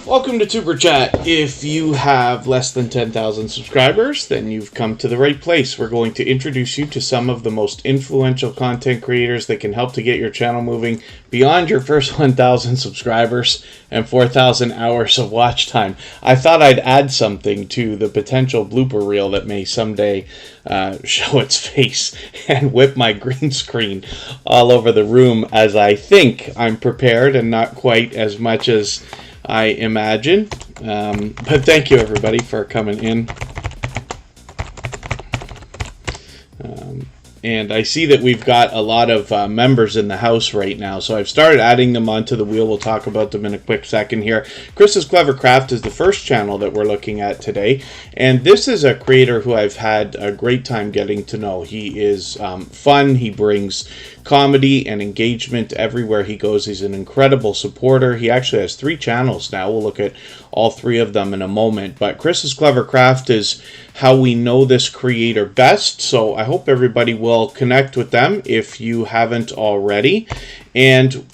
Welcome to Tuberchat. If you have less than 10,000 subscribers, then you've come to the right place. We're going to introduce you to some of the most influential content creators that can help to get your channel moving beyond your first 1,000 subscribers and 4,000 hours of watch time. I thought I'd add something to the potential blooper reel that may someday show its face and whip my green screen all over the room, as I think I'm prepared and not quite as much as I imagine. But thank you everybody for coming in. And I see that we've got a lot of members in the house right now, so I've started adding them onto the wheel. We'll talk about them in a quick second here. Chris's Clever Craft is the first channel that we're looking at today, and this is a creator who I've had a great time getting to know. He is fun. He brings comedy and engagement everywhere he goes. He's an incredible supporter. He actually has 3 channels now. We'll look at all 3 of them in a moment, but Chris's Clever Craft is how we know this creator best, so I hope everybody will connect with them if you haven't already. And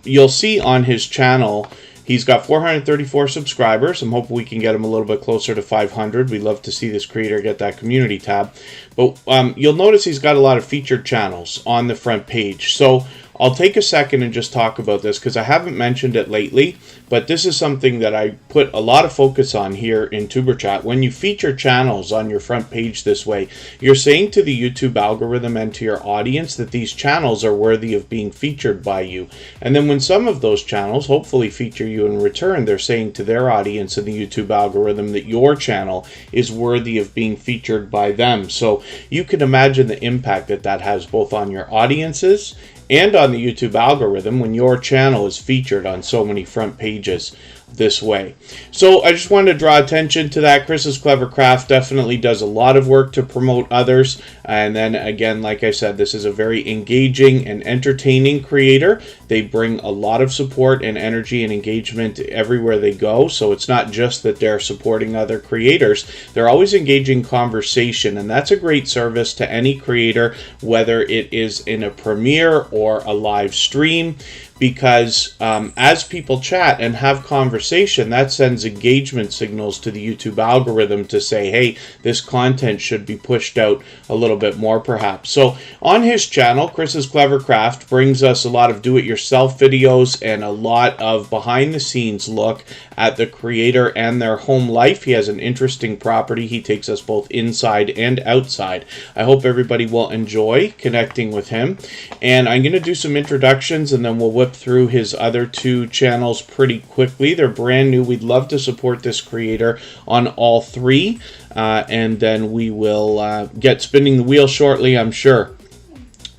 you'll see on his channel he's got 434 subscribers. I'm hoping we can get him a little bit closer to 500. We'd love to see this creator get that community tab. But you'll notice he's got a lot of featured channels on the front page. So I'll take a second and just talk about this because I haven't mentioned it lately, but this is something that I put a lot of focus on here in Tuberchat. When you feature channels on your front page this way, you're saying to the YouTube algorithm and to your audience that these channels are worthy of being featured by you. And then when some of those channels hopefully feature you in return, they're saying to their audience and the YouTube algorithm that your channel is worthy of being featured by them. So you can imagine the impact that that has both on your audiences and on the YouTube algorithm when your channel is featured on so many front pages this way. So I just wanted to draw attention to that. Chris's Clever Craft definitely does a lot of work to promote others. And then again, like I said, this is a very engaging and entertaining creator. They bring a lot of support and energy and engagement everywhere they go. So it's not just that they're supporting other creators. They're always engaging conversation. And that's a great service to any creator, whether it is in a premiere or a live stream. Because as people chat and have conversation, that sends engagement signals to the YouTube algorithm to say, hey, this content should be pushed out a little bit more perhaps. So on his channel, Chris's Clever Craft brings us a lot of do-it-yourself videos and a lot of behind-the-scenes look at the creator and their home life. He has an interesting property. He takes us both inside and outside. I hope everybody will enjoy connecting with him. And I'm going to do some introductions and then we'll whip through his other 2 channels pretty quickly. They're brand new. We'd love to support this creator on all 3. And then we will get spinning the wheel shortly, I'm sure.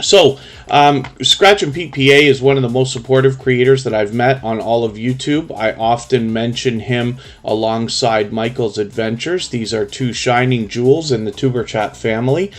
So, Scratch and Pete PA is one of the most supportive creators that I've met on all of YouTube. I often mention him alongside Michael's Adventures. These are 2 shining jewels in the Tuberchat family.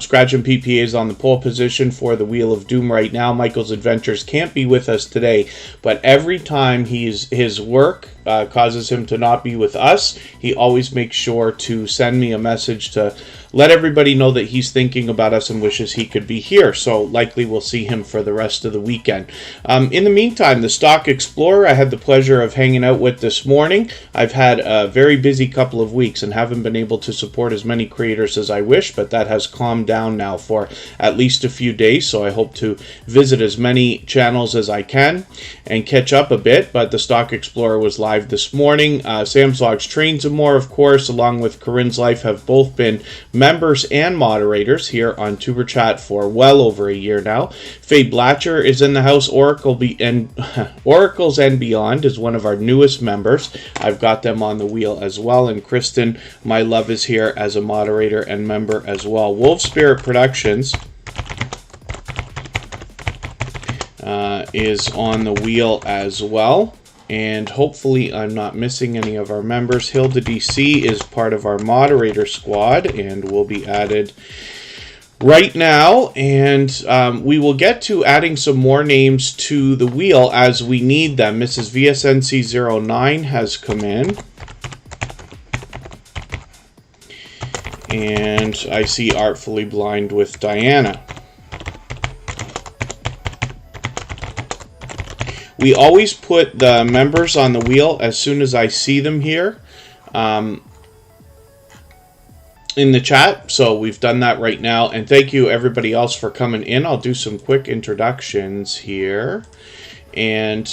Scratch and Pete PA is on the pole position for the Wheel of Doom right now. Michael's Adventures can't be with us today, but every time his work causes him to not be with us, he always makes sure to send me a message to let everybody know that he's thinking about us and wishes he could be here. So likely we'll see him for the rest of the weekend. In the meantime, the Stock Explorer I had the pleasure of hanging out with this morning. I've had a very busy couple of weeks and haven't been able to support as many creators as I wish, but that has calmed down now for at least a few days. So I hope to visit as many channels as I can and catch up a bit. But the Stock Explorer was live this morning. Sam's Vlogs, Trains and More, of course, along with Corinne's Life, have both been members and moderators here on Tuberchat for well over a year now. Faye Blatcher is in the house. Oracles and Beyond is one of our newest members. I've got them on the wheel as well. And Kristin, my love, is here as a moderator and member as well. Wolf Spirit Productions is on the wheel as well. And hopefully I'm not missing any of our members. Hilda DC is part of our moderator squad and will be added right now. And we will get to adding some more names to the wheel as we need them. Mrs. VSNC09 has come in. And I see Artfully Blind with Diana. We always put the members on the wheel as soon as I see them here in the chat. So we've done that right now. And thank you everybody else for coming in. I'll do some quick introductions here. And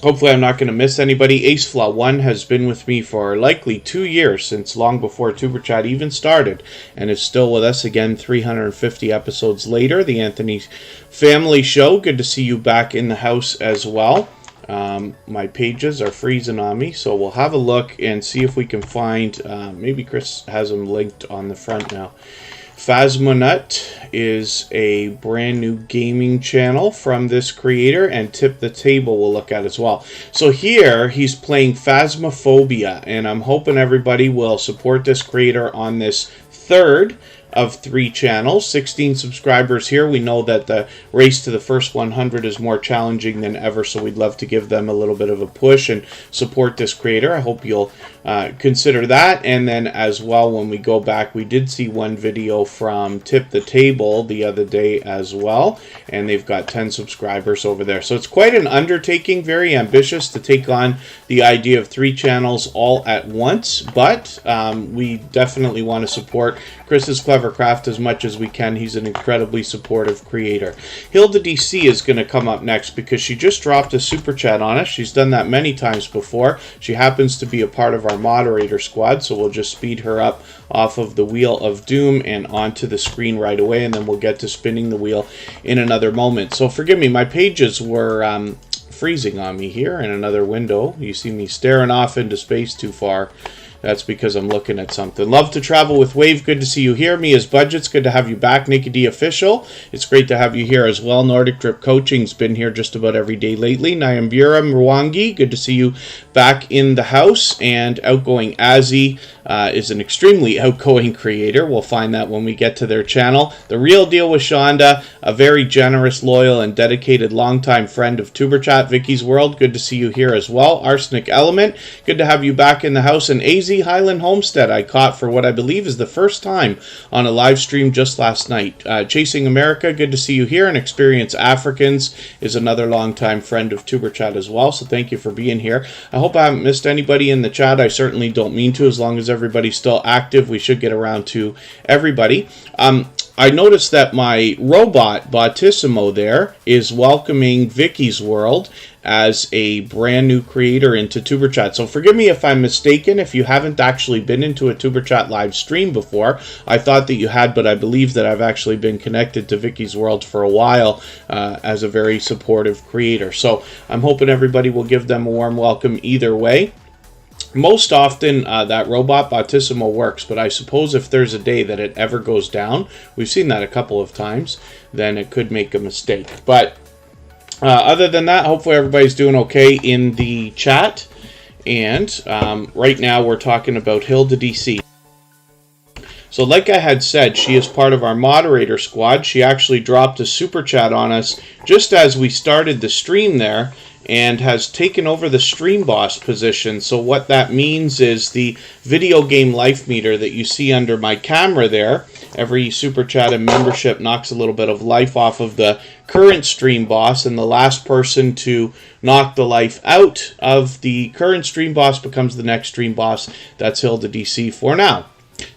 hopefully I'm not going to miss anybody. AceFlaw1 has been with me for likely 2 years, since long before Tuberchat even started, and is still with us again 350 episodes later. The Anthony Family Show, good to see you back in the house as well. My pages are freezing on me, so we'll have a look and see if we can find, maybe Chris has them linked on the front now. Phasmonut is a brand new gaming channel from this creator, and Tip the Table we'll look at as well. So here he's playing Phasmophobia, and I'm hoping everybody will support this creator on this third of 3 channels. 16 subscribers here. We know that the race to the first 100 is more challenging than ever, so we'd love to give them a little bit of a push and support this creator. I hope you'll consider that. And then as well, when we go back, we did see one video from Tip the Table the other day as well, and they've got 10 subscribers over there. So it's quite an undertaking, very ambitious to take on the idea of 3 channels all at once, but we definitely want to support Chris's Clever Craft as much as we can. He's an incredibly supportive creator. Hilda DC is going to come up next because she just dropped a super chat on us. She's done that many times before. She happens to be a part of our moderator squad, so we'll just speed her up off of the Wheel of Doom and onto the screen right away, and then we'll get to spinning the wheel in another moment. So forgive me, my pages were freezing on me here in another window. You see me staring off into space too far. That's because I'm looking at something. Love to travel with Wave. Good to see you here. Mia's Budgets. Good to have you back. Nikki D Official. It's great to have you here as well. Nordic Drip Coaching's been here just about every day lately. Nyambura Mwangi. Good to see you back in the house. And Outgoing Azzy is an extremely outgoing creator. We'll find that when we get to their channel. The Real Deal with Shonda. A very generous, loyal, and dedicated longtime friend of Tuberchat. Vicky's World. Good to see you here as well. Arsenic Element. Good to have you back in the house. And AZ Highland Homestead I caught for what I believe is the first time on a live stream just last night. Chasing America, good to see you here. And Experience Africans is another longtime friend of Tuberchat as well, so thank you for being here. I hope I haven't missed anybody in the chat. I certainly don't mean to. As long as everybody's still active, we should get around to everybody. I noticed that my robot, Bautissimo, there is welcoming Vicky's World as a brand new creator into Tuberchat. So forgive me if I'm mistaken, if you haven't actually been into a Tuberchat live stream before. I thought that you had, but I believe that I've actually been connected to Vicky's World for a while as a very supportive creator. So I'm hoping everybody will give them a warm welcome either way. Most often that robot Bautissimo works, but I suppose if there's a day that it ever goes down, we've seen that a couple of times, then it could make a mistake. But other than that, hopefully everybody's doing okay in the chat. And right now we're talking about Hilda DC. So like I had said, she is part of our moderator squad. She actually dropped a super chat on us just as we started the stream there, and has taken over the stream boss position. So what that means is the video game life meter that you see under my camera there, every super chat and membership knocks a little bit of life off of the current stream boss, and the last person to knock the life out of the current stream boss becomes the next stream boss. That's Hilda DC for now.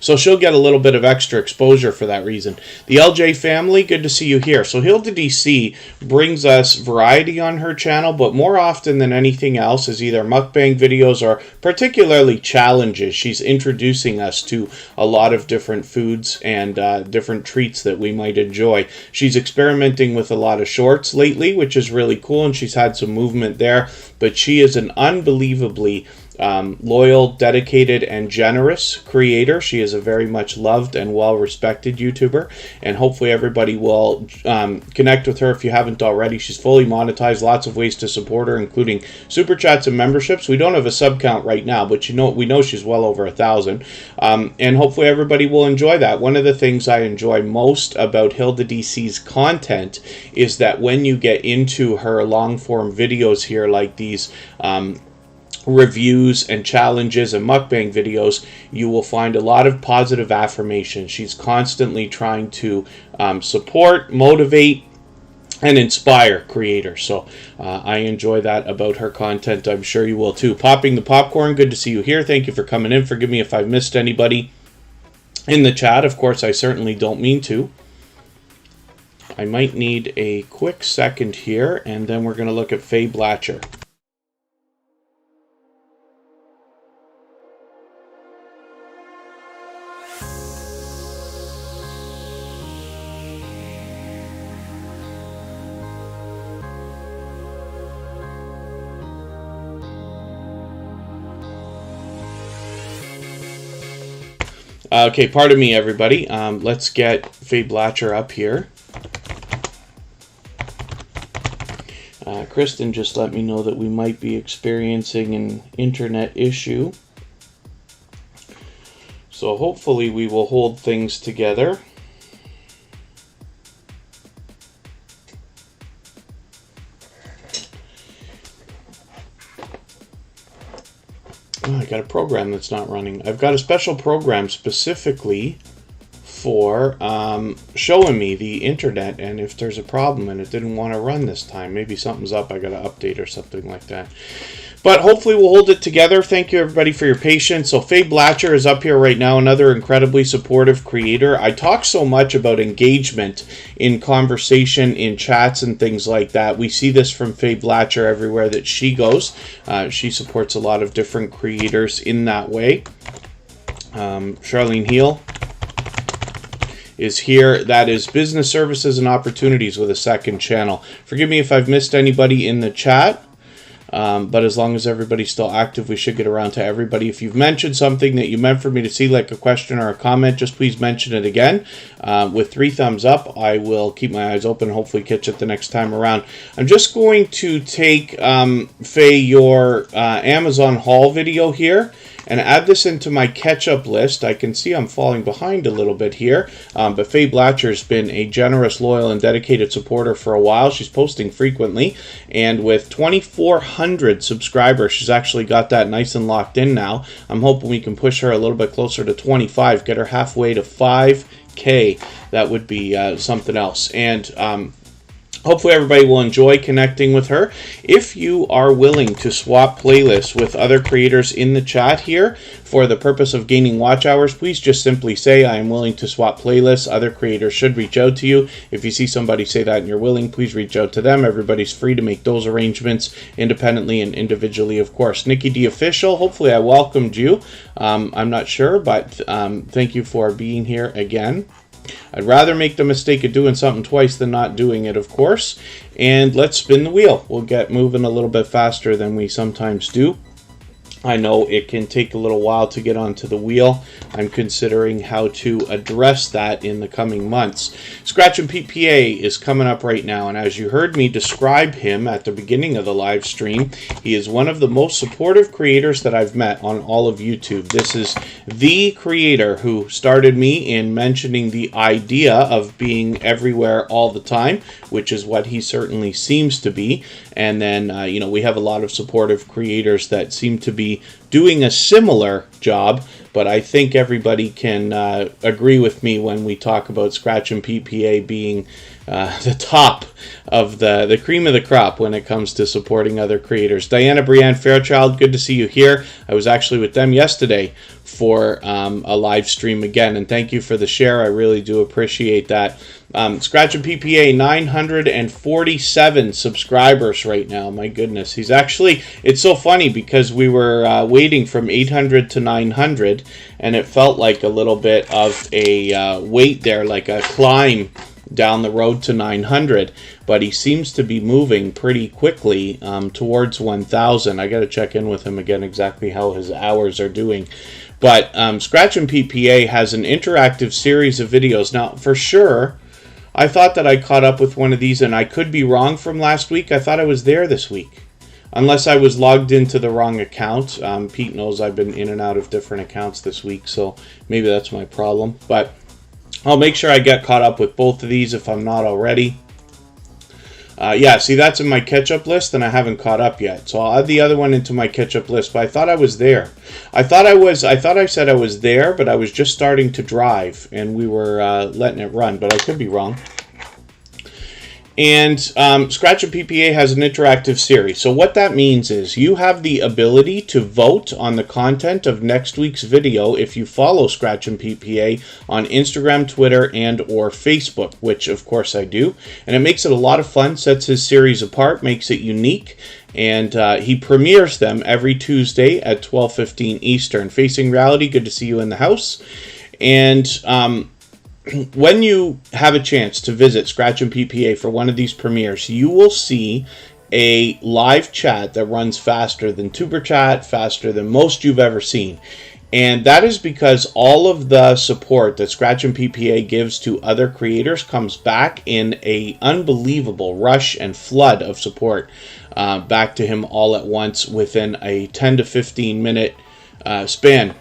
So she'll get a little bit of extra exposure for that reason. The LJ family, good to see you here. So Hilda DC brings us variety on her channel, but more often than anything else is either mukbang videos or particularly challenges. She's introducing us to a lot of different foods and different treats that we might enjoy. She's experimenting with a lot of shorts lately, which is really cool, and she's had some movement there. But she is an unbelievably loyal, dedicated, and generous creator. She is a very much loved and well-respected YouTuber, and hopefully everybody will connect with her if you haven't already. She's fully monetized, lots of ways to support her, including super chats and memberships. We don't have a sub count right now, but we know she's well over 1,000, and hopefully everybody will enjoy that. One of the things I enjoy most about Hilda DC's content is that when you get into her long-form videos here, like these reviews and challenges and mukbang videos, you will find a lot of positive affirmation. She's constantly trying to support, motivate, and inspire creators. So I enjoy that about her content. I'm sure you will too. Popping the Popcorn, good to see you here. Thank you for coming in. Forgive me if I missed anybody in the chat. Of course, I certainly don't mean to. I might need a quick second here, and then we're going to look at Faye Blatcher. Okay, pardon me, everybody. Let's get Faye Blatcher up here. Kristin just let me know that we might be experiencing an internet issue. So hopefully we will hold things together. Oh, I got a program that's not running. I've got a special program specifically for showing me the internet and if there's a problem, and it didn't want to run this time. Maybe something's up. I got to update or something like that. But hopefully we'll hold it together. Thank you, everybody, for your patience. So Faye Blatcher is up here right now, another incredibly supportive creator. I talk so much about engagement in conversation, in chats, and things like that. We see this from Faye Blatcher everywhere that she goes. She supports a lot of different creators in that way. Charlene Heel is here. That is Business Services and Opportunities with a second channel. Forgive me if I've missed anybody in the chat. But as long as everybody's still active, we should get around to everybody. If you've mentioned something that you meant for me to see, like a question or a comment, just please mention it again. With 3 thumbs up, I will keep my eyes open, hopefully catch it the next time around. I'm just going to take, Faye, your Amazon haul video here and add this into my catch-up list. I can see I'm falling behind a little bit here, but Faye Blatcher's been a generous, loyal, and dedicated supporter for a while. She's posting frequently, and with 2,400 subscribers, she's actually got that nice and locked in now. I'm hoping we can push her a little bit closer to 25, get her halfway to 5K. That would be something else. And hopefully everybody will enjoy connecting with her. If you are willing to swap playlists with other creators in the chat here for the purpose of gaining watch hours, please just simply say, I am willing to swap playlists. Other creators should reach out to you. If you see somebody say that and you're willing, please reach out to them. Everybody's free to make those arrangements independently and individually, of course. Nikki D Official, hopefully I welcomed you. I'm not sure, but thank you for being here again. I'd rather make the mistake of doing something twice than not doing it, of course. And let's spin the wheel. We'll get moving a little bit faster than we sometimes do. I know it can take a little while to get onto the wheel. I'm considering how to address that in the coming months. Scratch and PPA is coming up right now, and as you heard me describe him at the beginning of the live stream, he is one of the most supportive creators that I've met on all of YouTube. This is the creator who started me in mentioning the idea of being everywhere all the time, which is what he certainly seems to be. And then, we have a lot of supportive creators that seem to be doing a similar job, but I think everybody can agree with me when we talk about Scratch and PPA being the top of the cream of the crop when it comes to supporting other creators. Diana Brianne Fairchild, good to see you here. I was actually with them yesterday for a live stream again, and thank you for the share. I really do appreciate that. Scratch and PPA, 947 subscribers right now. My goodness, he's actually, it's so funny because we were waiting from 800 to 900, and it felt like a little bit of a wait there, like a climb down the road to 900, but he seems to be moving pretty quickly towards 1,000. I got to check in with him again exactly how his hours are doing. But Scratch and PPA has an interactive series of videos. Now, for sure, I thought that I caught up with one of these, and I could be wrong from last week. I thought I was there this week, unless I was logged into the wrong account. Pete knows I've been in and out of different accounts this week, so maybe that's my problem. But I'll make sure I get caught up with both of these if I'm not already. Yeah, see, that's in my catch-up list, and I haven't caught up yet. So I'll add the other one into my catch-up list, but I thought I was there. I thought I said I was there, but I was just starting to drive, and we were letting it run, but I could be wrong. And Scratch and PPA has an interactive series. So what that means is you have the ability to vote on the content of next week's video if you follow Scratch and PPA on Instagram, Twitter, and or Facebook, which of course I do. And it makes it a lot of fun, sets his series apart, makes it unique. And he premieres them every Tuesday at 12:15 Eastern. Facing Reality, good to see you in the house. And when you have a chance to visit Scratch and PPA for one of these premieres, you will see a live chat that runs faster than Tuberchat, faster than most you've ever seen. And that is because all of the support that Scratch and PPA gives to other creators comes back in a unbelievable rush and flood of support back to him all at once within a 10 to 15 minute span.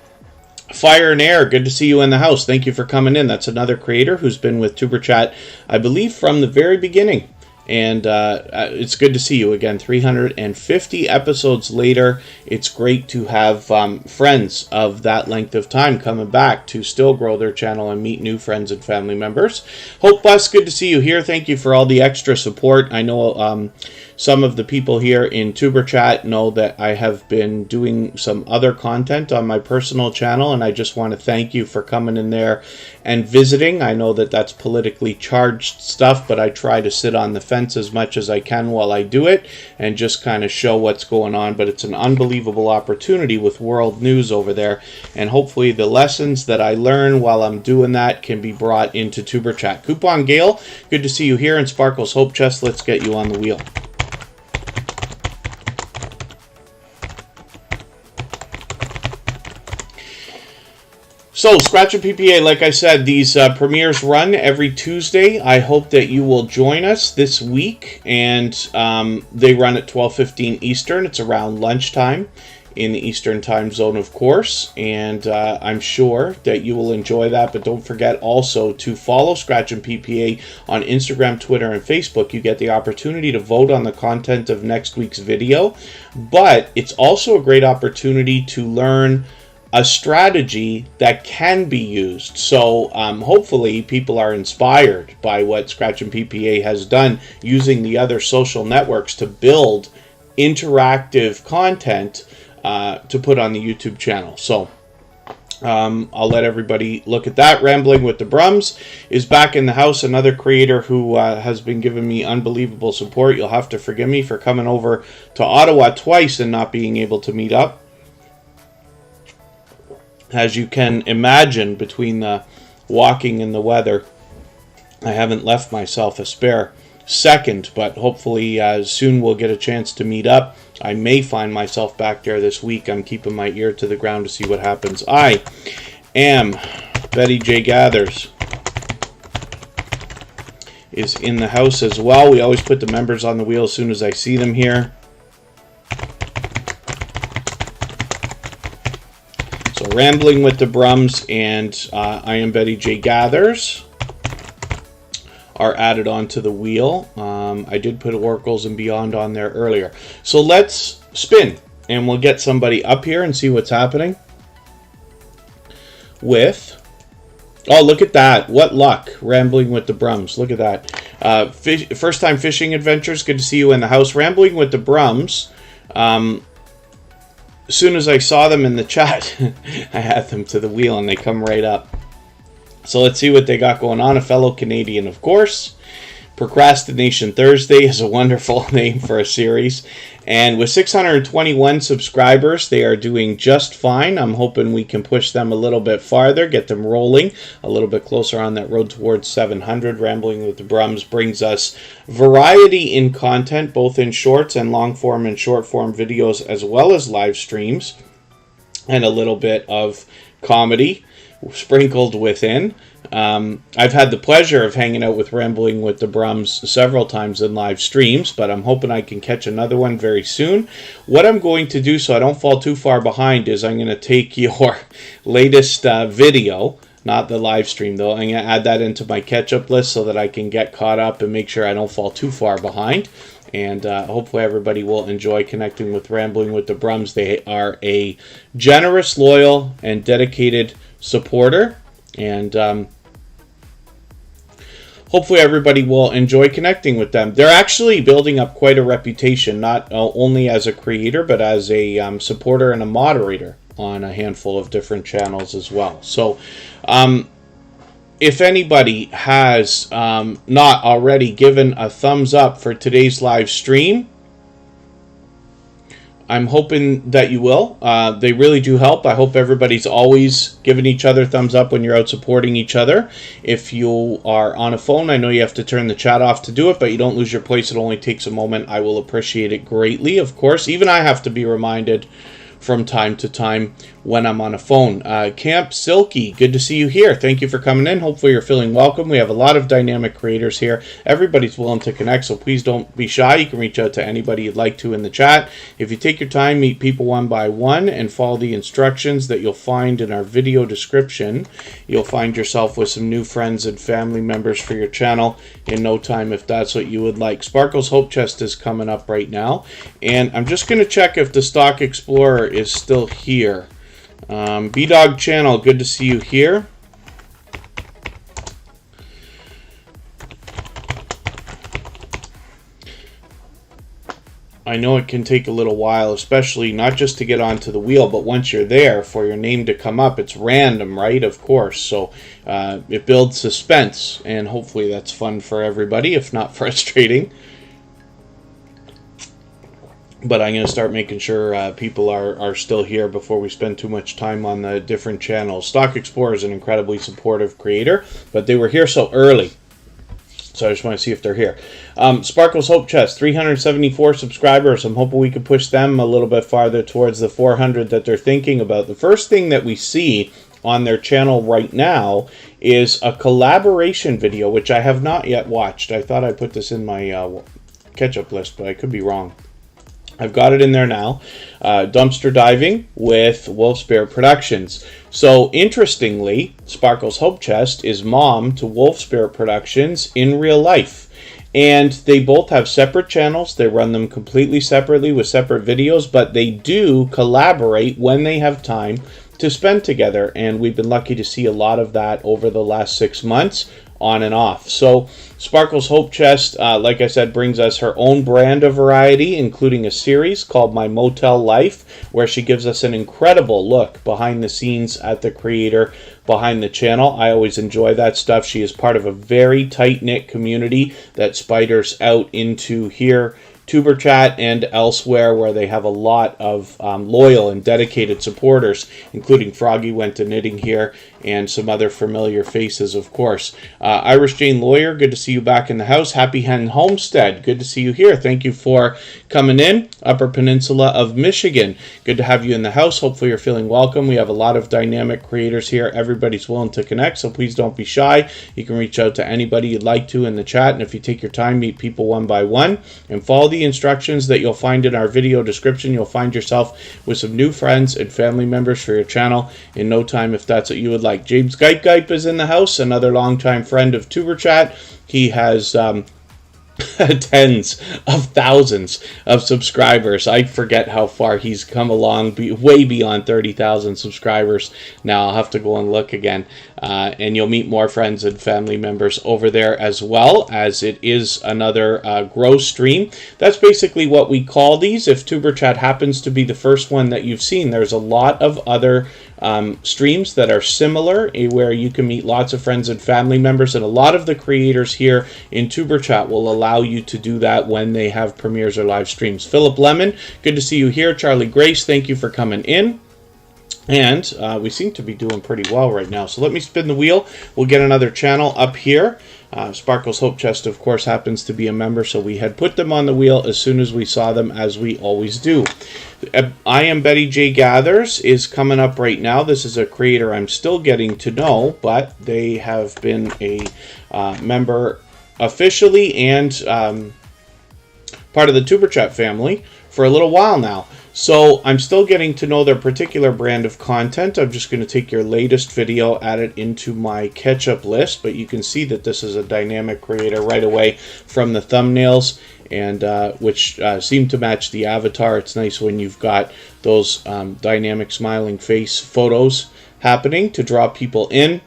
Fire and Air, good to see you in the house. Thank you for coming in. That's another creator who's been with Tuberchat, I believe, from the very beginning. And it's good to see you again. 350 episodes later, it's great to have friends of that length of time coming back to still grow their channel and meet new friends and family members. Hope Bus, good to see you here. Thank you for all the extra support. I know some of the people here in Tuberchat know that I have been doing some other content on my personal channel, and I just want to thank you for coming in there and visiting. I know that that's politically charged stuff, but I try to sit on the fence as much as I can while I do it and just kind of show what's going on. But it's an unbelievable opportunity with world news over there, and hopefully the lessons that I learn while I'm doing that can be brought into Tuberchat. Coupon Gale, good to see you here. And Sparkles Hope Chest, let's get you on the wheel. So, Scratch and PPA, like I said, these premieres run every Tuesday. I hope that you will join us this week, and they run at 12:15 Eastern. It's around lunchtime in the Eastern time zone, of course, and I'm sure that you will enjoy that. But don't forget also to follow Scratch and PPA on Instagram, Twitter, and Facebook. You get the opportunity to vote on the content of next week's video, but it's also a great opportunity to learn a strategy that can be used. So hopefully people are inspired by what Scratch and PPA has done using the other social networks to build interactive content to put on the YouTube channel. So I'll let everybody look at that. Rambling with the Brums is back in the house, another creator who has been giving me unbelievable support. You'll have to forgive me for coming over to Ottawa twice and not being able to meet up. As you can imagine, between the walking and the weather, I haven't left myself a spare second, but hopefully soon we'll get a chance to meet up. I may find myself back there this week. I'm keeping my ear to the ground to see what happens. I am Betty J. Gathers is in the house as well. We always put the members on the wheel as soon as I see them here. Rambling with the Brums and I am Betty J. Gathers are added onto the wheel. I did put Oracles and Beyond on there earlier. So let's spin and we'll get somebody up here and see what's happening with... Oh, look at that. What luck. Rambling with the Brums. Look at that. First time fishing adventures. Good to see you in the house. Rambling with the Brums. As soon as I saw them in the chat, I had them to the wheel and they come right up. So let's see what they got going on. A fellow Canadian, of course. Procrastination Thursday is a wonderful name for a series. And with 621 subscribers, they are doing just fine. I'm hoping we can push them a little bit farther, get them rolling a little bit closer on that road towards 700. Rambling with the Brums brings us variety in content, both in shorts and long form and short form videos, as well as live streams, and a little bit of comedy sprinkled within. I've had the pleasure of hanging out with Rambling with the Brums several times in live streams, but I'm hoping I can catch another one very soon. What I'm going to do so I don't fall too far behind is I'm going to take your latest video, not the live stream though. I'm going to add that into my catch-up list so that I can get caught up and make sure I don't fall too far behind. And hopefully everybody will enjoy connecting with Rambling with the Brums. They are a generous, loyal, and dedicated supporter. And hopefully everybody will enjoy connecting with them. They're actually building up quite a reputation, not only as a creator, but as a supporter and a moderator on a handful of different channels as well. So if anybody has not already given a thumbs up for today's live stream, I'm hoping that you will. They really do help. I hope everybody's always giving each other thumbs up when you're out supporting each other. If you are on a phone, I know you have to turn the chat off to do it, but you don't lose your place. It only takes a moment. I will appreciate it greatly, of course. Even I have to be reminded from time to time when I'm on a phone. Camp Silky, good to see you here. Thank you for coming in. Hopefully you're feeling welcome. We have a lot of dynamic creators here. Everybody's willing to connect, so please don't be shy. You can reach out to anybody you'd like to in the chat. If you take your time, meet people one by one and follow the instructions that you'll find in our video description, you'll find yourself with some new friends and family members for your channel in no time if that's what you would like. Sparkle's Hope Chest is coming up right now, and I'm just going to check if the Stock Explorer is still here. B-Dog Channel, good to see you here. I know it can take a little while, especially not just to get onto the wheel, but once you're there, for your name to come up, it's random, right? Of course. So it builds suspense, and hopefully that's fun for everybody, if not frustrating. But I'm going to start making sure people are still here before we spend too much time on the different channels. Stock Explorer is an incredibly supportive creator, but they were here so early. So I just want to see if they're here. Sparkle's Hope Chest, 374 subscribers. I'm hoping we can push them a little bit farther towards the 400 that they're thinking about. The first thing that we see on their channel right now is a collaboration video, which I have not yet watched. I thought I put this in my catch-up list, but I could be wrong. I've got it in there now. Dumpster diving with Wolf Spirit Productions. So interestingly, Sparkle's Hope Chest is mom to Wolf Spirit Productions in real life. And they both have separate channels. They run them completely separately with separate videos, but they do collaborate when they have time to spend together. And we've been lucky to see a lot of that over the last 6 months, on and off. So Sparkle's Hope Chest, like I said, brings us her own brand of variety, including a series called My Motel Life, where she gives us an incredible look behind the scenes at the creator behind the channel. I always enjoy that stuff. She is part of a very tight-knit community that spiders out into here, Tuberchat, and elsewhere, where they have a lot of loyal and dedicated supporters, including Froggy Went to Knitting here and some other familiar faces, of course. Irish Jane Lawyer, good to see you back in the house. Happy Hen Homestead, good to see you here. Thank you for coming in. Upper Peninsula of Michigan, good to have you in the house. Hopefully you're feeling welcome. We have a lot of dynamic creators here. Everybody's willing to connect, so please don't be shy. You can reach out to anybody you'd like to in the chat, and if you take your time, meet people one by one and follow the instructions that you'll find in our video description. You'll find yourself with some new friends and family members for your channel in no time if that's what you would like. James Gipe is in the house, another longtime friend of Tuberchat. He has tens of thousands of subscribers. I forget how far he's come along, way beyond 30,000 subscribers now. I'll have to go and look again, and you'll meet more friends and family members over there, as well as it is another grow stream. That's basically what we call these. If Tuberchat happens to be the first one that you've seen, there's a lot of other streams that are similar, where you can meet lots of friends and family members, and a lot of the creators here in Tuberchat will allow you to do that when they have premieres or live streams. Philip Lemon, good to see you here. Charlie Grace, thank you for coming in. And we seem to be doing pretty well right now. So let me spin the wheel. We'll get another channel up here. Sparkle's Hope Chest, of course, happens to be a member, so we had put them on the wheel as soon as we saw them, as we always do. I Am Betty J Gathers is coming up right now. This is a creator I'm still getting to know, but they have been a member officially and part of the Tuberchat family for a little while now. So I'm still getting to know their particular brand of content. I'm just going to take your latest video, add it into my catch-up list, but you can see that this is a dynamic creator right away from the thumbnails, and which seem to match the avatar. It's nice when you've got those dynamic smiling face photos happening to draw people in.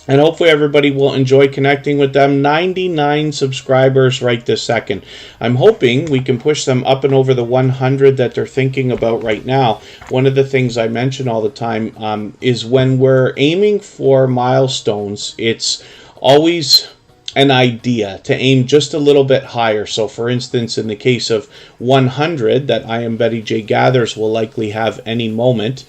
And hopefully everybody will enjoy connecting with them. 99 subscribers right this second. I'm hoping we can push them up and over the 100 that they're thinking about right now. One of the things I mention all the time is when we're aiming for milestones, it's always an idea to aim just a little bit higher. So for instance, in the case of 100 that I Am Betty J Gathers will likely have any moment,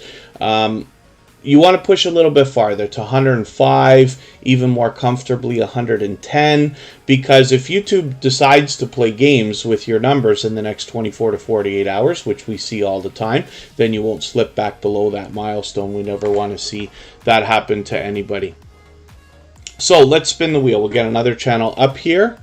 you want to push a little bit farther to 105, even more comfortably 110, because if YouTube decides to play games with your numbers in the next 24 to 48 hours, which we see all the time, then you won't slip back below that milestone. We never want to see that happen to anybody. So let's spin the wheel. We'll get another channel up here.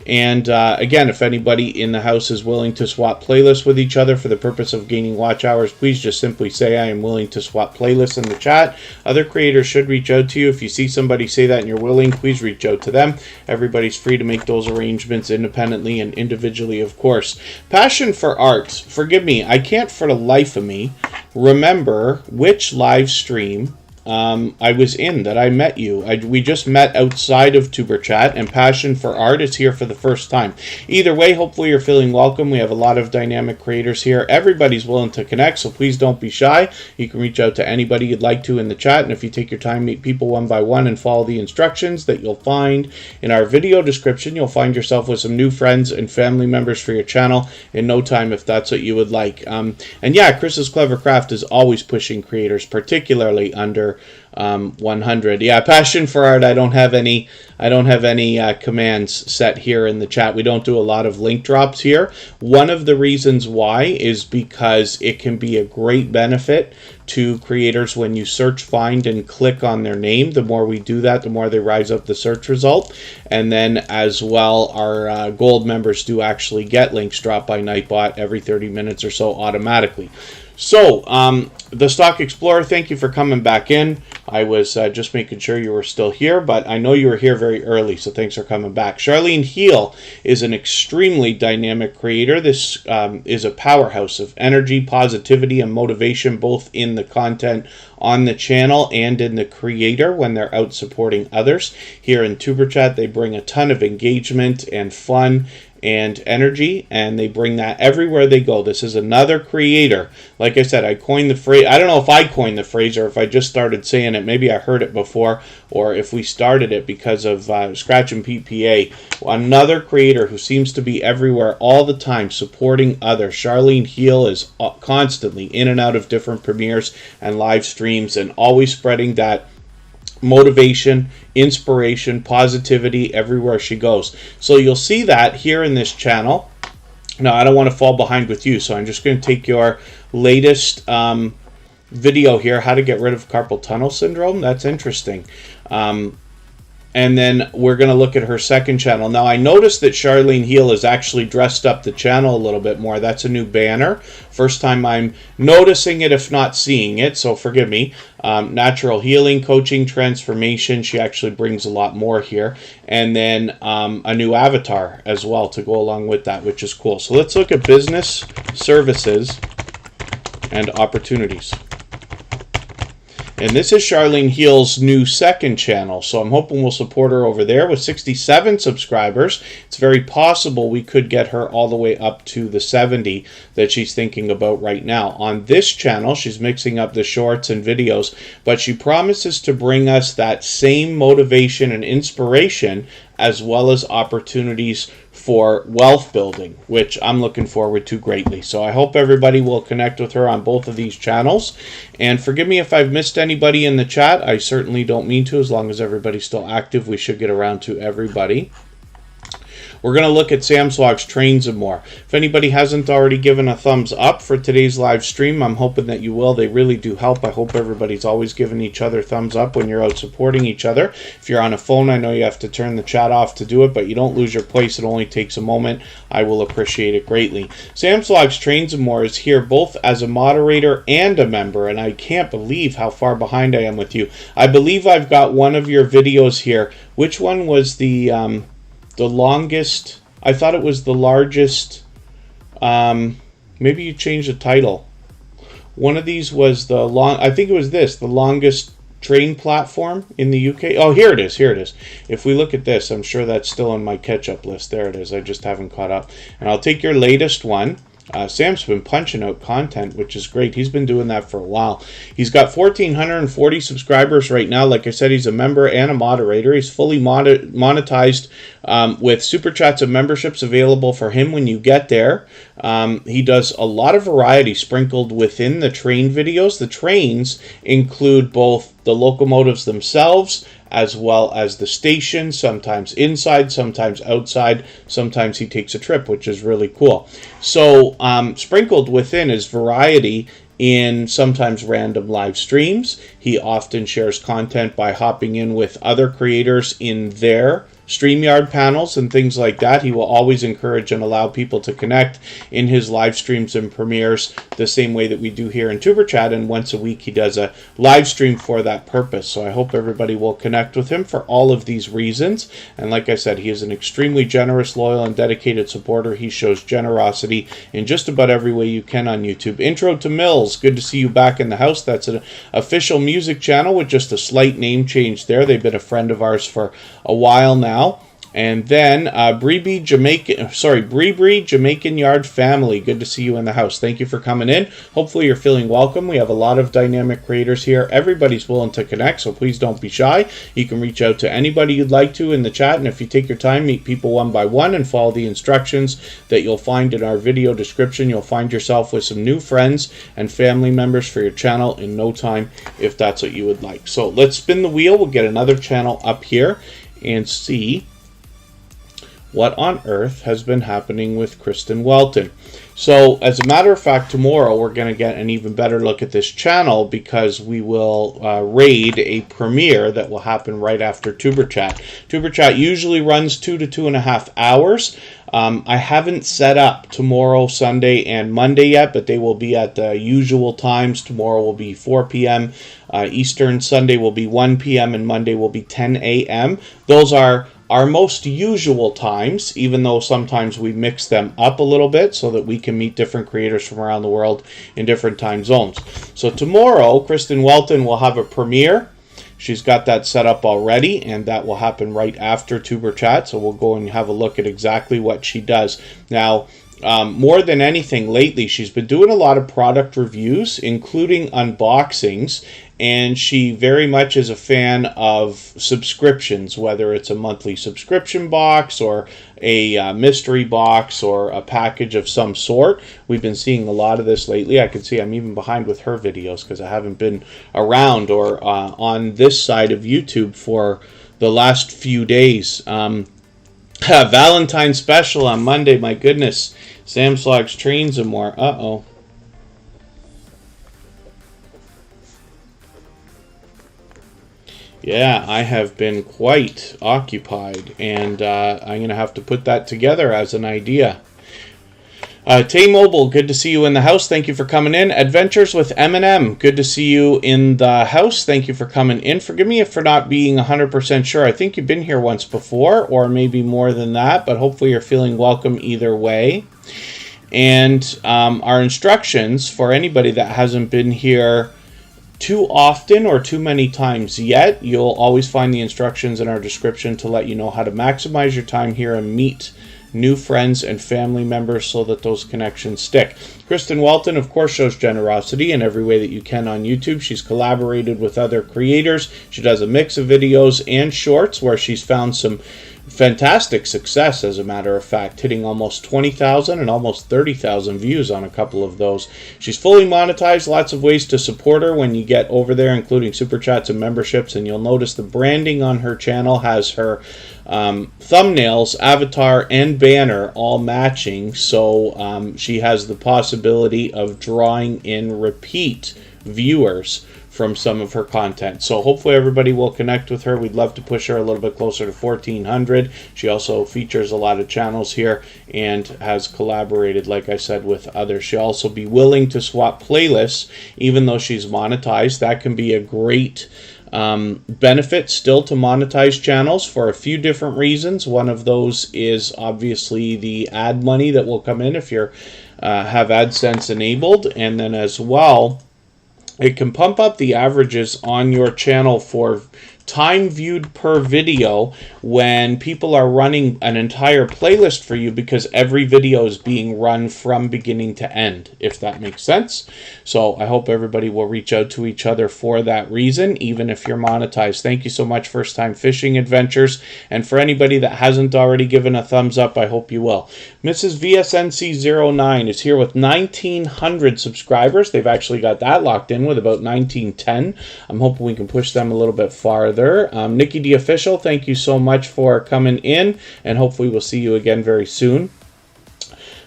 And again, if anybody in the house is willing to swap playlists with each other for the purpose of gaining watch hours, please just simply say I am willing to swap playlists in the chat. Other creators should reach out to you. If you see somebody say that and you're willing, please reach out to them. Everybody's free to make those arrangements independently and individually, of course. Passion for art. Forgive me, I can't for the life of me remember which live stream I was in that I met you. We just met outside of Tuberchat, and Passion for Art is here for the first time. Either way, hopefully you're feeling welcome. We have a lot of dynamic creators here. Everybody's willing to connect, so please don't be shy. You can reach out to anybody you'd like to in the chat, and if you take your time, meet people one by one and follow the instructions that you'll find in our video description, you'll find yourself with some new friends and family members for your channel in no time if that's what you would like. And yeah, Chris's Clever Craft is always pushing creators, particularly under 100. Yeah, Passion for Art. I don't have any commands set here in the chat. We don't do a lot of link drops here. One of the reasons why is because it can be a great benefit to creators when you search, find, and click on their name. The more we do that, the more they rise up the search result. And then as well, our gold members do actually get links dropped by Nightbot every 30 minutes or so automatically. So, the Stock Explorer, thank you for coming back in. I was just making sure you were still here, but I know you were here very early, so thanks for coming back. Charlene Heel is an extremely dynamic creator. This is a powerhouse of energy, positivity, and motivation, both in the content on the channel and in the creator when they're out supporting others. Here in Tuberchat, they bring a ton of engagement and fun and energy, and they bring that everywhere they go. This is another creator. Like I said, I coined the phrase. I don't know if I coined the phrase or if I just started saying it. Maybe I heard it before, or if we started it because of Scratch and PPA. Another creator who seems to be everywhere all the time, supporting others. Charlene Heel is constantly in and out of different premieres and live streams, and always spreading that motivation, inspiration, positivity everywhere she goes. So you'll see that here in this channel. Now, I don't want to fall behind with you, so I'm just going to take your latest video here, how to get rid of carpal tunnel syndrome. That's interesting. And then we're going to look at her second channel. Now, I noticed that Charlene Heel has actually dressed up the channel a little bit more. That's a new banner. First time I'm noticing it, if not seeing it, so forgive me. Natural healing, coaching, transformation. She actually brings a lot more here. And then a new avatar as well to go along with that, which is cool. So let's look at business, services, and opportunities. And this is Charlene Heel's new second channel, so I'm hoping we'll support her over there with 67 subscribers. It's very possible we could get her all the way up to the 70 that she's thinking about right now. On this channel, she's mixing up the shorts and videos, but she promises to bring us that same motivation and inspiration as well as opportunities for wealth building, which I'm looking forward to greatly. So I hope everybody will connect with her on both of these channels. And forgive me if I've missed anybody in the chat. I certainly don't mean to. As long as everybody's still active, we should get around to everybody. We're going to look at Samswag's Trains and More. If anybody hasn't already given a thumbs up for today's live stream, I'm hoping that you will. They really do help. I hope everybody's always giving each other thumbs up when you're out supporting each other. If you're on a phone, I know you have to turn the chat off to do it, but you don't lose your place. It only takes a moment. I will appreciate it greatly. Samswag's Trains and More is here both as a moderator and a member, and I can't believe how far behind I am with you. I believe I've got one of your videos here. Which one was the longest? I thought it was the largest. Maybe you changed the title. One of these was the long. I think it was this, the longest train platform in the UK. Oh, here it is. Here it is. If we look at this, I'm sure that's still on my catch-up list. There it is. I just haven't caught up. And I'll take your latest one. Sam's been punching out content, which is great. He's been doing that for a while. He's got 1,440 subscribers right now. Like I said, he's a member and a moderator. He's fully monetized with super chats and memberships available for him when you get there. He does a lot of variety sprinkled within the train videos. The trains include both the locomotives themselves as well as the station, sometimes inside, sometimes outside, sometimes he takes a trip, which is really cool. So sprinkled within is variety in sometimes random live streams. He often shares content by hopping in with other creators in their StreamYard panels and things like that. He will always encourage and allow people to connect in his live streams and premieres the same way that we do here in Tuberchat, and once a week he does a live stream for that purpose. So I hope everybody will connect with him for all of these reasons. And like I said, he is an extremely generous, loyal, and dedicated supporter. He shows generosity in just about every way you can on YouTube. Intro to Mills, good to see you back in the house. That's an official music channel with just a slight name change there. They've been a friend of ours for a while now. And then Bree Jamaican Yard Family. Good to see you in the house. Thank you for coming in. Hopefully you're feeling welcome. We have a lot of dynamic creators here. Everybody's willing to connect, so please don't be shy. You can reach out to anybody you'd like to in the chat, and if you take your time, meet people one by one and follow the instructions that you'll find in our video description. You'll find yourself with some new friends and family members for your channel in no time, if that's what you would like. So let's spin the wheel. We'll get another channel up here and see what on earth has been happening with Kristin Welton. So as a matter of fact, tomorrow we're going to get an even better look at this channel because we will raid a premiere that will happen right after Tuberchat. Tuberchat usually runs 2 to 2.5 hours. I haven't set up tomorrow, Sunday, and Monday yet, but they will be at the usual times. Tomorrow will be 4 p.m. Eastern, Sunday will be 1 p.m., and Monday will be 10 a.m. Those are our most usual times, even though sometimes we mix them up a little bit so that we can meet different creators from around the world in different time zones. So tomorrow, Kristin Welton will have a premiere. She's got that set up already, and that will happen right after Tuberchat. So we'll go and have a look at exactly what she does. Now, more than anything lately, she's been doing a lot of product reviews, including unboxings, and she very much is a fan of subscriptions, whether it's a monthly subscription box or a mystery box or a package of some sort. We've been seeing a lot of this lately. I can see I'm even behind with her videos because I haven't been around or on this side of YouTube for the last few days. Valentine's special on Monday, my goodness. Sam Slogs Trains and more. Uh-oh. Yeah, I have been quite occupied, and I'm going to have to put that together as an idea. Tay Mobile, good to see you in the house. Thank you for coming in. Adventures with M&M, good to see you in the house. Thank you for coming in. Forgive me for not being 100% sure. I think you've been here once before, or maybe more than that, but hopefully you're feeling welcome either way. And our instructions for anybody that hasn't been here too often or too many times yet, you'll always find the instructions in our description to let you know how to maximize your time here and meet new friends and family members so that those connections stick. Kristin Welton, of course, shows generosity in every way that you can on YouTube. She's collaborated with other creators. She does a mix of videos and shorts where she's found some fantastic success, as a matter of fact, hitting almost 20,000 and almost 30,000 views on a couple of those. She's fully monetized, lots of ways to support her when you get over there, including super chats and memberships, and you'll notice the branding on her channel has her thumbnails, avatar, and banner all matching, so she has the possibility of drawing in repeat viewers from some of her content. So hopefully everybody will connect with her. We'd love to push her a little bit closer to 1,400. She also features a lot of channels here and has collaborated, like I said, with others. She'll also be willing to swap playlists, even though she's monetized. That can be a great benefit still to monetize channels for a few different reasons. One of those is obviously the ad money that will come in if you have AdSense enabled, and then as well, it can pump up the averages on your channel for time viewed per video when people are running an entire playlist for you, because every video is being run from beginning to end, if that makes sense. So I hope everybody will reach out to each other for that reason, even if you're monetized. Thank you so much, First Time Fishing Adventures. And for anybody that hasn't already given a thumbs up, I hope you will. Mrs. VSNC09 is here with 1,900 subscribers. They've actually got that locked in with about 1,910. I'm hoping we can push them a little bit farther. Nikki D Official, thank you so much for coming in, and hopefully we'll see you again very soon.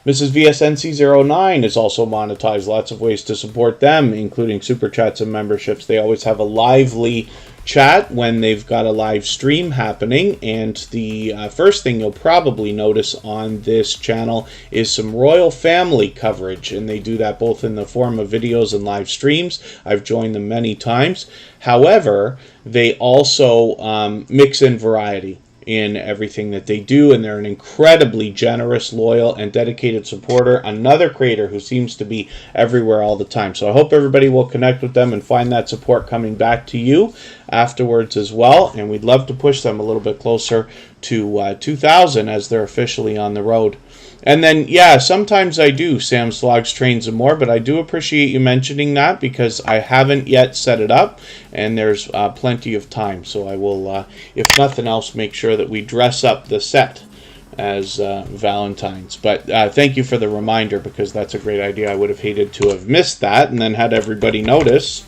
Mrs. VSNC09 is also monetized. Lots of ways to support them, including super chats and memberships. They always have a lively chat when they've got a live stream happening, and the first thing you'll probably notice on this channel is some royal family coverage, and they do that both in the form of videos and live streams. I've joined them many times. However, they also mix in variety in everything that they do, and they're an incredibly generous, loyal, and dedicated supporter. Another creator who seems to be everywhere all the time. So I hope everybody will connect with them and find that support coming back to you afterwards as well. And we'd love to push them a little bit closer to 2,000 as they're officially on the road. And then, yeah, sometimes I do Sam's Vlogs, Trains, and More, but I do appreciate you mentioning that because I haven't yet set it up, and there's plenty of time. So I will, if nothing else, make sure that we dress up the set as Valentine's. But thank you for the reminder, because that's a great idea. I would have hated to have missed that and then had everybody notice.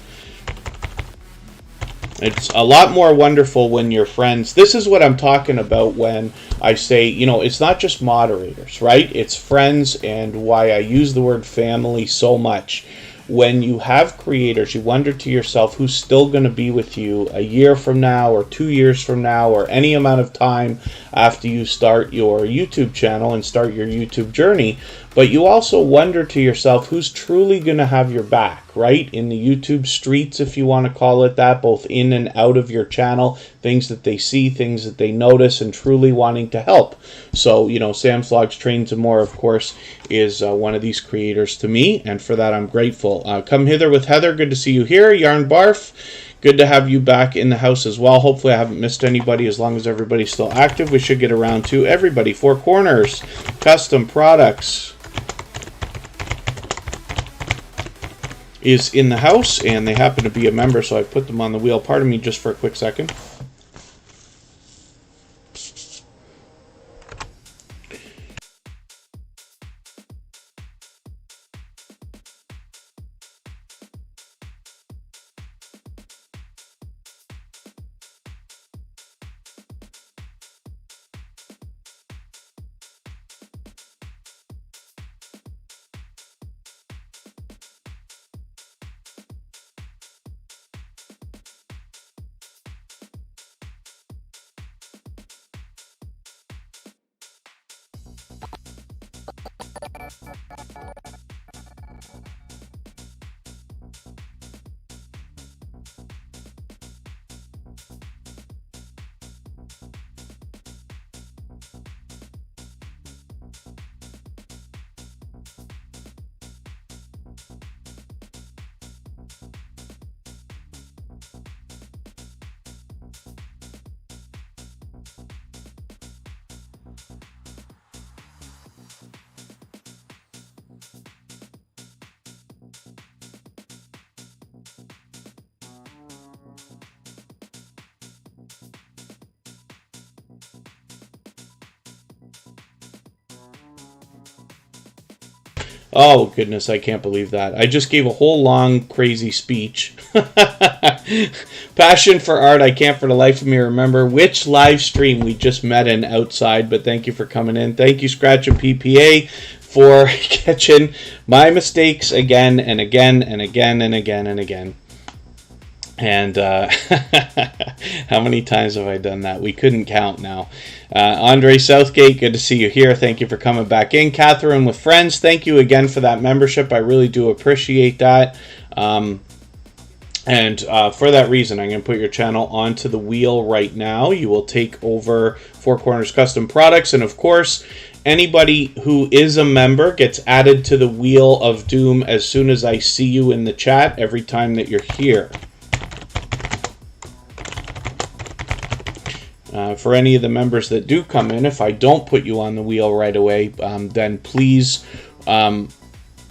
It's a lot more wonderful when your friends... This is what I'm talking about when I say, you know, it's not just moderators, right? It's friends, and why I use the word family so much. When you have creators, you wonder to yourself who's still going to be with you a year from now or 2 years from now or any amount of time after you start your YouTube channel and start your YouTube journey. But you also wonder to yourself who's truly going to have your back, right? In the YouTube streets, if you want to call it that, both in and out of your channel, things that they see, things that they notice, and truly wanting to help. So, you know, Sam's Vlogs, Trains, and More, of course, is one of these creators to me, and for that I'm grateful. Come Hither with Heather, good to see you here. Yarn Barf, good to have you back in the house as well. Hopefully I haven't missed anybody. As long as everybody's still active, we should get around to everybody. Four Corners, Custom Products is in the house, and they happen to be a member, so I put them on the wheel. Pardon me just for a quick second. Oh, goodness, I can't believe that. I just gave a whole long, crazy speech. Passion for art. I can't for the life of me remember which live stream we just met in outside, but thank you for coming in. Thank you, Scratch and PPA, for catching my mistakes again and again and again and again and again. And how many times have I done that? We couldn't count now. Andre Southgate, good to see you here. Thank you for coming back in. Catherine with Friends, thank you again for that membership. I really do appreciate that. And for that reason, I'm going to put your channel onto the wheel right now. You will take over Four Corners Custom Products. And of course, Anybody who is a member gets added to the Wheel of Doom as soon as I see you in the chat every time that you're here. For any of the members that do come in, if I don't put you on the wheel right away, then please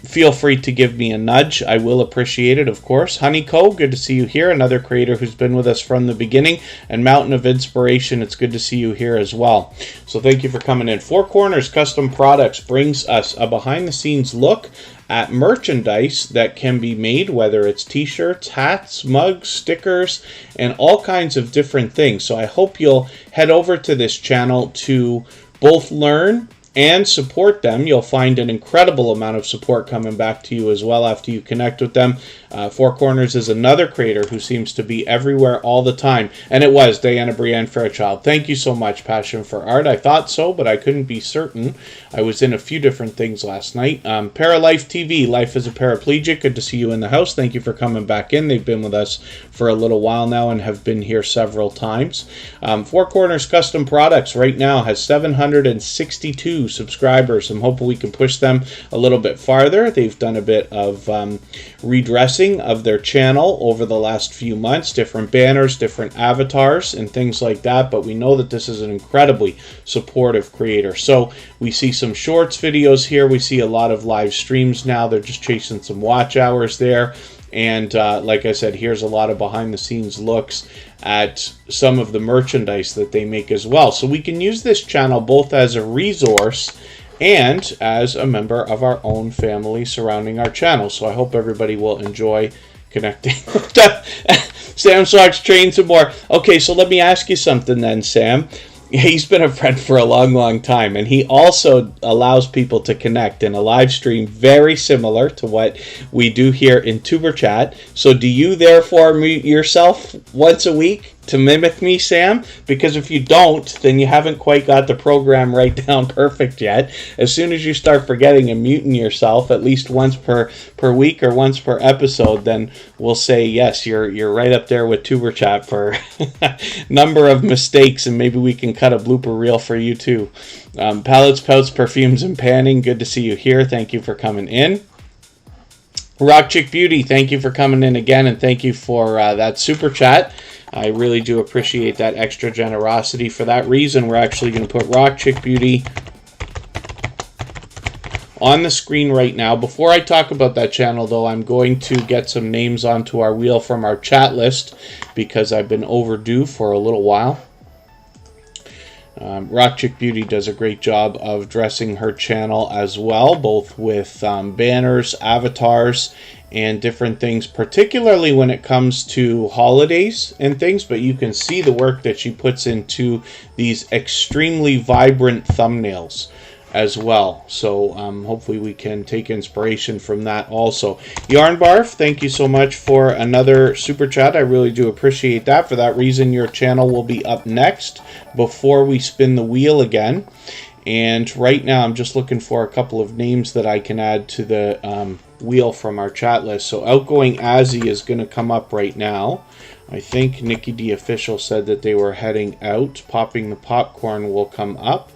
feel free to give me a nudge. I will appreciate it, of course. Honeyco, good to see you here. Another creator who's been with us from the beginning. And Mountain of Inspiration, it's good to see you here as well. So thank you for coming in. Four Corners Custom Products brings us a behind-the-scenes look at merchandise that can be made, whether it's t-shirts, hats, mugs, stickers, and all kinds of different things. So I hope you'll head over to this channel to both learn and support them. You'll find an incredible amount of support coming back to you as well after you connect with them. Four Corners is another creator who seems to be everywhere all the time. And it was Diana Brienne Fairchild. Thank you so much, Passion for Art. I thought so, but I couldn't be certain. I was in a few different things last night. Paralife TV, Life as a Paraplegic. Good to see you in the house. Thank you for coming back in. They've been with us for a little while now and have been here several times. Four Corners Custom Products right now has 762 subscribers. I'm hoping we can push them a little bit farther. They've done a bit of redressing of their channel over the last few months, different banners, different avatars, and things like that. But we know that this is an incredibly supportive creator. So we see some shorts videos here. We see a lot of live streams now. They're just chasing some watch hours there. And like I said, here's a lot of behind the scenes looks at some of the merchandise that they make as well. So we can use this channel both as a resource and as a member of our own family surrounding our channel. So I hope everybody will enjoy connecting with that. Sam Sox train some more. Okay, so let me ask you something then, Sam. He's been a friend for a long, long time, and he also allows people to connect in a live stream very similar to what we do here in Tuberchat. So do you therefore mute yourself once a week to mimic me, Sam? Because if you don't, then you haven't quite got the program right down perfect yet. As soon as you start forgetting and muting yourself at least once per week or once per episode, then we'll say, yes, you're right up there with Tuberchat for number of mistakes, and maybe we can cut a blooper reel for you too. Pallets, Pouts, Perfumes, and Panning, good to see you here. Thank you for coming in. Rock Chick Beauty, thank you for coming in again, and thank you for that super chat. I really do appreciate that extra generosity. For that reason, we're actually going to put Rock Chick Beauty on the screen right now. Before I talk about that channel, though, I'm going to get some names onto our wheel from our chat list because I've been overdue for a little while. Rock Chick Beauty does a great job of dressing her channel as well, both with banners, avatars, and different things, particularly when it comes to holidays and things. But you can see the work that she puts into these extremely vibrant thumbnails as well. So hopefully we can take inspiration from that also. Yarnbarf, thank you so much for another super chat. I really do appreciate that. For that reason, your channel will be up next before we spin the wheel again. And right now I'm just looking for a couple of names that I can add to the wheel from our chat list. So Outgoing Ozzy is going to come up right now. I think Nikki D Official said that they were heading out. Popping the Popcorn will come up.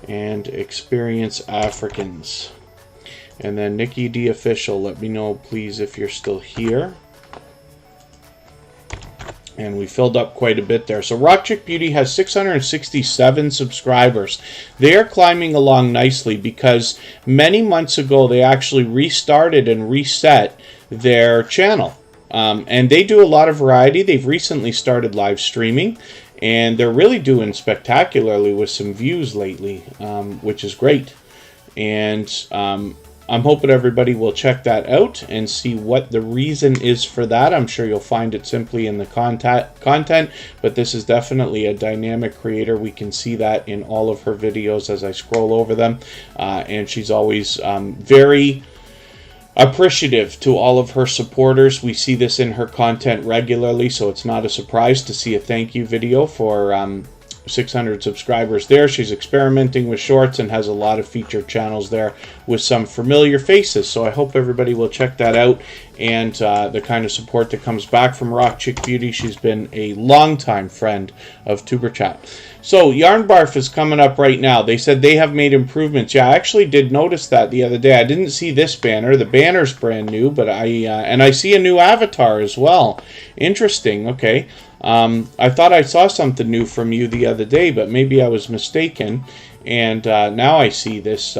And Experience Africans. And then Nikki D Official, let me know please if you're still here. And we filled up quite a bit there. So Rock Chick Beauty has 667 subscribers. They are climbing along nicely because many months ago they actually restarted and reset their channel. And they do a lot of variety. They've recently started live streaming. And they're really doing spectacularly with some views lately, which is great. And I'm hoping everybody will check that out and see what the reason is for that. I'm sure you'll find it simply in the content, but this is definitely a dynamic creator. We can see that in all of her videos as I scroll over them. And she's always very appreciative to all of her supporters. We see this in her content regularly, so it's not a surprise to see a thank you video for 600 subscribers there. She's experimenting with shorts and has a lot of featured channels there with some familiar faces. So I hope everybody will check that out, and the kind of support that comes back from Rock Chick Beauty. She's been a longtime friend of Tuberchat. So Yarn Barf is coming up right now. They said they have made improvements. Yeah, I actually did notice that the other day. I didn't see this banner. The banner's brand new, but I see a new avatar as well. Interesting. Okay. I thought I saw something new from you the other day, but maybe I was mistaken. And now I see this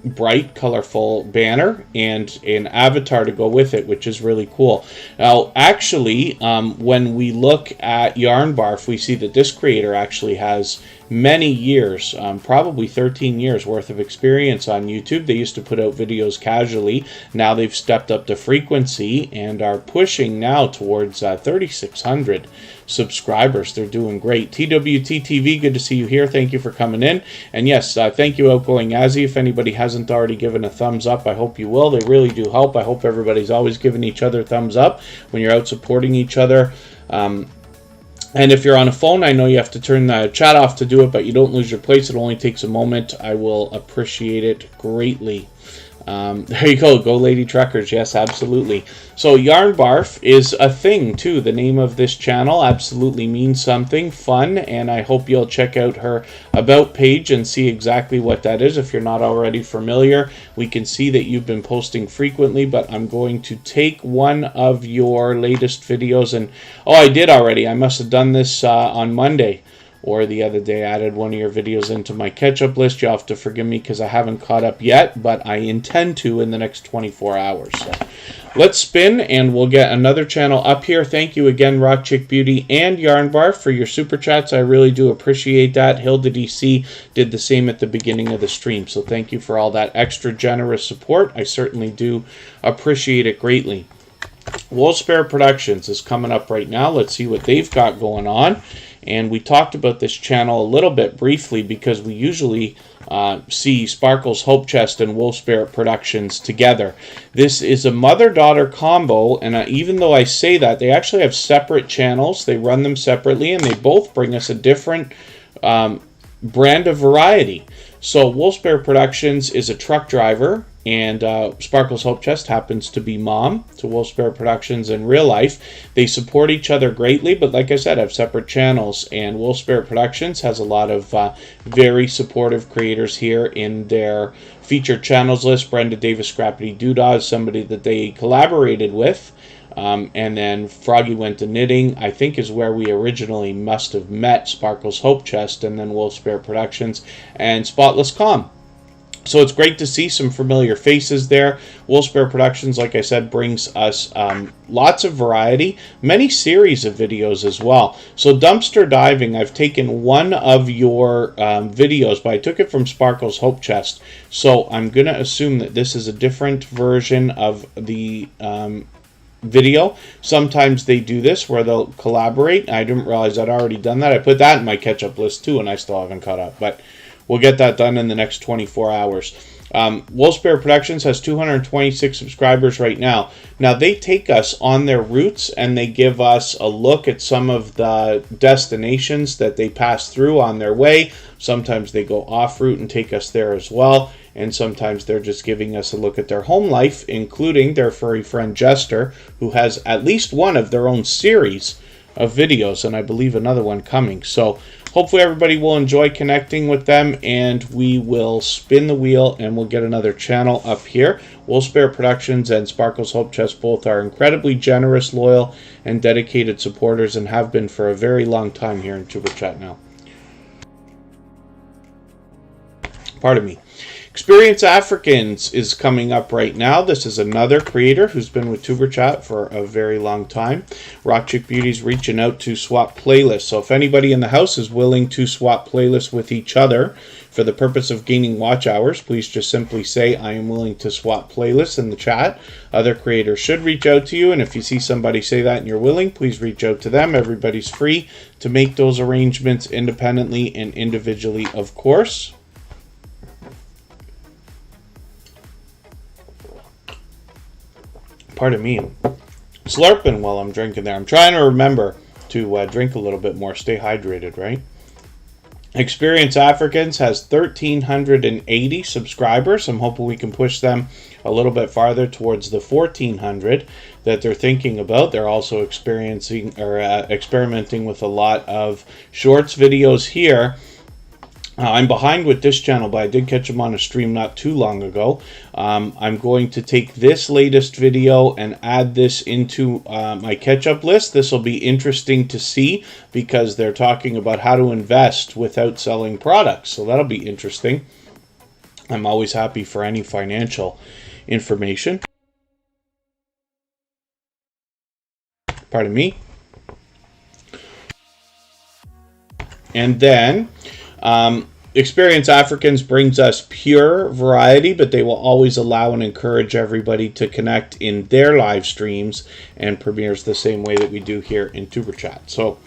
bright, colorful banner and an avatar to go with it, which is really cool. Now, actually, when we look at Yarn Barf, we see that this creator actually has many years, probably 13 years worth of experience on YouTube. They used to put out videos casually. Now they've stepped up the frequency and are pushing now towards 3,600 subscribers. They're doing great. TWTTV, good to see you here. Thank you for coming in. And yes, thank you, Outgoing Ozzy. If anybody hasn't already given a thumbs up, I hope you will. They really do help. I hope everybody's always giving each other thumbs up when you're out supporting each other. And if you're on a phone, I know you have to turn the chat off to do it, but you don't lose your place. It only takes a moment. I will appreciate it greatly. There you go. Go Lady Truckers. Yes, absolutely. So Yarn Barf is a thing, too. The name of this channel absolutely means something fun, and I hope you'll check out her About page and see exactly what that is. If you're not already familiar, we can see that you've been posting frequently, but I'm going to take one of your latest videos and... Oh, I did already. I must have done this on Monday. Or the other day, I added one of your videos into my catch-up list. You'll have to forgive me because I haven't caught up yet, but I intend to in the next 24 hours. So let's spin, and we'll get another channel up here. Thank you again, Rock Chick Beauty and Yarn Barf, for your super chats. I really do appreciate that. Hilda DC did the same at the beginning of the stream, so thank you for all that extra generous support. I certainly do appreciate it greatly. Wolfspare Productions is coming up right now. Let's see what they've got going on. And we talked about this channel a little bit briefly because we usually see Sparkle's Hope Chest and Wolf Spirit Productions together. This is a mother-daughter combo, and even though I say that, they actually have separate channels. They run them separately, and they both bring us a different brand of variety. So Wolf Spirit Productions is a truck driver, and Sparkle's Hope Chest happens to be mom to Wolf Spirit Productions in real life. They support each other greatly, but like I said, have separate channels, and Wolf Spirit Productions has a lot of very supportive creators here in their featured channels list. Brenda Davis Scrappity Doodah is somebody that they collaborated with. And then Froggy Went to Knitting, I think, is where we originally must have met Sparkle's Hope Chest, and then Wolf Spirit Productions and Spotless Com. So it's great to see some familiar faces there. Wolf Spirit Productions, like I said, brings us lots of variety, many series of videos as well. So dumpster diving, I've taken one of your videos, but I took it from Sparkle's Hope Chest. So I'm going to assume that this is a different version of the video. Sometimes they do this where they'll collaborate. I didn't realize I'd already done that. I put that in my catch-up list too, and I still haven't caught up. But we'll get that done in the next 24 hours. Wolf Spirit Productions has 226 subscribers right now. Now, they take us on their routes, and they give us a look at some of the destinations that they pass through on their way. Sometimes they go off-route and take us there as well. And sometimes they're just giving us a look at their home life, including their furry friend Jester, who has at least one of their own series of videos, and I believe another one coming. So hopefully everybody will enjoy connecting with them, and we will spin the wheel and we'll get another channel up here. Wolf Spirit Productions and Sparkle's Hope Chest both are incredibly generous, loyal, and dedicated supporters, and have been for a very long time here in Tuberchat now. Pardon me. Experience Africans is coming up right now. This is another creator who's been with Tuberchat for a very long time. Rock Chick Beauty's reaching out to swap playlists. So if anybody in the house is willing to swap playlists with each other for the purpose of gaining watch hours, please just simply say, I am willing to swap playlists in the chat. Other creators should reach out to you, and if you see somebody say that and you're willing, please reach out to them. Everybody's free to make those arrangements independently and individually, of course. Pardon me, slurping while I'm drinking there. I'm trying to remember to drink a little bit more, stay hydrated, right? Experience Africans has 1,380 subscribers. I'm hoping we can push them a little bit farther towards the 1,400 that they're thinking about. They're also experimenting with a lot of shorts videos here. I'm behind with this channel, but I did catch them on a stream not too long ago. I'm going to take this latest video and add this into my catch-up list. This will be interesting to see because they're talking about how to invest without selling products. So that'll be interesting. I'm always happy for any financial information. Pardon me. And then Experience Africans brings us pure variety, but they will always allow and encourage everybody to connect in their live streams and premieres the same way that we do here in Tuberchat. So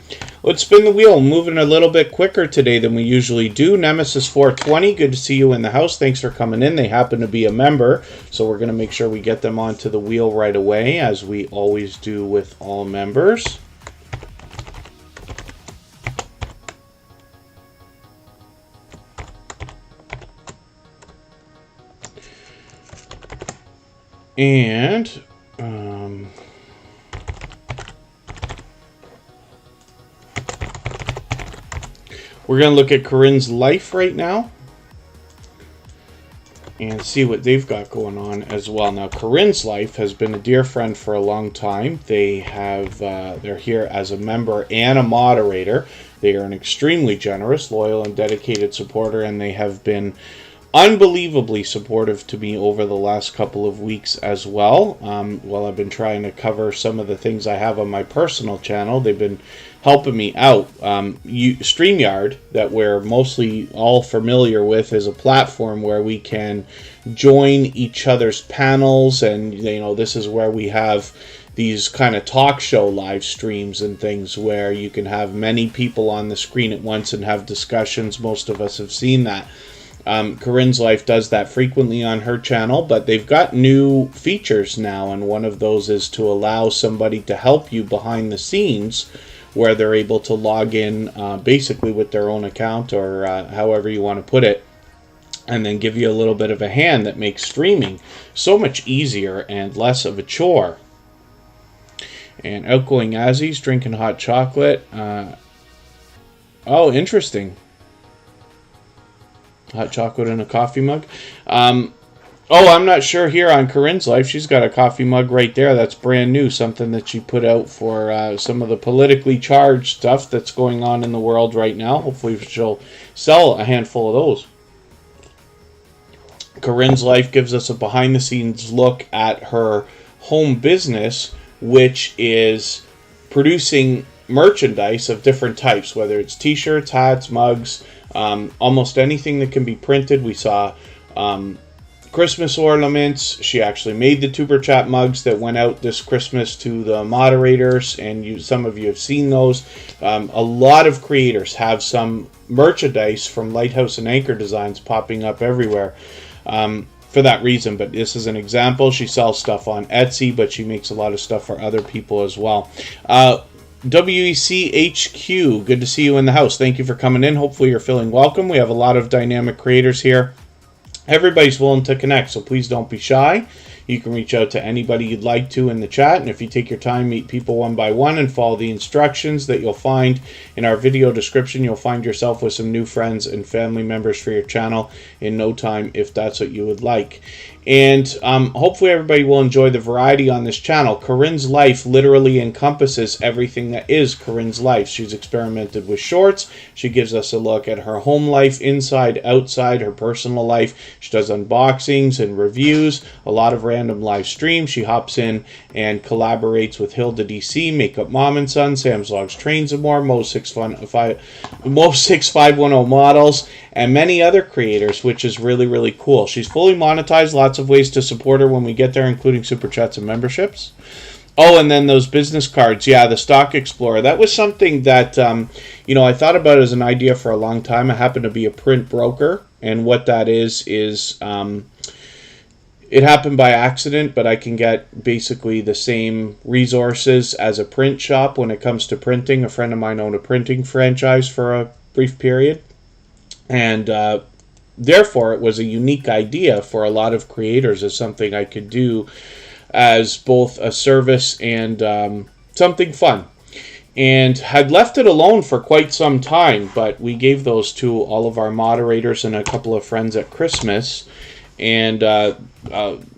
let's spin the wheel. Moving a little bit quicker today than we usually do. Nemesis 420, good to see you in the house. Thanks for coming in. They happen to be a member, so we're going to make sure we get them onto the wheel right away, as we always do with all members. And we're going to look at Corinne's life right now and see what they've got going on as well. Now, Corinne's life has been a dear friend for a long time. They have they're here as a member and a moderator. They are an extremely generous, loyal, and dedicated supporter, and they have been unbelievably supportive to me over the last couple of weeks as well. While I've been trying to cover some of the things I have on my personal channel, they've been helping me out. StreamYard, that we're mostly all familiar with, is a platform where we can join each other's panels, and you know, this is where we have these kind of talk show live streams and things where you can have many people on the screen at once and have discussions. Most of us have seen that. Corinne's Life does that frequently on her channel, but they've got new features now, and one of those is to allow somebody to help you behind the scenes, where they're able to log in basically with their own account, or however you want to put it, and then give you a little bit of a hand that makes streaming so much easier and less of a chore. And Outgoing Ozzy's drinking hot chocolate. Oh, interesting. Hot chocolate in a coffee mug. Oh, I'm not sure here on Corinne's Life. She's got a coffee mug right there. That's brand new. Something that she put out for some of the politically charged stuff that's going on in the world right now. Hopefully she'll sell a handful of those. Corinne's Life gives us a behind-the-scenes look at her home business, which is producing merchandise of different types, whether it's t-shirts, hats, mugs, almost anything that can be printed. We saw Christmas ornaments. She actually made the Tuberchat mugs that went out this Christmas to the moderators, and some of you have seen those. A lot of creators have some merchandise from Lighthouse and Anchor Designs popping up everywhere for that reason, but this is an example. She sells stuff on Etsy, but she makes a lot of stuff for other people as well. WECHQ, good to see you in the house. Thank you for coming in. Hopefully you're feeling welcome. We have a lot of dynamic creators here. Everybody's willing to connect, so please don't be shy. You can reach out to anybody you'd like to in the chat, and if you take your time, meet people one by one and follow the instructions that you'll find in our video description, you'll find yourself with some new friends and family members for your channel in no time, if that's what you would like. And hopefully everybody will enjoy the variety on this channel. Corinne's Life literally encompasses everything that is Corinne's Life. She's experimented with shorts. She gives us a look at her home life, inside, outside, her personal life. She does unboxings and reviews, a lot of random live streams. She hops in and collaborates with Hilda DC, Makeup Mom and Son, Sam's Logs, Trains and More, Mo 6510 Models, and many other creators, which is really, really cool. She's fully monetized, lots of ways to support her when we get there, including super chats and memberships. Oh, and then those business cards. Yeah, the Stock Explorer. That was something that, I thought about as an idea for a long time. I happen to be a print broker, and what that is it happened by accident, but I can get basically the same resources as a print shop when it comes to printing. A friend of mine owned a printing franchise for a brief period. And therefore, it was a unique idea for a lot of creators as something I could do as both a service and something fun. And had left it alone for quite some time, but we gave those to all of our moderators and a couple of friends at Christmas, and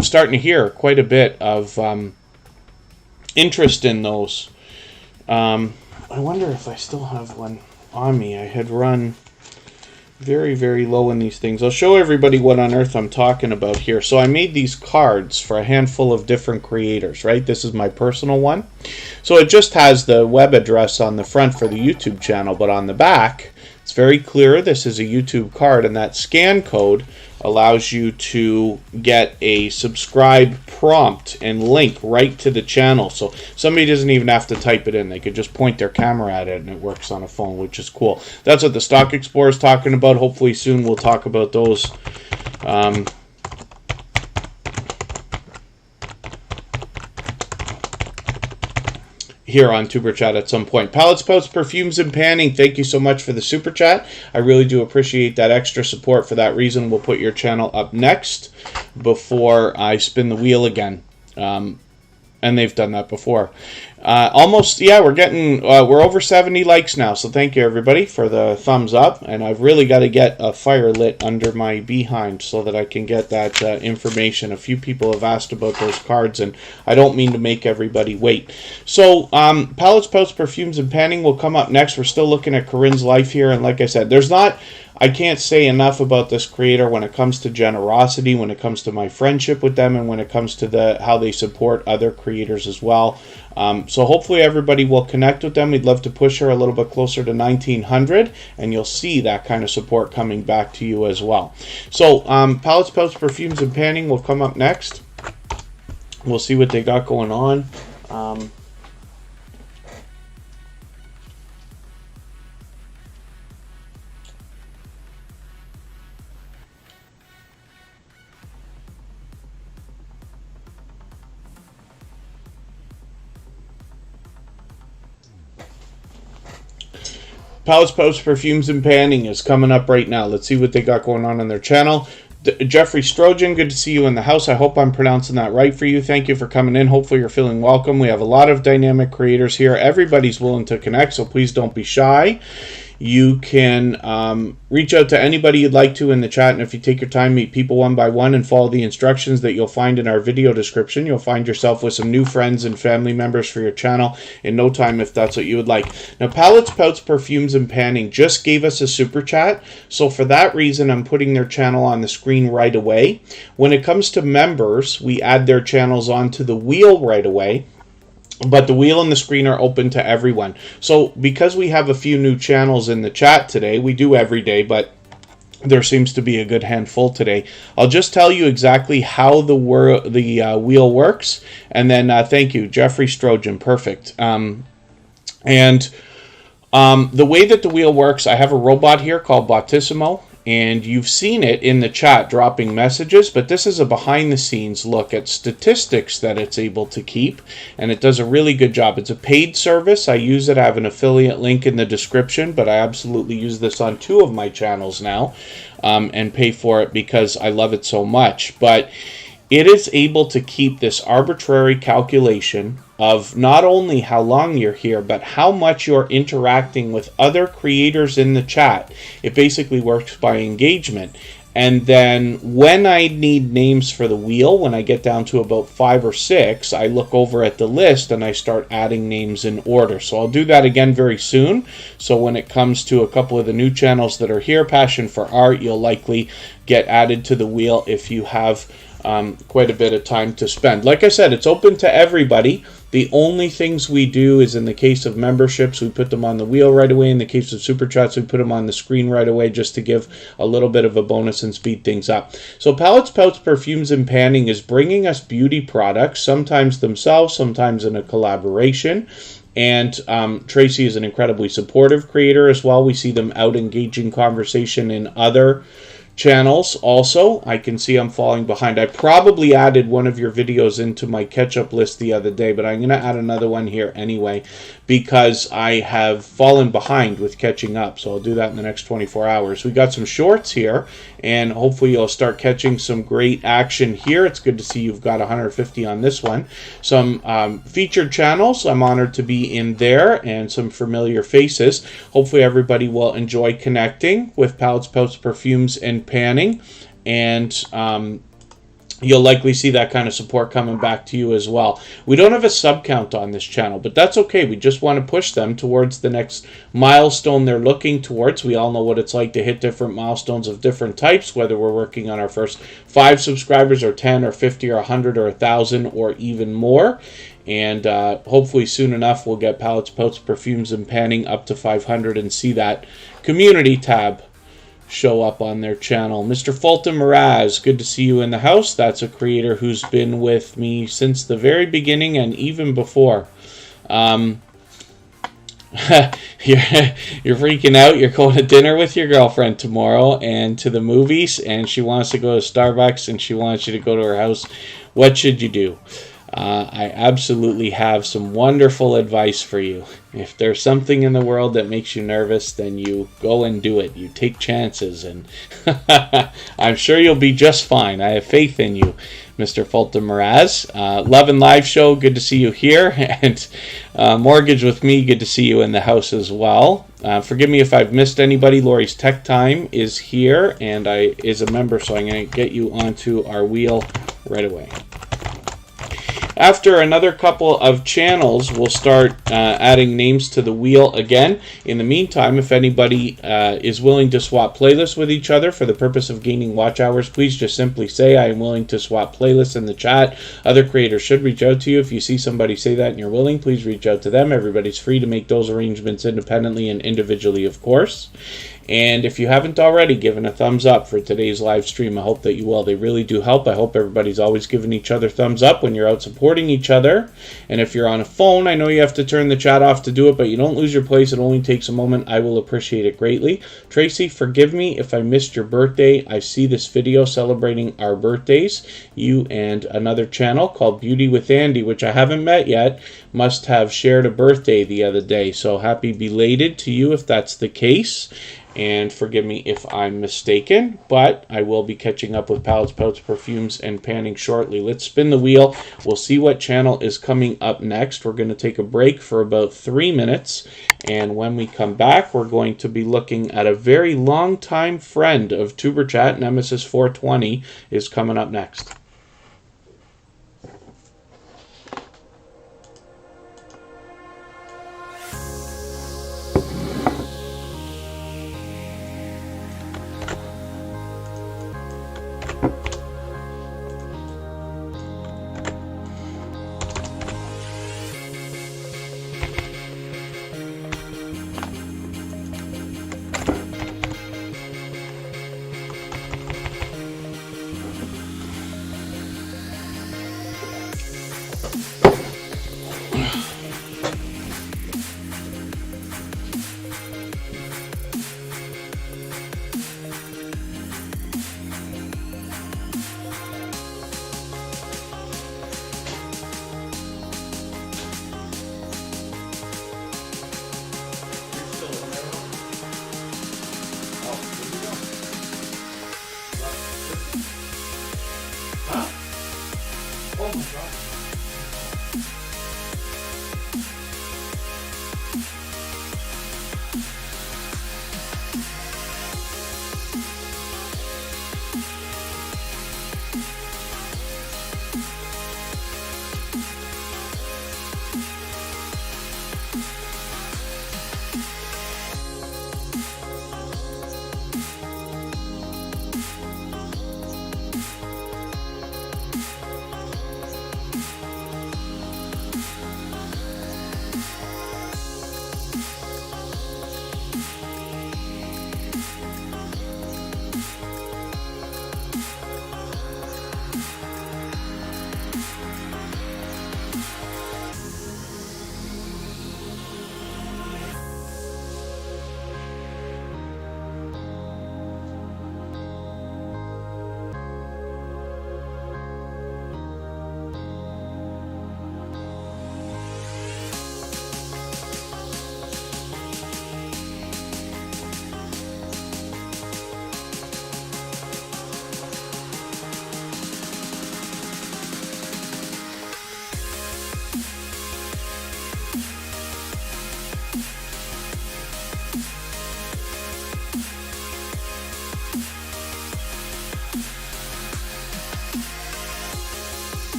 starting to hear quite a bit of interest in those. I wonder if I still have one on me. I had run very, very low in these things. I'll show everybody what on earth I'm talking about here. So I made these cards for a handful of different creators, right? This is my personal one. So it just has the web address on the front for the YouTube channel, but on the back, it's very clear this is a YouTube card, and that scan code allows you to get a subscribe prompt and link right to the channel. So somebody doesn't even have to type it in. They could just point their camera at it and it works on a phone, which is cool. That's what the Stock Explorer is talking about. Hopefully soon we'll talk about those. Here on Tuberchat at some point. Pallets, Pouts, Perfumes, and Panning, thank you so much for the Super Chat. I really do appreciate that extra support. For that reason, we'll put your channel up next before I spin the wheel again. And they've done that before. Almost, yeah, we're over 70 likes now, so thank you everybody for the thumbs up, and I've really got to get a fire lit under my behind so that I can get that information. A few people have asked about those cards, and I don't mean to make everybody wait. So, Pallets, Pouts, Perfumes, and Panning will come up next. We're still looking at Corinne's life here, and like I said, I can't say enough about this creator when it comes to generosity, when it comes to my friendship with them, and when it comes to how they support other creators as well. So hopefully everybody will connect with them. We'd love to push her a little bit closer to 1,900, and you'll see that kind of support coming back to you as well. So Pallets, Pouts, Perfumes, and Panning will come up next. We'll see what they got going on. Pallets, Pouts, Perfumes, and Panning is coming up right now. Let's see what they got going on their channel. Jeffrey Strojan, good to see you in the house. I hope I'm pronouncing that right for you. Thank you for coming in. Hopefully you're feeling welcome. We have a lot of dynamic creators here. Everybody's willing to connect, so please don't be shy. You can reach out to anybody you'd like to in the chat, and if you take your time, meet people one by one and follow the instructions that you'll find in our video description, you'll find yourself with some new friends and family members for your channel in no time if that's what you would like. Now, Pallets, Pouts, Perfumes, and Panning just gave us a super chat, so for that reason, I'm putting their channel on the screen right away. When it comes to members, we add their channels onto the wheel right away. But the wheel and the screen are open to everyone. So because we have a few new channels in the chat today, we do every day, but there seems to be a good handful today. I'll just tell you exactly how the wheel works, and then thank you, Jeffrey Strojan, perfect. The way that the wheel works, I have a robot here called Bottissimo, and you've seen it in the chat dropping messages, but this is a behind-the-scenes look at statistics that it's able to keep, and it does a really good job. It's a paid service. I use it. I have an affiliate link in the description, but I absolutely use this on 2 of my channels now and pay for it because I love it so much. But it is able to keep this arbitrary calculation of not only how long you're here, but how much you're interacting with other creators in the chat. It basically works by engagement. And then when I need names for the wheel, when I get down to about 5 or 6, I look over at the list and I start adding names in order. So I'll do that again very soon. So when it comes to a couple of the new channels that are here, Passion for Art, you'll likely get added to the wheel if you have quite a bit of time to spend. Like I said, it's open to everybody. The only things we do is in the case of memberships, we put them on the wheel right away. In the case of super chats, we put them on the screen right away just to give a little bit of a bonus and speed things up. So Pallets, Pouts, Perfumes, and Panning is bringing us beauty products, sometimes themselves, sometimes in a collaboration. And Tracy is an incredibly supportive creator as well. We see them out engaging conversation in other channels also. I can see I'm falling behind. I probably added one of your videos into my catch-up list the other day, but I'm going to add another one here anyway because I have fallen behind with catching up. So I'll do that in the next 24 hours. We got some shorts here, and hopefully you'll start catching some great action here. It's good to see you've got 150 on this one. Some featured channels. I'm honored to be in there, and some familiar faces. Hopefully everybody will enjoy connecting with Pallets, Pouts, Perfumes, and Panning, and you'll likely see that kind of support coming back to you as well. We don't have a sub count on this channel, but that's okay. We just want to push them towards the next milestone they're looking towards. We all know what it's like to hit different milestones of different types, whether we're working on our first 5 subscribers or 10 or 50 or 100 or 1,000 or even more. And hopefully soon enough we'll get Pallets, Pouts, Perfumes, and Panning up to 500 and see that community tab show up on their channel. Mr. Fulton Mraz, good to see you in the house. That's a creator who's been with me since the very beginning and even before. You're freaking out. You're going to dinner with your girlfriend tomorrow and to the movies, and she wants to go to Starbucks and she wants you to go to her house. What should you do? I absolutely have some wonderful advice for you. If there's something in the world that makes you nervous, then you go and do it. You take chances, and I'm sure you'll be just fine. I have faith in you, Mr. Fulton Mraz. Love and Live Show, good to see you here. And Mortgage with Me, good to see you in the house as well. Forgive me if I've missed anybody. Laurie's Tech Time is here and is a member, so I'm going to get you onto our wheel right away. After another couple of channels, we'll start adding names to the wheel again. In the meantime, if anybody is willing to swap playlists with each other for the purpose of gaining watch hours, please just simply say, I am willing to swap playlists in the chat. Other creators should reach out to you. If you see somebody say that and you're willing, please reach out to them. Everybody's free to make those arrangements independently and individually, of course. And if you haven't already given a thumbs up for today's live stream, I hope that you will. They really do help. I hope everybody's always giving each other thumbs up when you're out supporting each other. And if you're on a phone, I know you have to turn the chat off to do it, but you don't lose your place. It only takes a moment. I will appreciate it greatly. Tracy, forgive me if I missed your birthday. I see this video celebrating our birthdays. You and another channel called Beauty with Andy, which I haven't met yet, must have shared a birthday the other day. So happy belated to you if that's the case. And forgive me if I'm mistaken, but I will be catching up with Pallets, Pouts, Perfumes, and Panning shortly. Let's spin the wheel. We'll see what channel is coming up next. We're going to take a break for about 3 minutes, and when we come back, we're going to be looking at a very long-time friend of Tuberchat, Nemesis 420, is coming up next.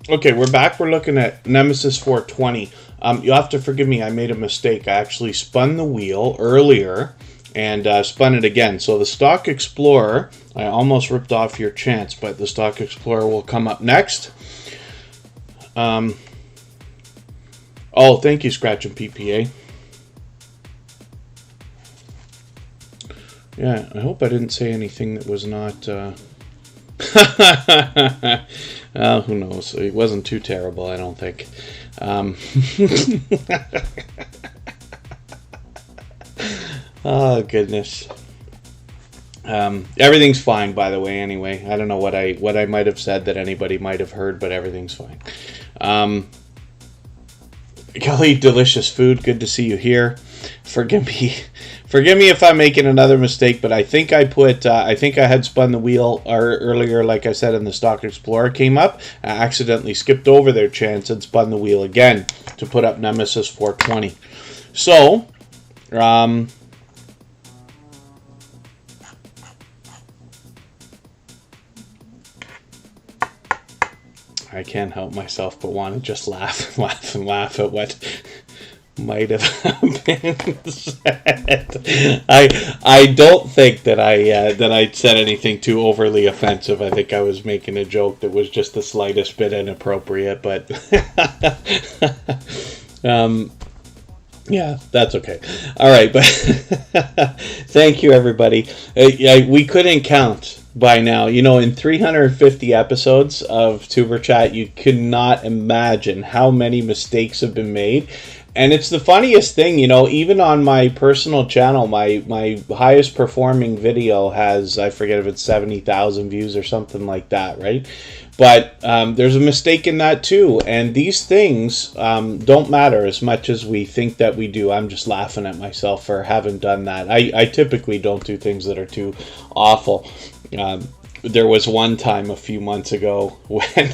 Okay, we're back. We're looking at Nemesis 420. You'll have to forgive me. I made a mistake. I actually spun the wheel earlier and spun it again. So the Stock Explorer, I almost ripped off your chance, but the Stock Explorer will come up next. Oh, thank you, Scratch and PPA. Yeah, I hope I didn't say anything that was not... who knows? It wasn't too terrible, I don't think. Oh, goodness. Everything's fine, by the way, anyway. I don't know what I might have said that anybody might have heard, but everything's fine. Kelly, delicious food. Good to see you here. Forgive me if I'm making another mistake, but I think I had spun the wheel earlier, like I said, and the Stock Explorer came up. I accidentally skipped over their chance and spun the wheel again to put up Nemesis 420. So, I can't help myself but want to just laugh at what might have been said. I don't think that I said anything too overly offensive. I think I was making a joke that was just the slightest bit inappropriate, but yeah, that's okay. All right, but thank you, everybody. We couldn't count by now. You know, in 350 episodes of Tuberchat, you could not imagine how many mistakes have been made. And it's the funniest thing, you know, even on my personal channel, my highest performing video has, I forget if it's 70,000 views or something like that, right? But there's a mistake in that too. And these things don't matter as much as we think that we do. I'm just laughing at myself for having done that. I typically don't do things that are too awful. There was one time a few months ago when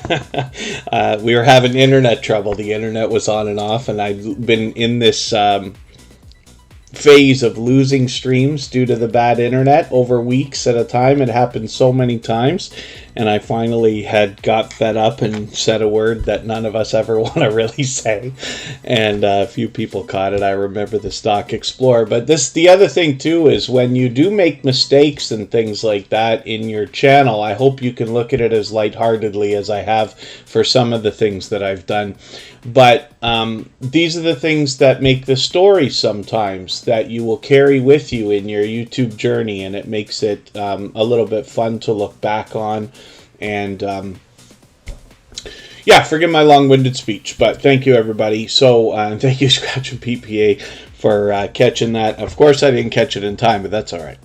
we were having internet trouble. The internet was on and off, and I'd been in this phase of losing streams due to the bad internet over weeks at a time. It happened so many times, and I finally had got fed up and said a word that none of us ever want to really say, and a few people caught it. I remember the Stock Explorer. But the other thing too is when you do make mistakes and things like that in your channel, I hope you can look at it as lightheartedly as I have for some of the things that I've done. But these are the things that make the story sometimes that you will carry with you in your YouTube journey, and it makes it a little bit fun to look back on. And yeah, forgive my long-winded speech, but thank you, everybody. So thank you, Scratch and PPA, for catching that. Of course, I didn't catch it in time, but that's all right.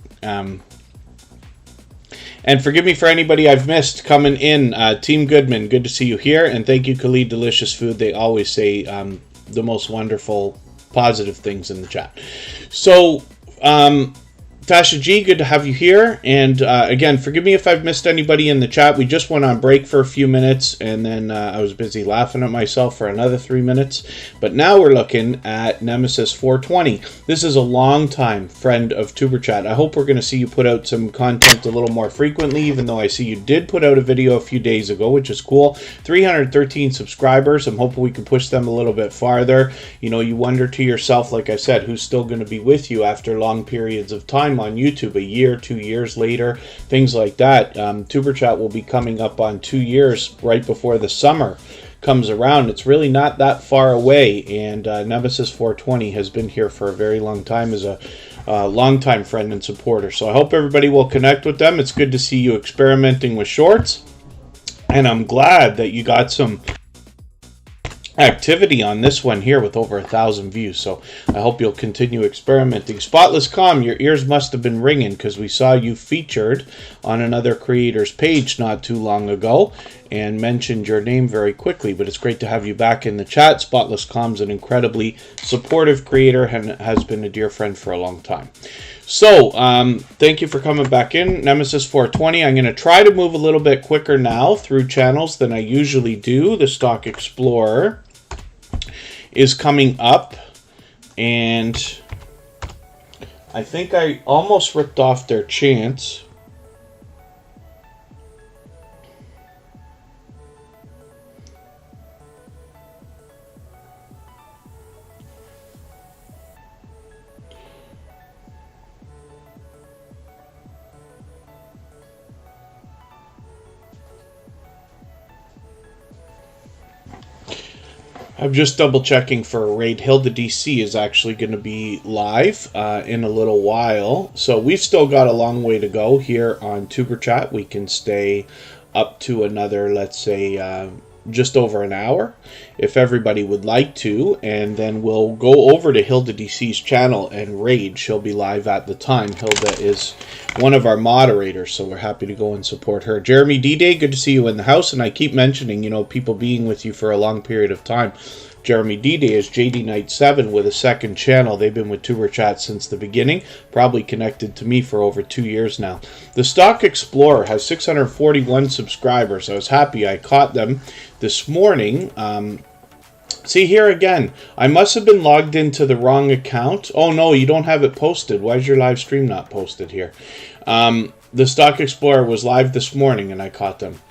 And forgive me for anybody I've missed coming in. Team Goodman, good to see you here. And thank you, Khalid, delicious food. They always say the most wonderful, positive things in the chat. So, Tasha G, good to have you here. And again, forgive me if I've missed anybody in the chat. We just went on break for a few minutes, and then I was busy laughing at myself for another 3 minutes. But now we're looking at Nemesis 420. This is a long-time friend of Tuberchat. I hope we're going to see you put out some content a little more frequently, even though I see you did put out a video a few days ago, which is cool. 313 subscribers. I'm hoping we can push them a little bit farther. You know, you wonder to yourself, like I said, who's still going to be with you after long periods of time on YouTube, a year, 2 years later, things like that. Tuberchat will be coming up on 2 years right before the summer comes around. It's really not that far away, and Nemesis 420 has been here for a very long time as a longtime friend and supporter. So I hope everybody will connect with them. It's good to see you experimenting with shorts, and I'm glad that you got some activity on this one here with over 1,000 views. So I hope you'll continue experimenting. Spotless Com, your ears must have been ringing because we saw you featured on another creator's page not too long ago and mentioned your name very quickly. But it's great to have you back in the chat. Spotless Com's an incredibly supportive creator and has been a dear friend for a long time. So, thank you for coming back in. Nemesis 420. I'm going to try to move a little bit quicker now through channels than I usually do. The Stock Explorer is coming up, and I think I almost ripped off their chance. I'm just double checking for a raid. Hilda DC is actually going to be live in a little while. So we've still got a long way to go here on Tuberchat. We can stay up to another, let's say, just over an hour if everybody would like to, and then we'll go over to Hilda DC's channel and raid. She'll be live at the time. Hilda is one of our moderators, so we're happy to go and support her. Jeremy D-Day, good to see you in the house, and I keep mentioning, you know, people being with you for a long period of time. Jeremy D-Day is JD Knight 7 with a second channel. They've been with Tuberchat since the beginning, probably connected to me for over 2 years now. The Stock Explorer has 641 subscribers. I was happy I caught them this morning. See here again, I must have been logged into the wrong account. Oh no, you don't have it posted. Why is your live stream not posted here? The Stock Explorer was live this morning and I caught them.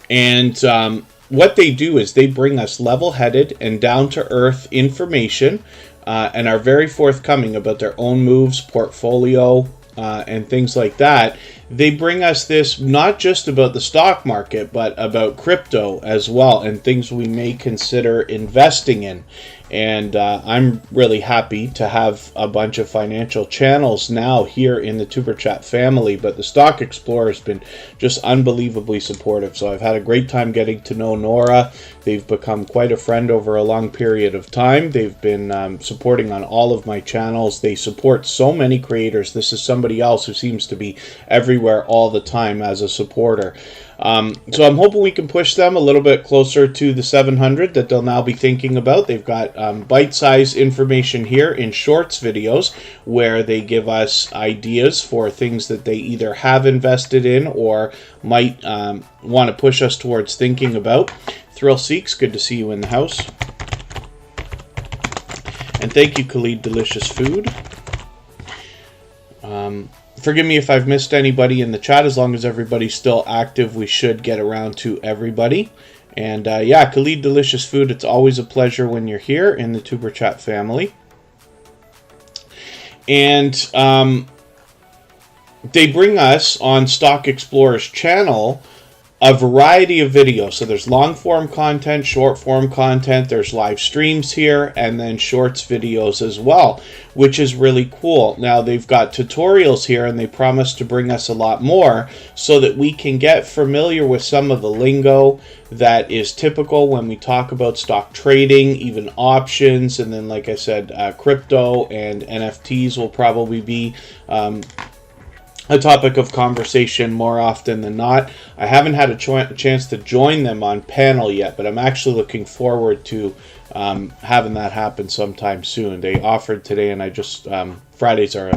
And what they do is they bring us level-headed and down-to-earth information and are very forthcoming about their own moves, portfolio, and things like that. They bring us this not just about the stock market, but about crypto as well, and things we may consider investing in. And I'm really happy to have a bunch of financial channels now here in the Tuberchat family, but the Stock Explorer has been just unbelievably supportive. So I've had a great time getting to know Nora. They've become quite a friend over a long period of time. They've been supporting on all of my channels. They support so many creators. This is somebody else who seems to be everywhere all the time as a supporter. So I'm hoping we can push them a little bit closer to the 700 that they'll now be thinking about. They've got bite-sized information here in shorts videos where they give us ideas for things that they either have invested in or might want to push us towards thinking about. Thrill Seeks, good to see you in the house. And thank you, Khalid Delicious Food. Forgive me if I've missed anybody in the chat. As long as everybody's still active, we should get around to everybody. And yeah, Khalid Delicious Food, it's always a pleasure when you're here in the Tuberchat family. And they bring us on Stock Explorer's channel a variety of videos. So there's long form content, short form content, there's live streams here, and then shorts videos as well, which is really cool. Now they've got tutorials here and they promise to bring us a lot more so that we can get familiar with some of the lingo that is typical when we talk about stock trading, even options, and then like I said, crypto and NFTs will probably be a topic of conversation more often than not. I haven't had a chance to join them on panel yet, but I'm actually looking forward to having that happen sometime soon. They offered today, and I just Fridays are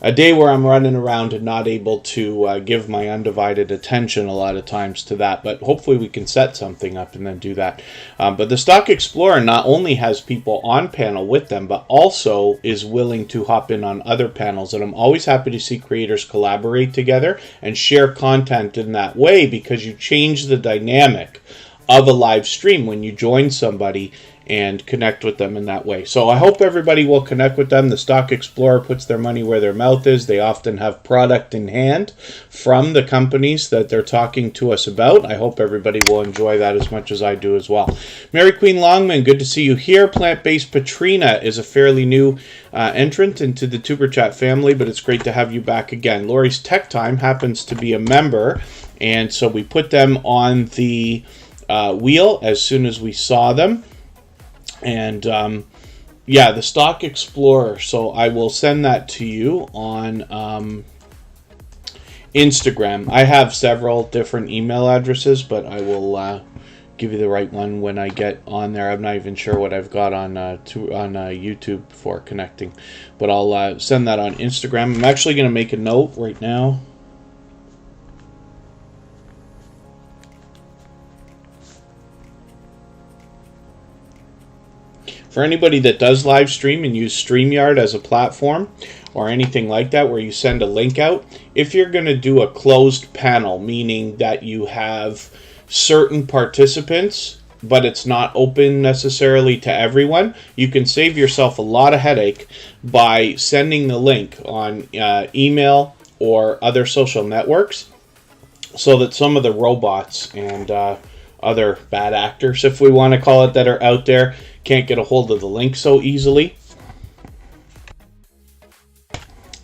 a day where I'm running around and not able to give my undivided attention a lot of times to that, but hopefully we can set something up and then do that. But the Stock Explorer not only has people on panel with them, but also is willing to hop in on other panels, and I'm always happy to see creators collaborate together and share content in that way, because you change the dynamic of a live stream when you join somebody and connect with them in that way. So I hope everybody will connect with them. The Stock Explorer puts their money where their mouth is. They often have product in hand from the companies that they're talking to us about. I hope everybody will enjoy that as much as I do as well. Mary Queen Longman, good to see you here. Plant-Based Patrina is a fairly new entrant into the Tuberchat family, but it's great to have you back again. Laurie's Tech Time happens to be a member, and so we put them on the wheel as soon as we saw them. And yeah, the Stock Explorer. So I will send that to you on Instagram. I have several different email addresses, but I will give you the right one when I get on there. I'm not even sure what I've got on YouTube for connecting, but I'll send that on Instagram. I'm actually going to make a note right now. For anybody that does live stream and use StreamYard as a platform or anything like that where you send a link out, if you're going to do a closed panel, meaning that you have certain participants but it's not open necessarily to everyone, you can save yourself a lot of headache by sending the link on email or other social networks, so that some of the robots and other bad actors, if we want to call it, that are out there, can't get a hold of the link so easily.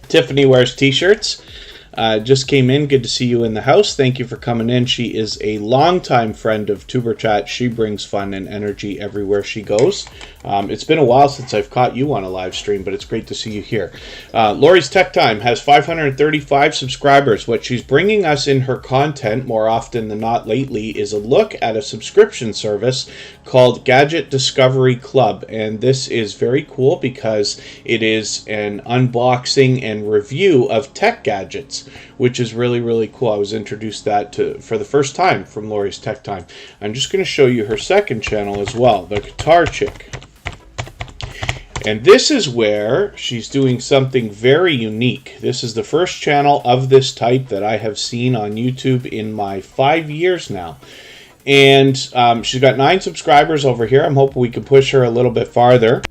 Tiffany wears t-shirts. Just came in. Good to see you in the house. Thank you for coming in. She is a longtime friend of Tuberchat. She brings fun and energy everywhere she goes. It's been a while since I've caught you on a live stream, but it's great to see you here. Laurie's Tech Time has 535 subscribers. What she's bringing us in her content, more often than not lately, is a look at a subscription service called Gadget Discovery Club. And this is very cool because it is an unboxing and review of tech gadgets, which is really, really cool. I was introduced that for the first time from Laurie's Tech Time. I'm just going to show you her second channel as well, the Guitar Chick. And this is where she's doing something very unique. This is the first channel of this type that I have seen on YouTube in my 5 years now. And she's got 9 subscribers over here. I'm hoping we can push her a little bit farther.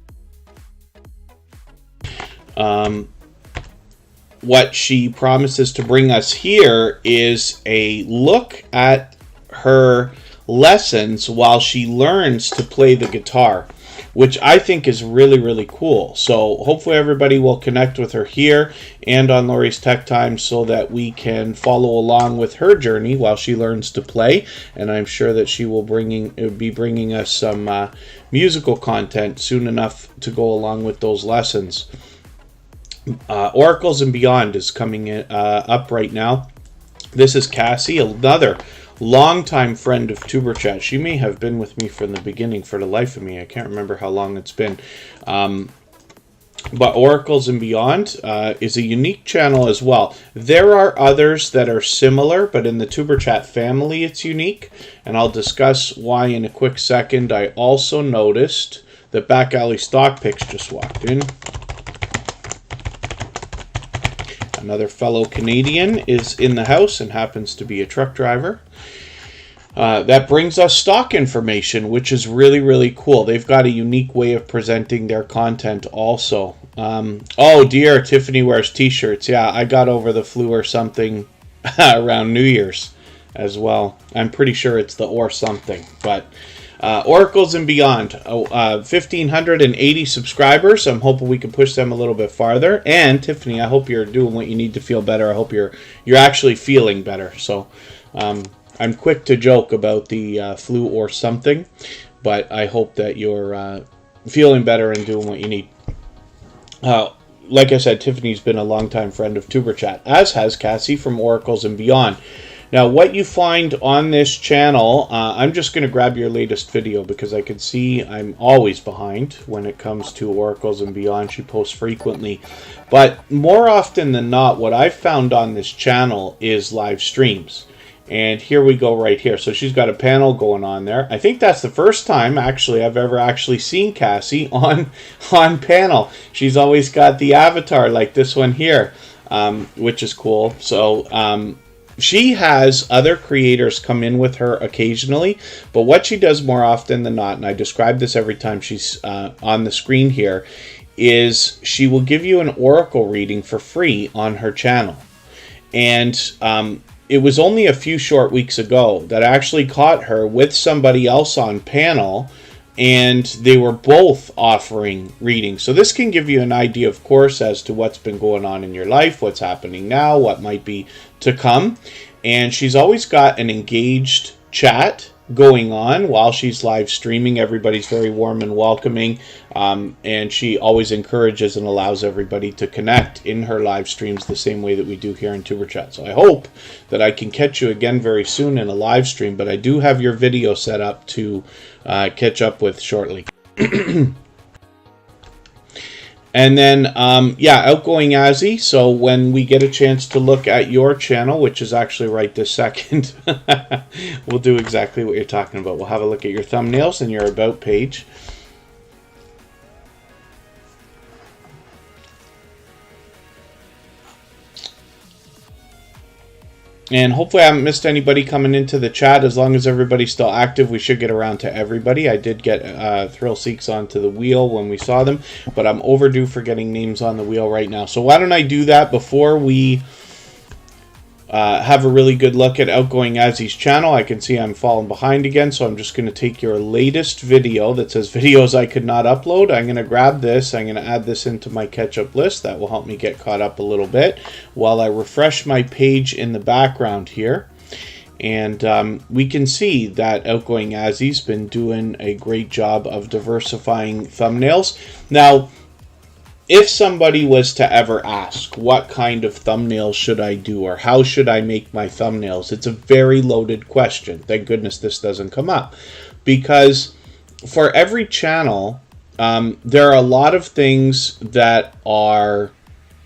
What she promises to bring us here is a look at her lessons while she learns to play the guitar, which I think is really, really cool. So hopefully everybody will connect with her here and on Laurie's Tech Time so that we can follow along with her journey while she learns to play. And I'm sure that she will be bringing us some musical content soon enough to go along with those lessons. Oracles and Beyond is coming in, up right now. This is Cassie, another longtime friend of Tuberchat. She may have been with me from the beginning for the life of me. I can't remember how long it's been. But Oracles and Beyond is a unique channel as well. There are others that are similar, but in the Tuberchat family it's unique. And I'll discuss why in a quick second. I also noticed that Back Alley Stock Picks just walked in. Another fellow Canadian is in the house and happens to be a truck driver. That brings us stock information, which is really, really cool. They've got a unique way of presenting their content also. Oh dear, Tiffany wears t-shirts. Yeah, I got over the flu or something around New Year's as well. I'm pretty sure it's the or something, but... Oracles and Beyond, 1,580 subscribers. I'm hoping we can push them a little bit farther. And Tiffany, I hope you're doing what you need to feel better. I hope you're actually feeling better. So I'm quick to joke about the flu or something, but I hope that you're feeling better and doing what you need. Like I said, Tiffany's been a longtime friend of Tuberchat, as has Cassie from Oracles and Beyond. Now, what you find on this channel, I'm just going to grab your latest video because I can see I'm always behind when it comes to Oracles and Beyond. She posts frequently. But more often than not, what I've found on this channel is live streams. And here we go right here. So she's got a panel going on there. I think that's the first time, actually, I've ever actually seen Cassie on panel. She's always got the avatar like this one here, which is cool. So... she has other creators come in with her occasionally, but what she does more often than not, and I describe this every time she's on the screen here, is she will give you an oracle reading for free on her channel. And it was only a few short weeks ago that I actually caught her with somebody else on panel, and they were both offering readings. So this can give you an idea, of course, as to what's been going on in your life, what's happening now, what might be to come. And she's always got an engaged chat going on while she's live streaming. Everybody's very warm and welcoming, and she always encourages and allows everybody to connect in her live streams the same way that we do here in Tuberchat. So I hope that I can catch you again very soon in a live stream, but I do have your video set up to catch up with shortly. And then, yeah, Outgoing Ozzy. So when we get a chance to look at your channel, which is actually right this second, we'll do exactly what you're talking about. We'll have a look at your thumbnails and your About page. And hopefully I haven't missed anybody coming into the chat. As long as everybody's still active, we should get around to everybody. I did get Thrill Seeks onto the wheel when we saw them, but I'm overdue for getting names on the wheel right now. So why don't I do that before we have a really good look at Outgoing Azzy's channel. I can see I'm falling behind again, so I'm just going to take your latest video that says videos I could not upload. I'm going to grab this. I'm going to add this into my catch-up list. That will help me get caught up a little bit while I refresh my page in the background here. And we can see that Outgoing Azzy's been doing a great job of diversifying thumbnails. Now, if somebody was to ever ask, what kind of thumbnails should I do, or how should I make my thumbnails? It's a very loaded question. Thank goodness this doesn't come up. Because for every channel, there are a lot of things that are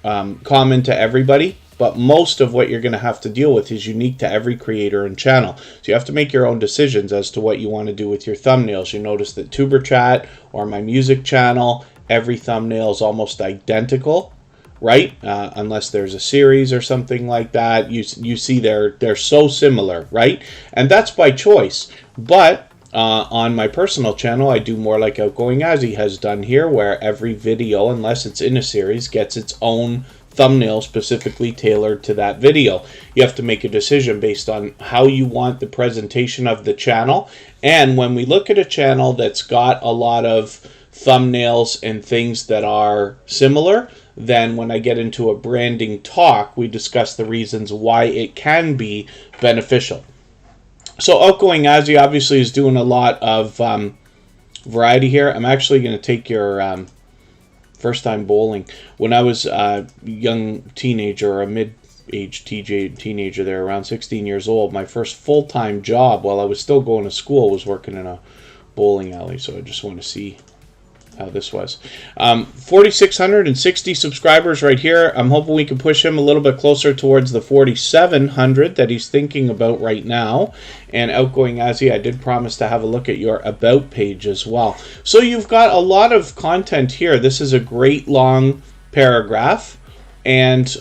common to everybody. But most of what you're going to have to deal with is unique to every creator and channel. So you have to make your own decisions as to what you want to do with your thumbnails. You notice that Tuberchat or my music channel, every thumbnail is almost identical, right? Unless there's a series or something like that. You see they're so similar, right? And that's by choice. But on my personal channel, I do more like Outgoing Azzy has done here, where every video, unless it's in a series, gets its own thumbnail specifically tailored to that video. You have to make a decision based on how you want the presentation of the channel. And when we look at a channel that's got a lot of thumbnails and things that are similar, then when I get into a branding talk, we discuss the reasons why it can be beneficial. So Outgoing Azzy obviously is doing a lot of variety here. I'm actually going to take your first time bowling. When I was a young teenager, or a mid-age teenager there, around 16 years old, my first full-time job while I was still going to school was working in a bowling alley. So I just want to see how this was. 4,660 subscribers right here. I'm hoping we can push him a little bit closer towards the 4,700 that he's thinking about right now. And Outgoing Azzy, I did promise to have a look at your About page as well. So you've got a lot of content here. This is a great long paragraph. And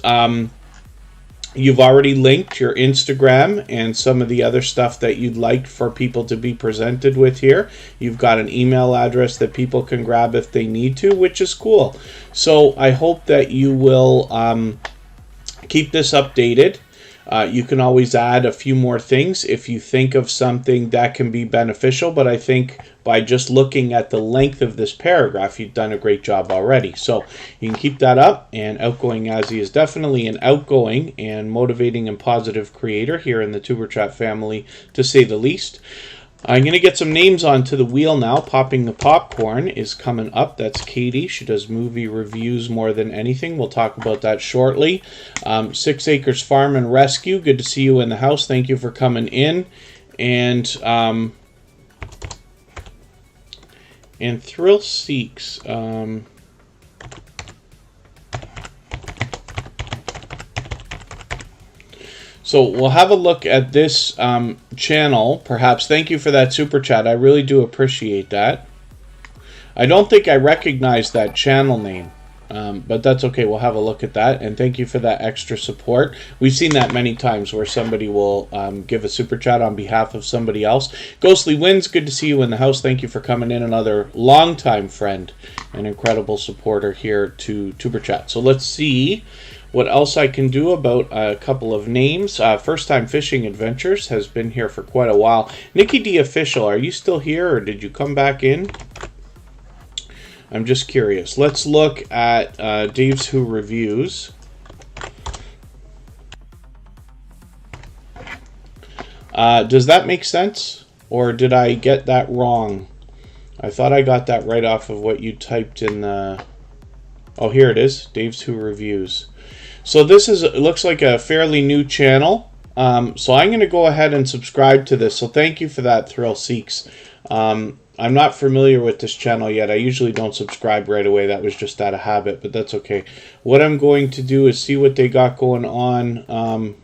you've already linked your Instagram and some of the other stuff that you'd like for people to be presented with here. You've got an email address that people can grab if they need to, which is cool. So I hope that you will keep this updated. You can always add a few more things if you think of something that can be beneficial, but I think by just looking at the length of this paragraph, you've done a great job already. So you can keep that up, and Outgoing Azzy is definitely an outgoing and motivating and positive creator here in the Tuberchat family, to say the least. I'm going to get some names onto the wheel now. Popping the Popcorn is coming up. That's Katie. She does movie reviews more than anything. We'll talk about that shortly. 6 Acres Farm and Rescue. Good to see you in the house. Thank you for coming in. And Thrill Seeks. So we'll have a look at this channel, perhaps. Thank you for that super chat. I really do appreciate that. I don't think I recognize that channel name, but that's okay. We'll have a look at that. And thank you for that extra support. We've seen that many times where somebody will give a super chat on behalf of somebody else. Ghostly Wins, good to see you in the house. Thank you for coming in. Another longtime friend and incredible supporter here to Tuberchat. So let's see what else I can do about a couple of names. First Time Fishing Adventures has been here for quite a while. Nikki D Official, are you still here or did you come back in? I'm just curious. Let's look at Dave's Who Reviews. Does that make sense? Or did I get that wrong? I thought I got that right off of what you typed in the... Oh, here it is. Dave's Who Reviews. So this is, it looks like a fairly new channel. So I'm going to go ahead and subscribe to this. So thank you for that, Thrill Seeks. I'm not familiar with this channel yet. I usually don't subscribe right away. That was just out of habit, but that's okay. What I'm going to do is see what they got going on.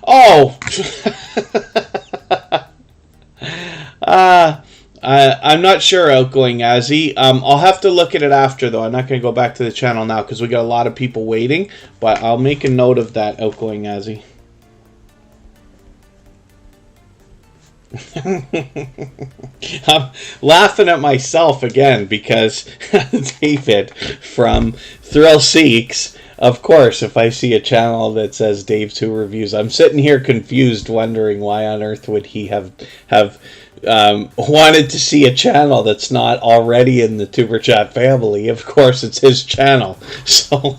Oh! I'm not sure, Outgoing Azzy. I'll have to look at it after, though. I'm not going to go back to the channel now because we got a lot of people waiting. But I'll make a note of that, Outgoing Azzy. I'm laughing at myself again because David from Thrill Seeks Of course, if I see a channel that says Dave 2 Reviews, I'm sitting here confused, wondering why on earth would he have wanted to see a channel that's not already in the Tuberchat family. Of course, it's his channel. So,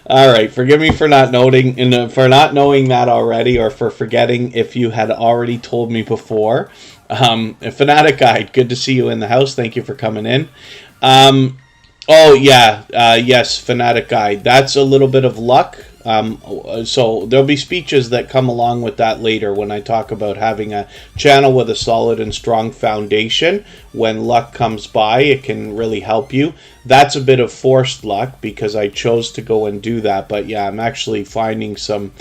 all right, forgive me for not knowing that already, or for forgetting if you had already told me before. Fanatic Guide, good to see you in the house. Thank you for coming in. Oh, yeah. Yes, Fanatic Guide. That's a little bit of luck. So there'll be speeches that come along with that later when I talk about having a channel with a solid and strong foundation. When luck comes by, it can really help you. That's a bit of forced luck because I chose to go and do that. But yeah, I'm actually finding some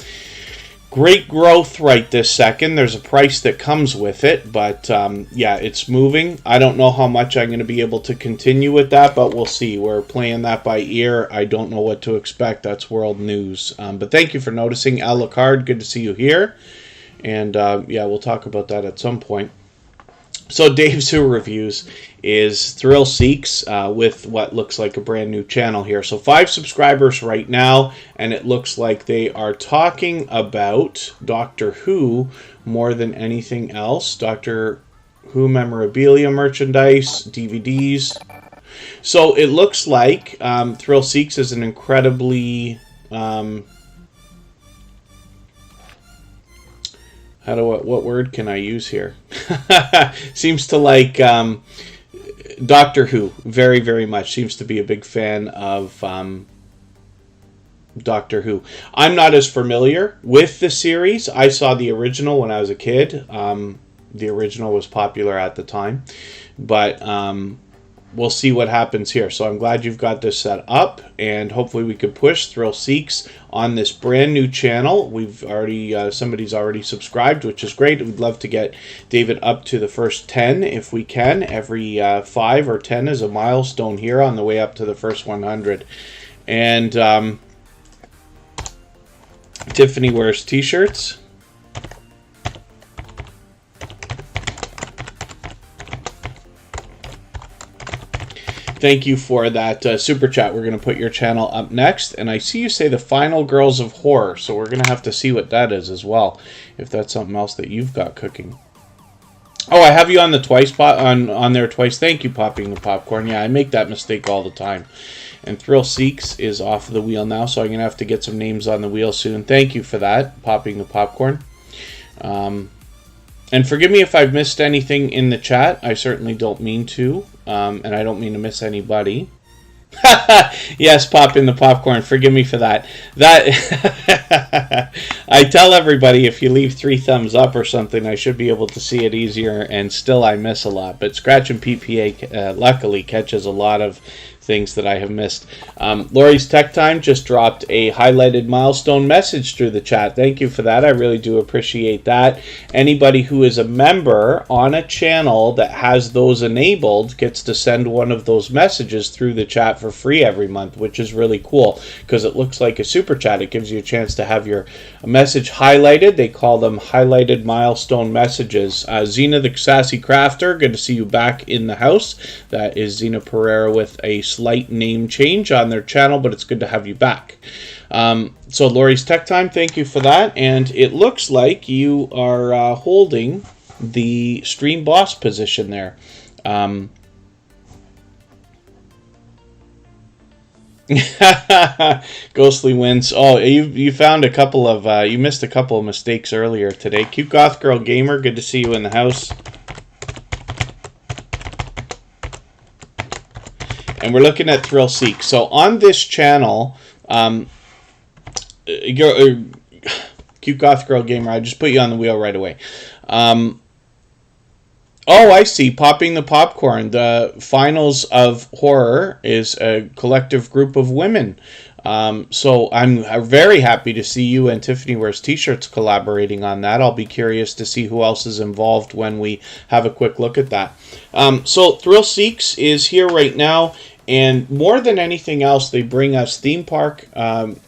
great growth right this second. There's a price that comes with it, but yeah, it's moving. I don't know how much I'm going to be able to continue with that, but we'll see. We're playing that by ear. I don't know what to expect. That's world news. But thank you for noticing. Alucard, good to see you here. And yeah, we'll talk about that at some point. So Dave's Who Reviews is Thrill Seeks with what looks like a brand new channel here. So 5 subscribers right now, and it looks like they are talking about Doctor Who more than anything else. Doctor Who memorabilia, merchandise, DVDs. So it looks like Thrill Seeks is an incredibly... what word can I use here? Seems to like Doctor Who very, very much. Seems to be a big fan of Doctor Who. I'm not as familiar with the series. I saw the original when I was a kid. The original was popular at the time. But we'll see what happens here. So I'm glad you've got this set up, and hopefully we could push Thrill Seeks on this brand new channel. We've already somebody's already subscribed, which is great. We'd love to get David up to the first 10 if we can. Every 5 or 10 is a milestone here on the way up to the first 100. And Tiffany wears t-shirts. Thank you for that super chat. We're going to put your channel up next. And I see you say the Final Girls of Horror. So we're going to have to see what that is as well. If that's something else that you've got cooking. Oh, I have you on the twice on there twice. Thank you, Popping the Popcorn. Yeah, I make that mistake all the time. And Thrill Seeks is off the wheel now. So I'm going to have to get some names on the wheel soon. Thank you for that, Popping the Popcorn. And forgive me if I've missed anything in the chat. I certainly don't mean to. And I don't mean to miss anybody. Yes, Pop in the Popcorn. Forgive me for that. I tell everybody if you leave 3 thumbs up or something, I should be able to see it easier, and still I miss a lot. But Scratch and PPA luckily catches a lot of things that I have missed. Laurie's Tech Time just dropped a highlighted milestone message through the chat. Thank you for that. I really do appreciate that. Anybody who is a member on a channel that has those enabled gets to send one of those messages through the chat for free every month, which is really cool because it looks like a super chat. It gives you a chance to have your message highlighted. They call them highlighted milestone messages. Zena the Sassy Crafter, good to see you back in the house. That is Zena Pereira with a slight name change on their channel, but it's good to have you back. So Laurie's Tech Time, thank you for that. And it looks like you are holding the stream boss position there. Ghostly wins. Oh, you found a couple of you missed a couple of mistakes earlier today. Cute Goth Girl Gamer, good to see you in the house. And we're looking at Thrill Seek. So on this channel, Cute Goth Girl Gamer, I just put you on the wheel right away. Oh, I see. Popping the Popcorn. The Finals of Horror is a collective group of women. So I'm very happy to see you and Tiffany Wears T-shirts collaborating on that. I'll be curious to see who else is involved when we have a quick look at that. So Thrill Seeks is here right now. And more than anything else, they bring us theme park and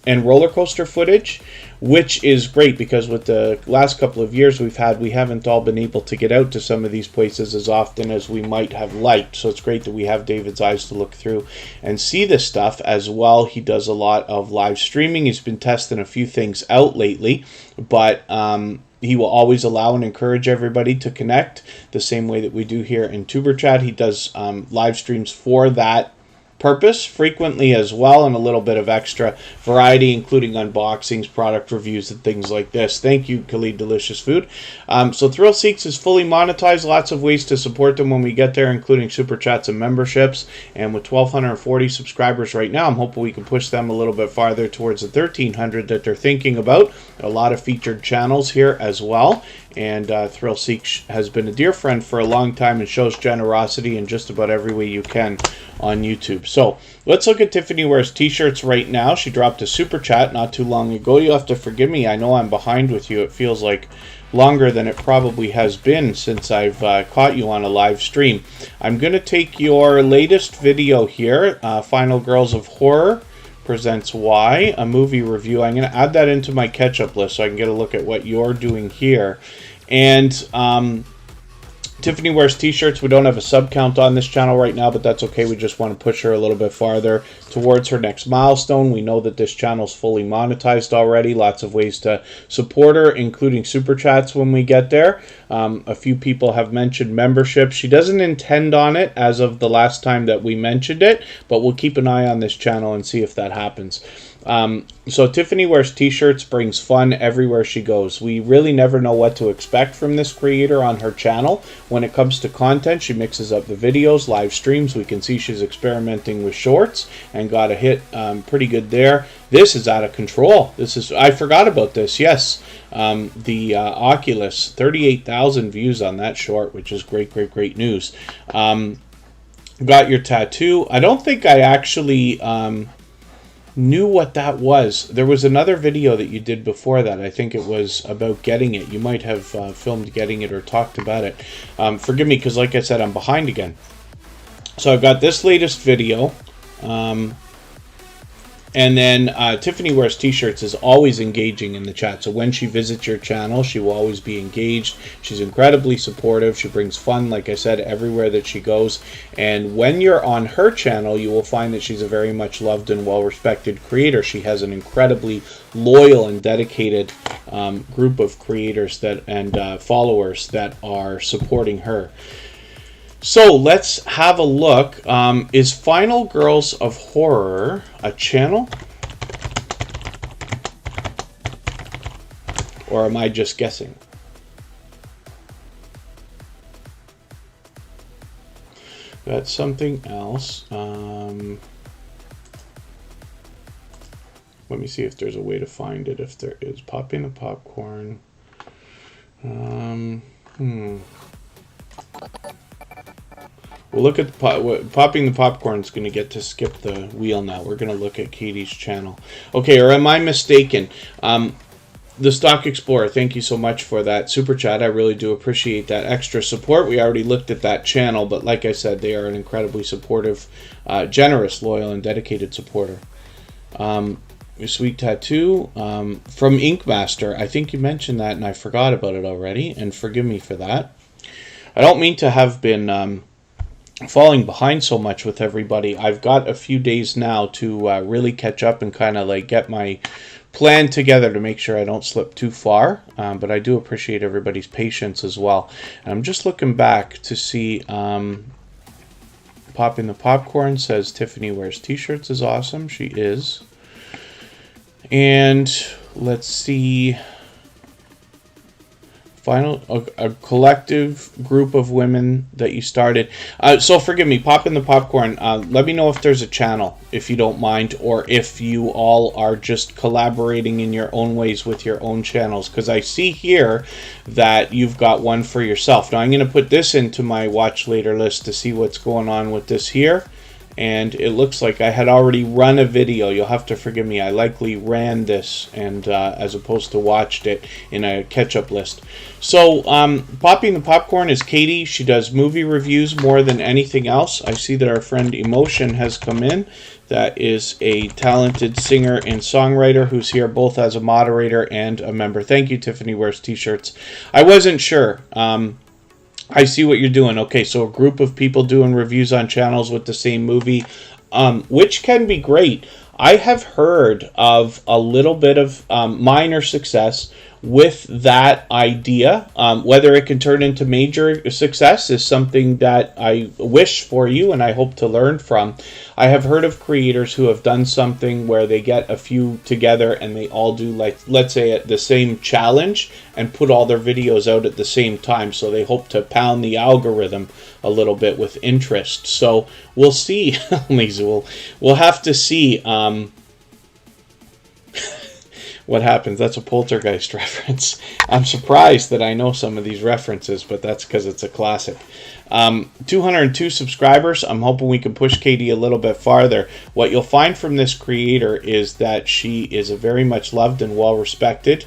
roller coaster footage. which is great because with the last couple of years we haven't all been able to get out to some of these places as often as we might have liked. So it's great that we have David's eyes to look through and see this stuff as well. He does a lot of live streaming. He's been testing a few things out lately, but he will always allow and encourage everybody to connect the same way that we do here in Tuberchat. He does live streams for that purpose frequently as well, and a little bit of extra variety, including unboxings, product reviews, and things like this. Thank you, Khalid Delicious Food. So Thrill Seeks is fully monetized. Lots of ways to support them when we get there, including super chats and memberships. And with 1,240 subscribers right now, I'm hoping we can push them a little bit farther towards the 1,300 that they're thinking about. A lot of featured channels here as well. And Thrill Seek has been a dear friend for a long time and shows generosity in just about every way you can on YouTube. So let's look at Tiffany Wears T-shirts right now. She dropped a super chat not too long ago. You'll have to forgive me. I know I'm behind with you. It feels like longer than it probably has been since I've caught you on a live stream. I'm going to take your latest video here, Final Girls of Horror presents Why, a movie review. I'm going to add that into my catch-up list so I can get a look at what you're doing here. And Tiffany Wears T-shirts. We don't have a sub count on this channel right now, but that's okay. We just want to push her a little bit farther towards her next milestone. We know that this channel is fully monetized already. Lots of ways to support her, including super chats when we get there. A few people have mentioned membership. She doesn't intend on it as of the last time that we mentioned it, but we'll keep an eye on this channel and see if that happens. So Tiffany Wears T-shirts brings fun everywhere she goes. We really never know what to expect from this creator on her channel. When it comes to content, she mixes up the videos, live streams. We can see she's experimenting with shorts and got a hit pretty good there. This is out of control. I forgot about this. Yes, the Oculus, 38,000 views on that short, which is great news. Got your tattoo. I don't think I actually knew what that was. There was another video that you did before that. I think it was about getting it. You might have filmed getting it or talked about it. Forgive me, because like I said, I'm behind again. So I've got this latest video. And then Tiffany Wears T-shirts is always engaging in the chat. So when she visits your channel, she will always be engaged. She's incredibly supportive. She brings fun, like I said, everywhere that she goes. And when you're on her channel, you will find that she's a very much loved and well-respected creator. She has an incredibly loyal and dedicated group of creators and followers that are supporting her. So let's have a look. Is Final Girls of Horror a channel? Or am I just guessing? That's something else. Let me see if there's a way to find it. If there is. Popping the Popcorn. We'll look at Popping the Popcorn is going to get to skip the wheel now. We're going to look at Katie's channel. Okay, or am I mistaken? The Stock Explorer, thank you so much for that super chat. I really do appreciate that extra support. We already looked at that channel, but like I said, they are an incredibly supportive, generous, loyal, and dedicated supporter. Sweet Tattoo from Ink Master. I think you mentioned that, and I forgot about it already, and forgive me for that. I don't mean to have been falling behind so much with everybody. I've got a few days now to really catch up and kind of like get my plan together to make sure I don't slip too far, but I do appreciate everybody's patience as well. And I'm just looking back to see Popping the Popcorn says Tiffany Wears T-shirts is awesome. She is. And let's see, a collective group of women that you started. So forgive me, Popping the Popcorn. Let me know if there's a channel, if you don't mind, or if you all are just collaborating in your own ways with your own channels. Because I see here that you've got one for yourself. Now I'm going to put this into my watch later list to see what's going on with this here. and it looks like I had already run a video. You'll have to forgive me. I likely ran this and as opposed to watched it in a catch-up list. So Popping the Popcorn is Katie. She does movie reviews more than anything else. I see that our friend Emotion has come in. That is a talented singer and songwriter who's here both as a moderator and a member. Thank you, Tiffany Wears T-shirts. I wasn't sure. I see what you're doing. Okay, so a group of people doing reviews on channels with the same movie, which can be great. I have heard of a little bit of minor success with that idea. Whether it can turn into major success is something that I wish for you and I hope to learn from. I have heard of creators who have done something where they get a few together and they all do, like, let's say the same challenge and put all their videos out at the same time. So they hope to pound the algorithm a little bit with interest. So we'll see. We'll have to see what happens. That's a Poltergeist reference. I'm surprised that I know some of these references, but that's because it's a classic. 202 subscribers. I'm hoping we can push Katie a little bit farther. What you'll find from this creator is that she is a very much loved and well-respected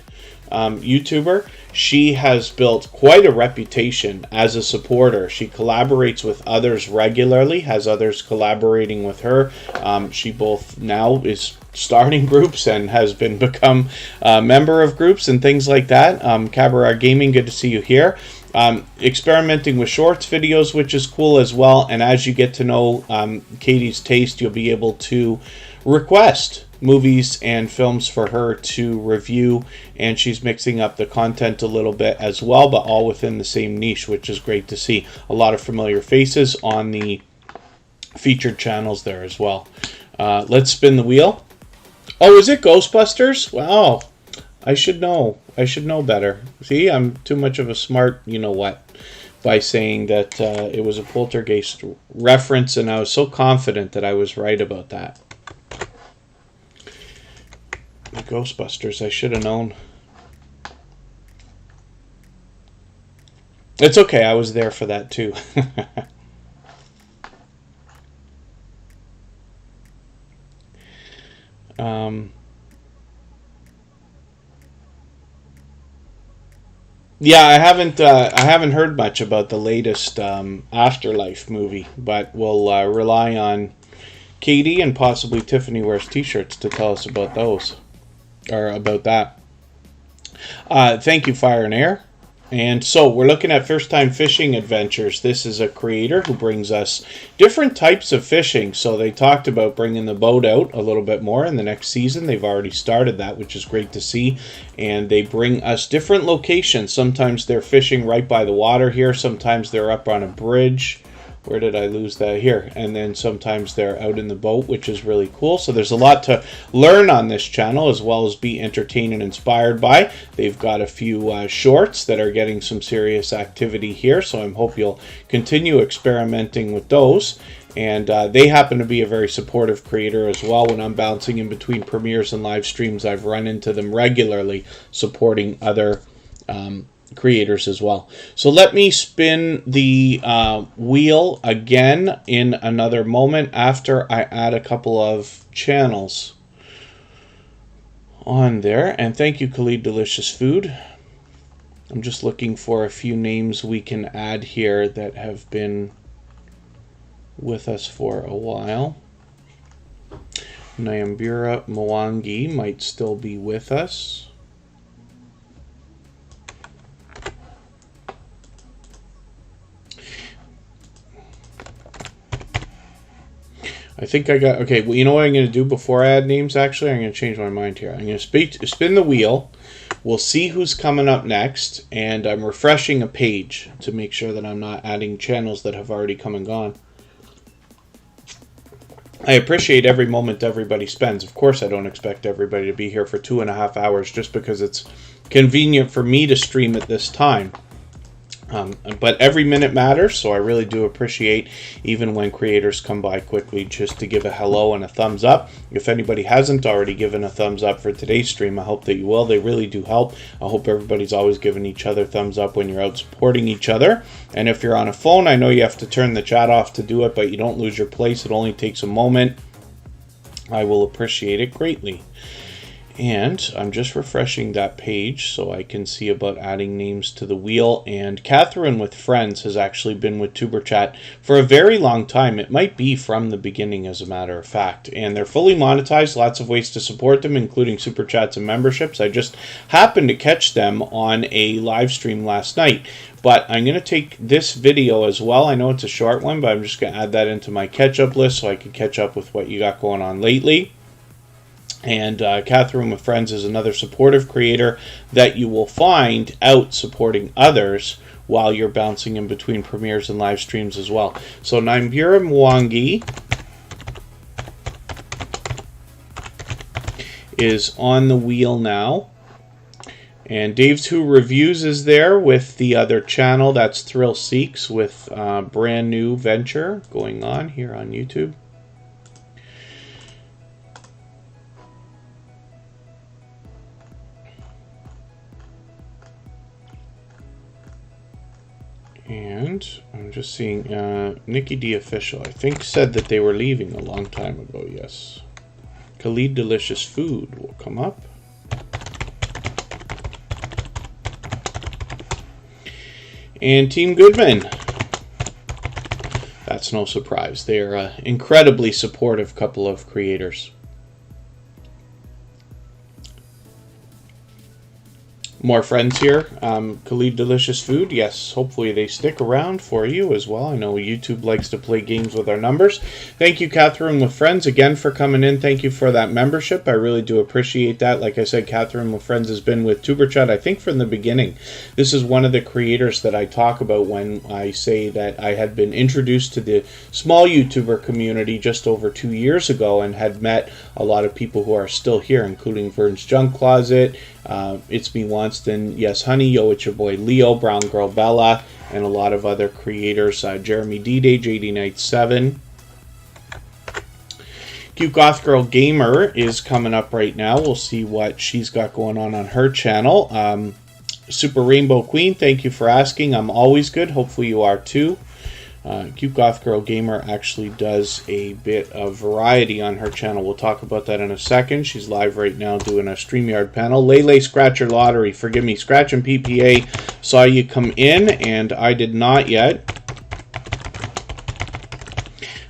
YouTuber. She has built quite a reputation as a supporter. She collaborates with others regularly, has others collaborating with her. She both now is starting groups and has become a member of groups and things like that. Cabaret Gaming, good to see you here. Experimenting with shorts videos, which is cool as well. And as you get to know Katie's taste, you'll be able to request movies and films for her to review, and she's mixing up the content a little bit as well, but all within the same niche, which is great to see. A lot of familiar faces on the featured channels there as well. Let's spin the wheel. Oh, is it Ghostbusters? Wow, I should know. I should know better. See, I'm too much of a smart you-know-what by saying that it was a Poltergeist reference, and I was so confident that I was right about that. The Ghostbusters, I should have known. It's okay, I was there for that too. Yeah, I haven't heard much about the latest Afterlife movie, but we'll rely on Katie and possibly Tiffany Wears T-shirts to tell us about those. Or about that. Thank you, Fire and Air. And so we're looking at First Time Fishing Adventures. This is a creator who brings us different types of fishing. So they talked about bringing the boat out a little bit more in the next season. They've already started that, which is great to see. And they bring us different locations. Sometimes they're fishing right by the water here. Sometimes they're up on a bridge. Where did I lose that? Here. And then sometimes they're out in the boat, which is really cool. So there's a lot to learn on this channel, as well as be entertained and inspired by. They've got a few shorts that are getting some serious activity here. So I hope you'll continue experimenting with those. And they happen to be a very supportive creator as well. When I'm bouncing in between premieres and live streams, I've run into them regularly supporting other creators as well. So let me spin the wheel again in another moment after I add a couple of channels on there. And thank you, Khalid Delicious Food. I'm just looking for a few names we can add here that have been with us for a while. Nyambura Mwangi might still be with us. I think I got... Okay, well, you know what I'm going to do before I add names, actually? I'm going to change my mind here. I'm going to spin the wheel. We'll see who's coming up next. And I'm refreshing a page to make sure that I'm not adding channels that have already come and gone. I appreciate every moment everybody spends. Of course, I don't expect everybody to be here for 2.5 hours just because it's convenient for me to stream at this time. But every minute matters, so I really do appreciate even when creators come by quickly just to give a hello and a thumbs up. If anybody hasn't already given a thumbs up for today's stream, I hope that you will. They really do help. I hope everybody's always giving each other thumbs up when you're out supporting each other. And if you're on a phone, I know you have to turn the chat off to do it, but you don't lose your place. It only takes a moment. I will appreciate it greatly. And I'm just refreshing that page so I can see about adding names to the wheel. And Catherine with Friends has actually been with Tuberchat for a very long time. It might be from the beginning, as a matter of fact. And they're fully monetized, lots of ways to support them, including super chats and memberships. I just happened to catch them on a live stream last night. But I'm going to take this video as well. I know it's a short one, but I'm just going to add that into my catch-up list so I can catch up with what you got going on lately. And Catherine with Friends is another supportive creator that you will find out supporting others while you're bouncing in between premieres and live streams as well. So Naimbira Mwangi is on the wheel now. And Dave's Who Reviews is there with the other channel. That's Thrill Seeks with brand new venture going on here on YouTube. And I'm just seeing Nikki D Official, I think, said that they were leaving a long time ago, yes. Khalid Delicious Food will come up. And Team Goodman. That's no surprise. They're an incredibly supportive couple of creators. More friends here. Khalid Delicious Food. Yes, hopefully they stick around for you as well. I know YouTube likes to play games with our numbers. Thank you, Catherine with Friends, again for coming in. Thank you for that membership. I really do appreciate that. Like I said, Catherine with Friends has been with Tuberchat, I think, from the beginning. This is one of the creators that I talk about when I say that I had been introduced to the small YouTuber community just over 2 years ago and had met a lot of people who are still here, including Vern's Junk Closet, It's Me Wanston, Yes Honey, Yo, it's your boy Leo, Brown Girl Bella, and a lot of other creators, Jeremy D-Day, JD Knight 7. Cute Goth Girl Gamer is coming up right now. We'll see what she's got going on her channel. Super Rainbow Queen, thank you for asking. I'm always good. Hopefully you are too. Cute Goth Girl Gamer actually does a bit of variety on her channel. We'll talk about that in a second. She's live right now doing a StreamYard panel. Lele Scratcher Lottery, forgive me, Scratch and PPA, saw you come in, and I did not yet.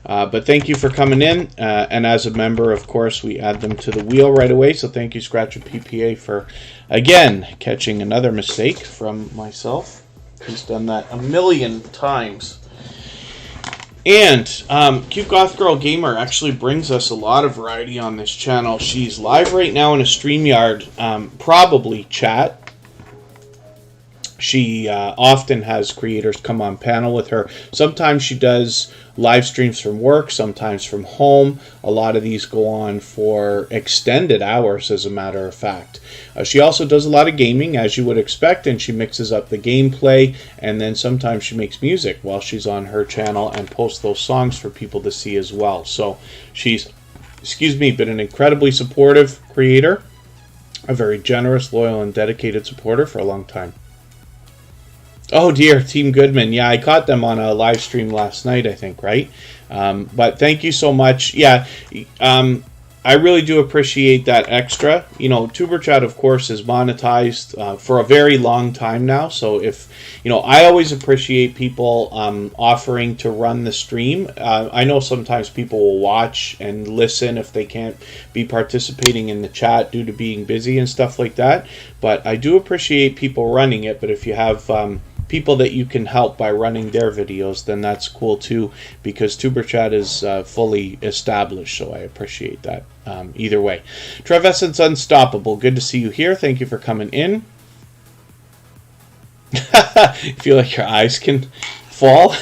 But thank you for coming in, and as a member, of course, we add them to the wheel right away. So thank you, Scratch and PPA, for, again, catching another mistake from myself. He's done that a million times. And Cute Goth Girl Gamer actually brings us a lot of variety on this channel. She's live right now in a StreamYard, probably chat. She often has creators come on panel with her. Sometimes she does live streams from work, sometimes from home. A lot of these go on for extended hours, as a matter of fact. She also does a lot of gaming, as you would expect, and she mixes up the gameplay, and then sometimes she makes music while she's on her channel and posts those songs for people to see as well. So she's, been an incredibly supportive creator, a very generous, loyal, and dedicated supporter for a long time. Oh dear, Team Goodman. Yeah, I caught them on a live stream last night, I think, right? But thank you so much. Yeah, I really do appreciate that extra. You know, Tuberchat, of course, is monetized for a very long time now. So if, I always appreciate people offering to run the stream. I know sometimes people will watch and listen if they can't be participating in the chat due to being busy and stuff like that. But I do appreciate people running it. But if you have people that you can help by running their videos, then that's cool too, because Tuberchat is fully established, so I appreciate that either way. Trevessence Unstoppable, good to see you here. Thank you for coming in. You feel like your eyes can fall?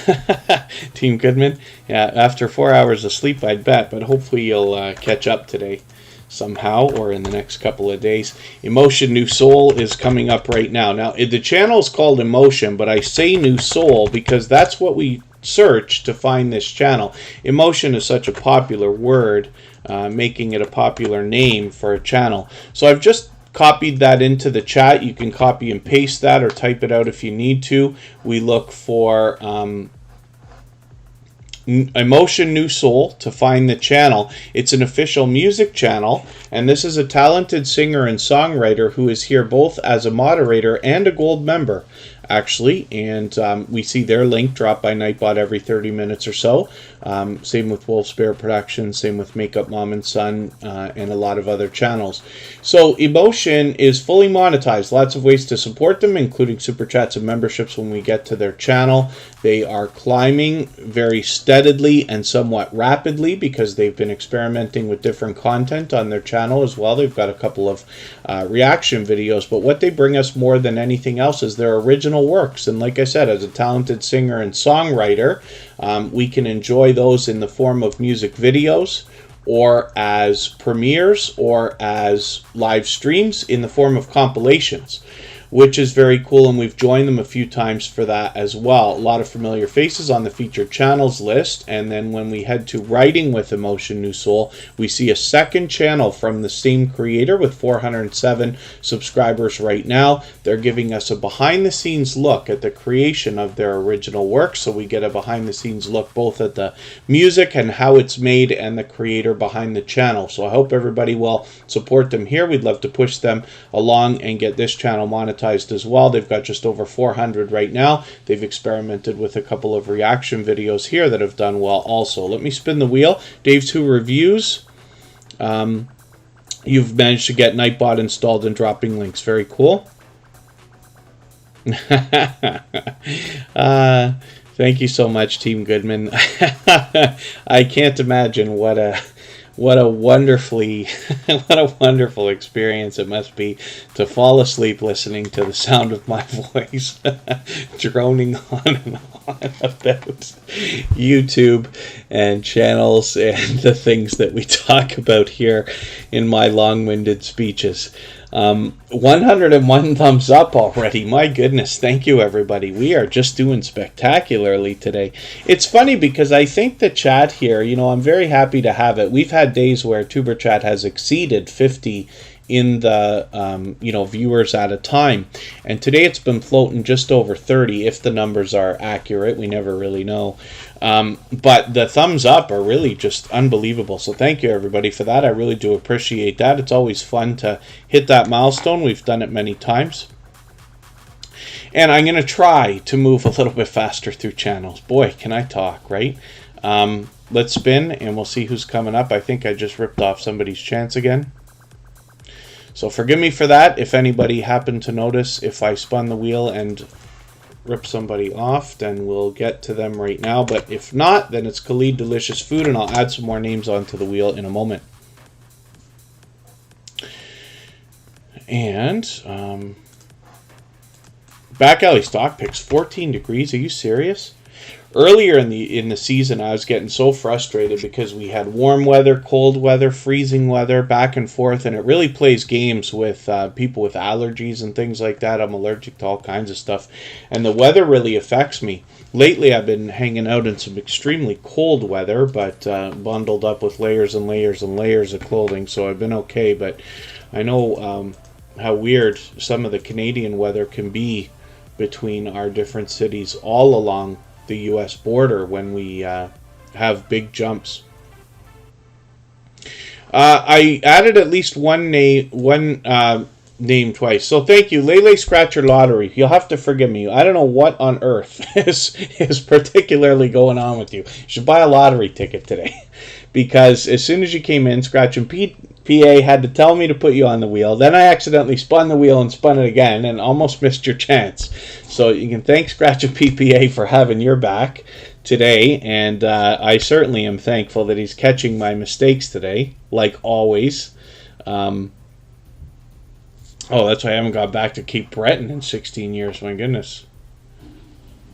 Team Goodman. Yeah, after 4 hours of sleep, I'd bet, but hopefully you'll catch up today. somehow, or in the next couple of days. Emotion New Soul is coming up right now. Now, the channel is called Emotion, but I say New Soul because that's what we search to find this channel. Emotion is such a popular word, making it a popular name for a channel. So I've just copied that into the chat. You can copy and paste that or type it out if you need to. We look for Emotion New Soul to find the channel. It's an official music channel, and this is a talented singer and songwriter who is here both as a moderator and a gold member, actually. And we see their link drop by Nightbot every 30 minutes or so. Same with Wolf Spirit Productions, same with Makeup Mom and Son, and a lot of other channels. So Emotion is fully monetized. Lots of ways to support them, including super chats and memberships when we get to their channel. They are climbing very steadily and somewhat rapidly because they've been experimenting with different content on their channel as well. They've got a couple of reaction videos, but what they bring us more than anything else is their original works. And like I said, as a talented singer and songwriter, we can enjoy those in the form of music videos, or as premieres, or as live streams in the form of compilations, which is very cool, and we've joined them a few times for that as well. A lot of familiar faces on the featured channels list, and then when we head to Writing with Emotion New Soul, we see a second channel from the same creator with 407 subscribers right now. They're giving us a behind-the-scenes look at the creation of their original work, so we get a behind-the-scenes look both at the music and how it's made and the creator behind the channel. So I hope everybody will support them here. We'd love to push them along and get this channel monetized as well. They've got just over 400 right now. They've experimented with a couple of reaction videos here that have done well also. Let me spin the wheel. Dave's Who Reviews. You've managed to get Nightbot installed and dropping links. Very cool. Thank you so much, Team Goodman. I can't imagine what a wonderful experience it must be to fall asleep listening to the sound of my voice droning on and on about YouTube and channels and the things that we talk about here in my long-winded speeches. 101 thumbs up already. My goodness. Thank you, everybody. We are just doing spectacularly today. It's funny because I think the chat here, I'm very happy to have it. We've had days where Tuberchat has exceeded 50 in the viewers at a time, and today it's been floating just over 30 if the numbers are accurate. We never really know, but the thumbs up are really just unbelievable, so thank you everybody for that. I really do appreciate that. It's always fun to hit that milestone. We've done it many times, and I'm going to try to move a little bit faster through channels. Boy, can I talk, right? Let's spin and we'll see who's coming up. I think I just ripped off somebody's chance again. So forgive me for that. If anybody happened to notice, if I spun the wheel and rip somebody off, then we'll get to them right now. But if not, then it's Khalid Delicious Food, and I'll add some more names onto the wheel in a moment. And back alley stock picks 14 degrees. Are you serious? Earlier in the season, I was getting so frustrated because we had warm weather, cold weather, freezing weather, back and forth, and it really plays games with people with allergies and things like that. I'm allergic to all kinds of stuff, and the weather really affects me. Lately, I've been hanging out in some extremely cold weather, but bundled up with layers and layers and layers of clothing, so I've been okay. But I know how weird some of the Canadian weather can be between our different cities all along the U.S. border when we have big jumps. I added at least one name twice, so thank you, Lele Scratcher Lottery. You'll have to forgive me. I don't know what on earth is particularly going on with you. You should buy a lottery ticket today, because as soon as you came in, Scratch and PA had to tell me to put you on the wheel. Then I accidentally spun the wheel and spun it again and almost missed your chance. So you can thank Scratch and PPA for having your back today, and I certainly am thankful that he's catching my mistakes today, like always. Oh, that's why I haven't got back to Cape Breton in 16 years, my goodness.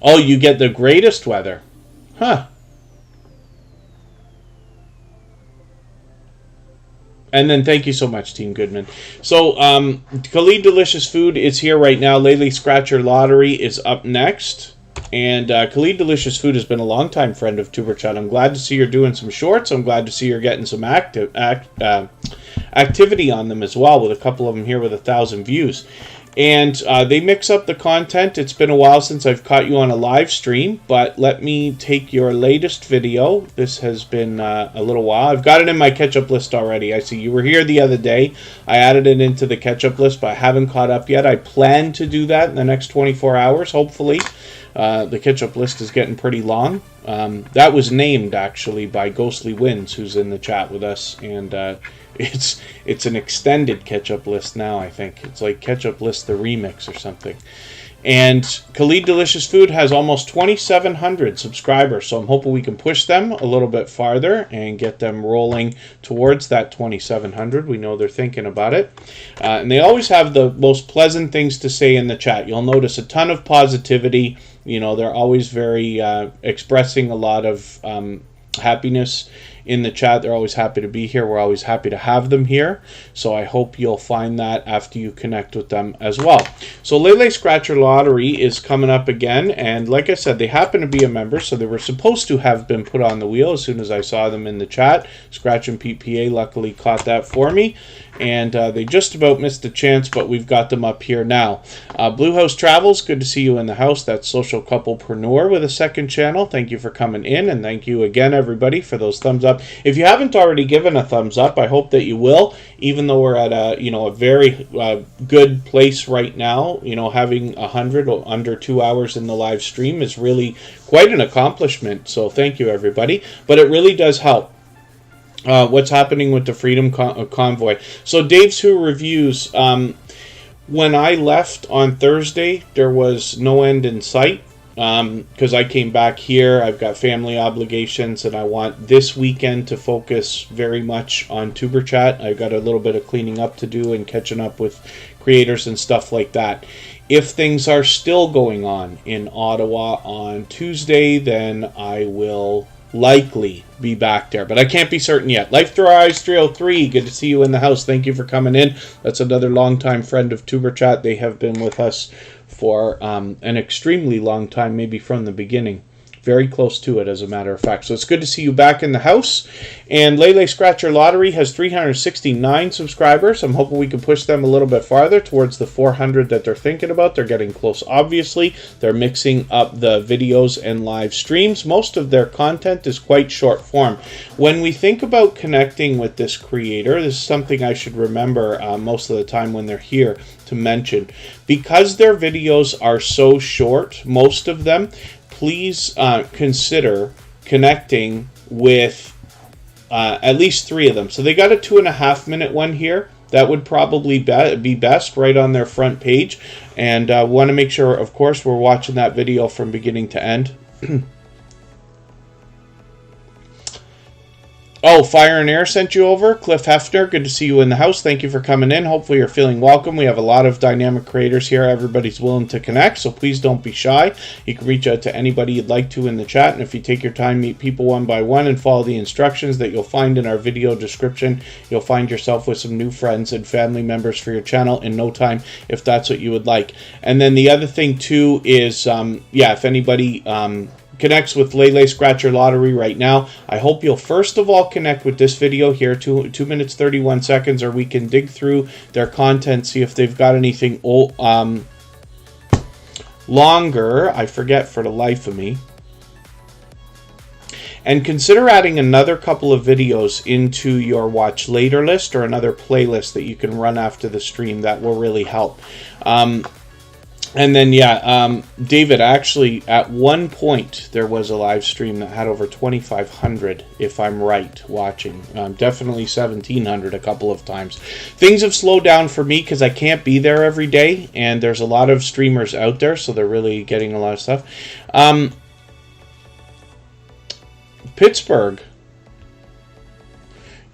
Oh, you get the greatest weather. Huh. And then thank you so much, Team Goodman. So, Khalid Delicious Food is here right now. Lele Scratcher Lottery is up next. And Khalid Delicious Food has been a longtime friend of Tuberchat. I'm glad to see you're doing some shorts. I'm glad to see you're getting some activity on them as well, with a couple of them here with 1,000 views. And they mix up the content. It's been a while since I've caught you on a live stream, but let me take your latest video. This has been a little while. I've got it in my catch-up list already. I see you were here the other day. I added it into the catch-up list, but I haven't caught up yet. I plan to do that in the next 24 hours, hopefully. The catch-up list is getting pretty long. That was named, actually, by Ghostly Winds, who's in the chat with us, and it's an extended catch-up list now, I think. It's like Catch-up List the Remix or something. And Khalid Delicious Food has almost 2,700 subscribers, so I'm hoping we can push them a little bit farther and get them rolling towards that 2,700. We know they're thinking about it. And they always have the most pleasant things to say in the chat. You'll notice a ton of positivity. You know, they're always very expressing a lot of happiness in the chat. They're always happy to be here. We're always happy to have them here. So I hope you'll find that after you connect with them as well. So Lele Scratcher Lottery is coming up again. And like I said, they happen to be a member, so they were supposed to have been put on the wheel as soon as I saw them in the chat. Scratch and PPA luckily caught that for me. And they just about missed a chance, but we've got them up here now. Blue House Travels, good to see you in the house. That's Social Couplepreneur with a second channel. Thank you for coming in, and thank you again, everybody, for those thumbs up. If you haven't already given a thumbs up, I hope that you will, even though we're at a very good place right now. You know, having 100 or under 2 hours in the live stream is really quite an accomplishment. So thank you, everybody. But it really does help. What's happening with the Freedom Convoy. So Dave's Who Reviews, when I left on Thursday, there was no end in sight, because I came back here. I've got family obligations, and I want this weekend to focus very much on Tuberchat. I've got a little bit of cleaning up to do and catching up with creators and stuff like that. If things are still going on in Ottawa on Tuesday, then I will likely be back there, but I can't be certain yet. Life Through Our Eyes 303, good to see you in the house. Thank you for coming in. That's another longtime friend of Tuberchat. They have been with us for an extremely long time, maybe from the beginning. Very close to it, as a matter of fact. So it's good to see you back in the house. And Lele Scratcher Lottery has 369 subscribers. I'm hoping we can push them a little bit farther towards the 400 that they're thinking about. They're getting close, obviously. They're mixing up the videos and live streams. Most of their content is quite short form. When we think about connecting with this creator, this is something I should remember most of the time when they're here to mention. Because their videos are so short, most of them, please consider connecting with at least 3 of them. So they got a 2.5-minute one here. That would probably be best right on their front page. And want to make sure, of course, we're watching that video from beginning to end. Oh, Fire and Air sent you over. Cliff Hefner, good to see you in the house. Thank you for coming in. Hopefully you're feeling welcome. We have a lot of dynamic creators here. Everybody's willing to connect, so please don't be shy. You can reach out to anybody you'd like to in the chat, and if you take your time, meet people one by one and follow the instructions that you'll find in our video description, you'll find yourself with some new friends and family members for your channel in no time, if that's what you would like. And then the other thing, too, is, if anybody connects with Lele Scratcher Lottery right now, I hope you'll first of all connect with this video here, 2 minutes 31 seconds, or we can dig through their content, see if they've got anything longer. I forget for the life of me. And consider adding another couple of videos into your watch later list, or another playlist that you can run after the stream. That will really help. And then, David, actually, at one point, there was a live stream that had over 2,500, if I'm right, watching. Definitely 1,700 a couple of times. Things have slowed down for me because I can't be there every day, and there's a lot of streamers out there, so they're really getting a lot of stuff. Pittsburgh.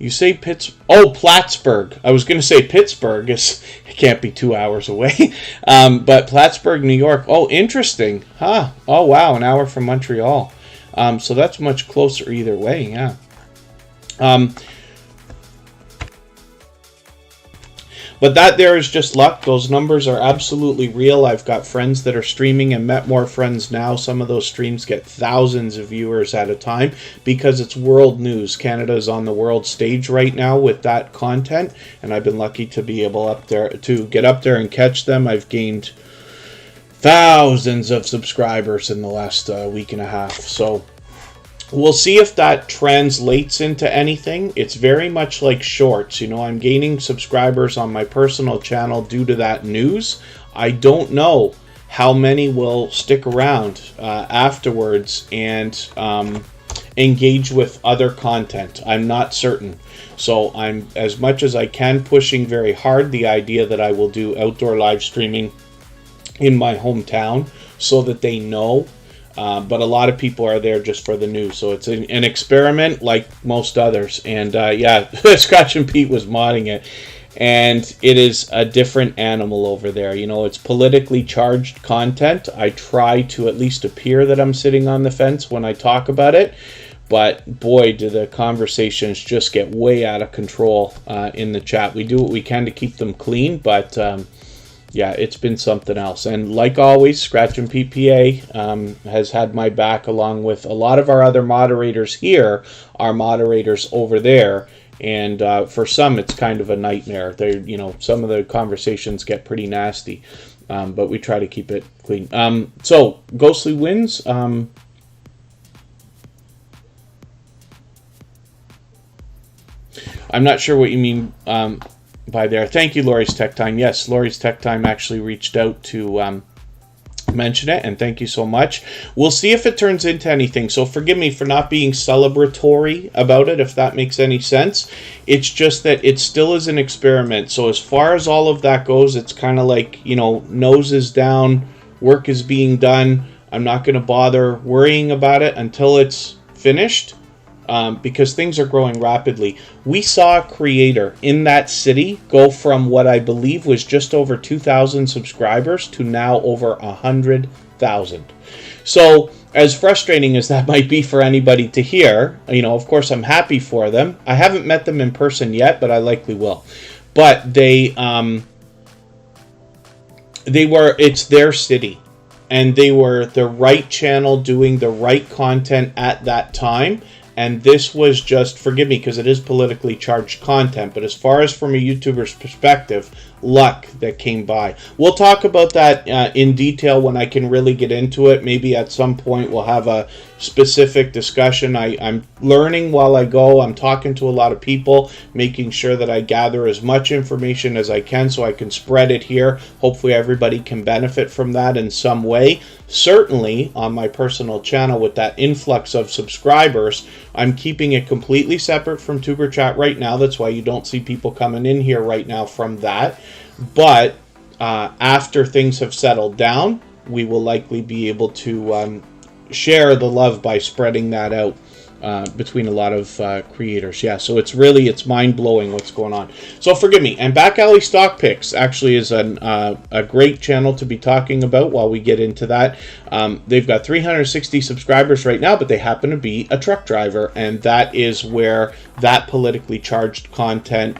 You say Plattsburgh. I was going to say Pittsburgh. It can't be 2 hours away. But Plattsburgh, New York. Oh, interesting. Huh. Oh, wow. An hour from Montreal. So that's much closer either way. Yeah. But that there is just luck. Those numbers are absolutely real. I've got friends that are streaming and met more friends now. Some of those streams get thousands of viewers at a time because it's world news. Canada is on the world stage right now with that content, and I've been lucky to be able to get up there and catch them. I've gained thousands of subscribers in the last week and a half. So we'll see if that translates into anything. It's very much like shorts. I'm gaining subscribers on my personal channel due to that news. I don't know how many will stick around afterwards and engage with other content. I'm not certain. So I'm, as much as I can, pushing very hard the idea that I will do outdoor live streaming in my hometown so that they know. But a lot of people are there just for the news. So it's an experiment like most others. And yeah, Scratch and Pete was modding it. And it is a different animal over there. It's politically charged content. I try to at least appear that I'm sitting on the fence when I talk about it. But boy, do the conversations just get way out of control in the chat. We do what we can to keep them clean, but yeah, it's been something else. And like always, Scratch and PPA has had my back, along with a lot of our other moderators here, are moderators over there. And for some, it's kind of a nightmare. Some of the conversations get pretty nasty, but we try to keep it clean. So, Ghostly Winds. I'm not sure what you mean by there. Thank you, Laurie's Tech Time. Yes, Laurie's Tech Time actually reached out to mention it, and thank you so much. We'll see if it turns into anything. So forgive me for not being celebratory about it, if that makes any sense. It's just that it still is an experiment. So as far as all of that goes, it's kind of like, nose is down, work is being done. I'm not going to bother worrying about it until it's finished. Because things are growing rapidly. We saw a creator in that city go from what I believe was just over 2,000 subscribers to now over 100,000. So, as frustrating as that might be for anybody to hear, of course I'm happy for them. I haven't met them in person yet, but I likely will. But it's their city. And they were the right channel doing the right content at that time. And this was just, forgive me, because it is politically charged content, but as far as from a YouTuber's perspective, luck that came by. We'll talk about that in detail when I can really get into it. Maybe at some point we'll have a specific discussion. I'm learning while I go. I'm talking to a lot of people, making sure that I gather as much information as I can so I can spread it here. Hopefully everybody can benefit from that in some way. Certainly on my personal channel, with that influx of subscribers, I'm keeping it completely separate from Tuberchat right now. That's why you don't see people coming in here right now from that. But after things have settled down, we will likely be able to share the love by spreading that out between a lot of creators. Yeah, so it's mind-blowing what's going on. So forgive me. And Back Alley Stock Picks actually is a great channel to be talking about while we get into that. They've got 360 subscribers right now, but they happen to be a truck driver, and that is where that politically charged content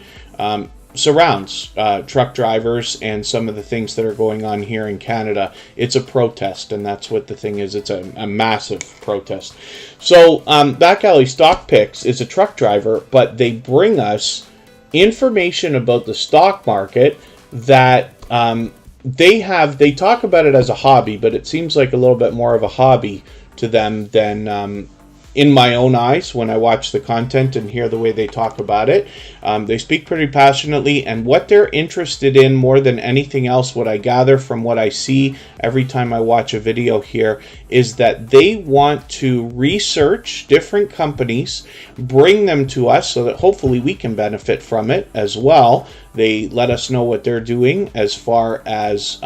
surrounds truck drivers and some of the things that are going on here in Canada. It's a protest, and that's what the thing is. It's a massive protest. So Back Alley Stock Picks is a truck driver, but they bring us information about the stock market that they talk about it as a hobby, but it seems like a little bit more of a hobby to them than in my own eyes when I watch the content and hear the way they talk about it. They speak pretty passionately, and what they're interested in more than anything else, what I gather from what I see every time I watch a video here, is that they want to research different companies, bring them to us so that hopefully we can benefit from it as well. They let us know what they're doing as far as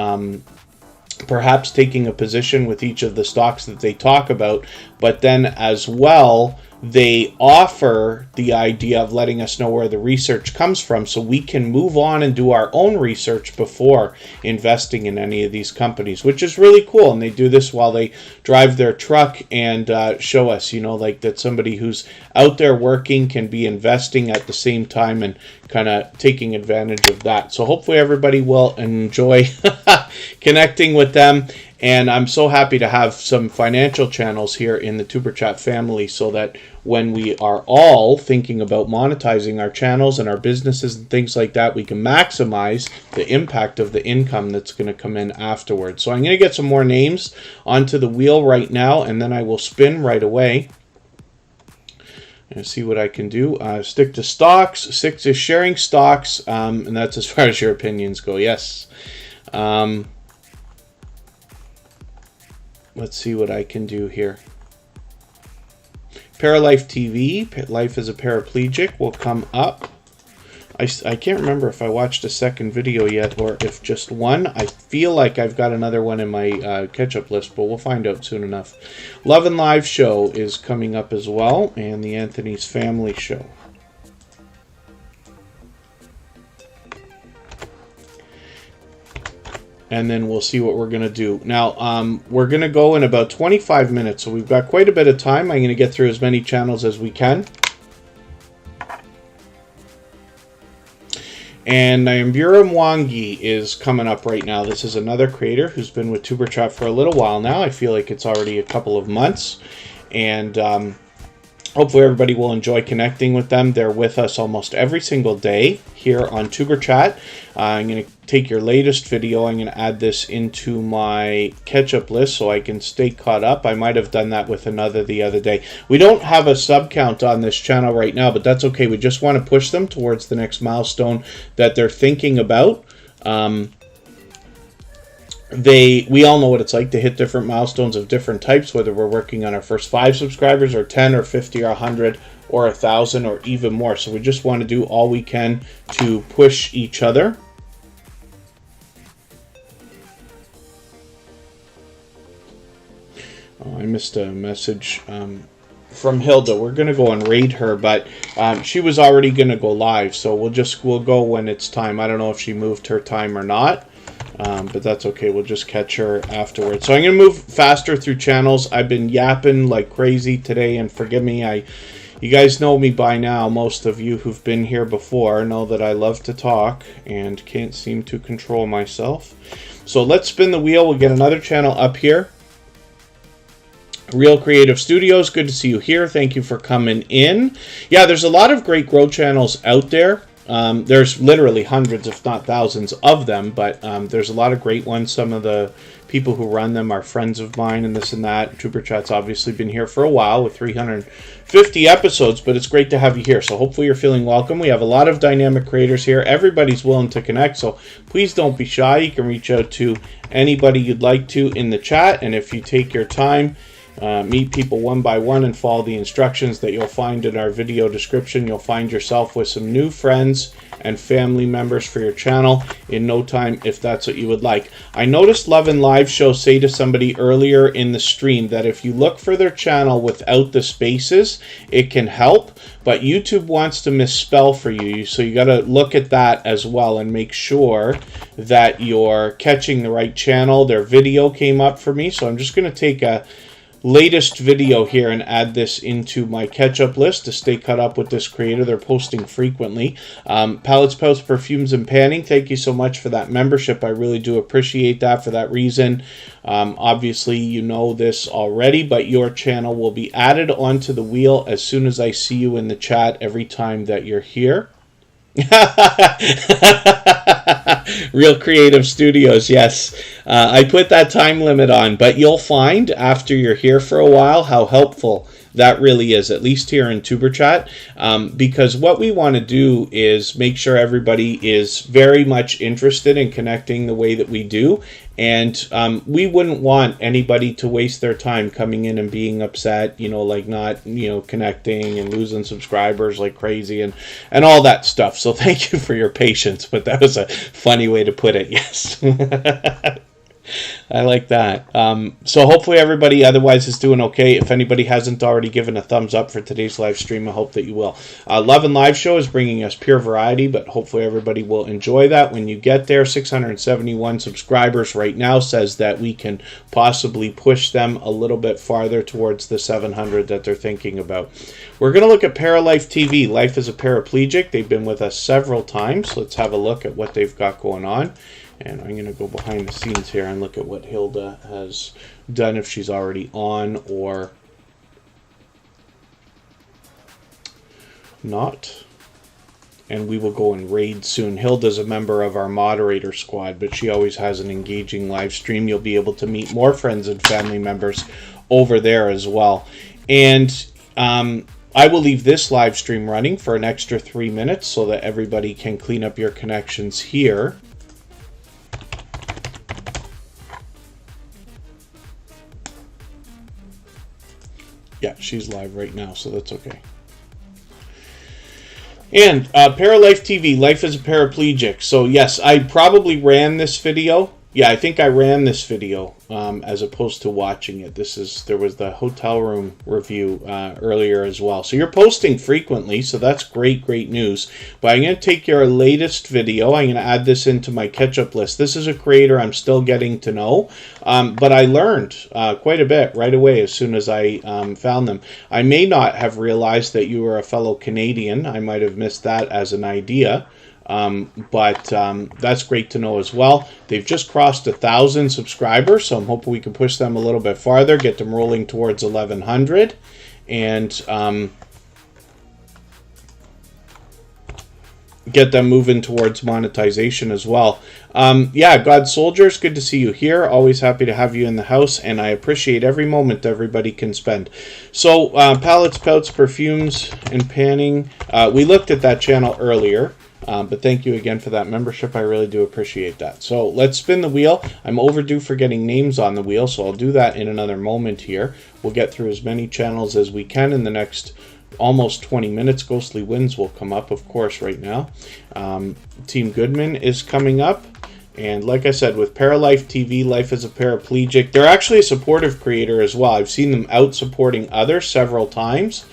perhaps taking a position with each of the stocks that they talk about, but then as well they offer the idea of letting us know where the research comes from so we can move on and do our own research before investing in any of these companies, which is really cool. And they do this while they drive their truck and show us, like that somebody who's out there working can be investing at the same time and kind of taking advantage of that. So hopefully everybody will enjoy connecting with them. And I'm so happy to have some financial channels here in the Tuberchat family so that when we are all thinking about monetizing our channels and our businesses and things like that, we can maximize the impact of the income that's going to come in afterwards. So I'm going to get some more names onto the wheel right now, and then I will spin right away and see what I can do. Stick to stocks. 6 is sharing stocks, and that's as far as your opinions go. Yes. Let's see what I can do here. Paralife TV, Life as a Paraplegic, will come up. I can't remember if I watched a second video yet or if just one. I feel like I've got another one in my catch-up list, but we'll find out soon enough. Love and Live Show is coming up as well, and the Anthony's Family Show. And then we'll see what we're going to do. Now, we're going to go in about 25 minutes, so we've got quite a bit of time. I'm going to get through as many channels as we can. And Nyambura Mwangi is coming up right now. This is another creator who's been with Tuberchat for a little while now. I feel like it's already a couple of months. And hopefully everybody will enjoy connecting with them. They're with us almost every single day here on Tuberchat. I'm going to take your latest video. I'm going to add this into my catch-up list so I can stay caught up. I might have done that with another the other day. We don't have a sub count on this channel right now, but that's okay. We just want to push them towards the next milestone that they're thinking about. We all know what it's like to hit different milestones of different types, whether we're working on our first 5 subscribers or 10 or 50 or 100 or 1,000 or even more. So we just want to do all we can to push each other. Oh, I missed a message from Hilda. We're going to go and raid her, but she was already going to go live, so we'll go when it's time. I don't know if she moved her time or not. But that's okay. We'll just catch her afterwards. So I'm going to move faster through channels. I've been yapping like crazy today, and forgive me. You guys know me by now. Most of you who've been here before know that I love to talk and can't seem to control myself. So let's spin the wheel. We'll get another channel up here. Real Creative Studios, good to see you here. Thank you for coming in. Yeah, there's a lot of great grow channels out there. There's literally hundreds, if not thousands of them, but there's a lot of great ones. Some of the people who run them are friends of mine and this and that. Tuberchat's obviously been here for a while with 350 episodes, but it's great to have you here. So hopefully you're feeling welcome. We have a lot of dynamic creators here. Everybody's willing to connect, so please don't be shy. You can reach out to anybody you'd like to in the chat, and if you take your time, meet people one by one and follow the instructions that you'll find in our video description, you'll find yourself with some new friends and family members for your channel in no time, if that's what you would like. I noticed Love and Live Show say to somebody earlier in the stream that if you look for their channel without the spaces, it can help, but YouTube wants to misspell for you, so you got to look at that as well and make sure that you're catching the right channel. Their video came up for me, so I'm just going to take a latest video here and add this into my catch-up list to stay caught up with this creator. They're posting frequently. Pallets, Pouts, Perfumes, and Panning, thank you so much for that membership. I really do appreciate that for that reason. Obviously, you know this already, but your channel will be added onto the wheel as soon as I see you in the chat every time that you're here. Real Creative Studios, yes. I put that time limit on, but you'll find after you're here for a while how helpful that really is, at least here in Tuberchat, because what we want to do is make sure everybody is very much interested in connecting the way that we do, and we wouldn't want anybody to waste their time coming in and being upset, like not, connecting and losing subscribers like crazy and all that stuff. So thank you for your patience, but that was a funny way to put it, yes. I like that. So hopefully everybody otherwise is doing okay. If anybody hasn't already given a thumbs up for today's live stream, I hope that you will. Love and Live Show is bringing us pure variety, but hopefully everybody will enjoy that when you get there. 671 subscribers right now says that we can possibly push them a little bit farther towards the 700 that they're thinking about. We're going to look at Paralife TV. Life is a Paraplegic. They've been with us several times. Let's have a look at what they've got going on. And I'm going to go behind the scenes here and look at what Hilda has done, if she's already on or not. And we will go and raid soon. Hilda's a member of our moderator squad, but she always has an engaging live stream. You'll be able to meet more friends and family members over there as well. And I will leave this live stream running for an extra 3 minutes so that everybody can clean up your connections here. Yeah, she's live right now, so that's okay. And Paralife TV, Life is a Paraplegic. So yes, I probably ran this video. Yeah, I think I ran this video as opposed to watching it. There was the hotel room review earlier as well. So you're posting frequently, so that's great news. But I'm going to take your latest video. I'm going to add this into my catch-up list. This is a creator I'm still getting to know, but I learned quite a bit right away as soon as I found them. I may not have realized that you were a fellow Canadian. I might have missed that as an idea. But that's great to know as well. They've just crossed 1,000 subscribers, so I'm hoping we can push them a little bit farther, get them rolling towards 1,100, and get them moving towards monetization as well. Yeah, God Soldiers, good to see you here. Always happy to have you in the house, and I appreciate every moment everybody can spend. So, Pallets, Pouts, Perfumes, and Panning. We looked at that channel earlier. But thank you again for that membership. I really do appreciate that. So let's spin the wheel. I'm overdue for getting names on the wheel, so I'll do that in another moment here. We'll get through as many channels as we can in the next almost 20 minutes. Ghostly Winds will come up, of course, right now. Team Goodman is coming up. And like I said, with Paralife TV, Life is a Paraplegic, they're actually a supportive creator as well. I've seen them out supporting others several times.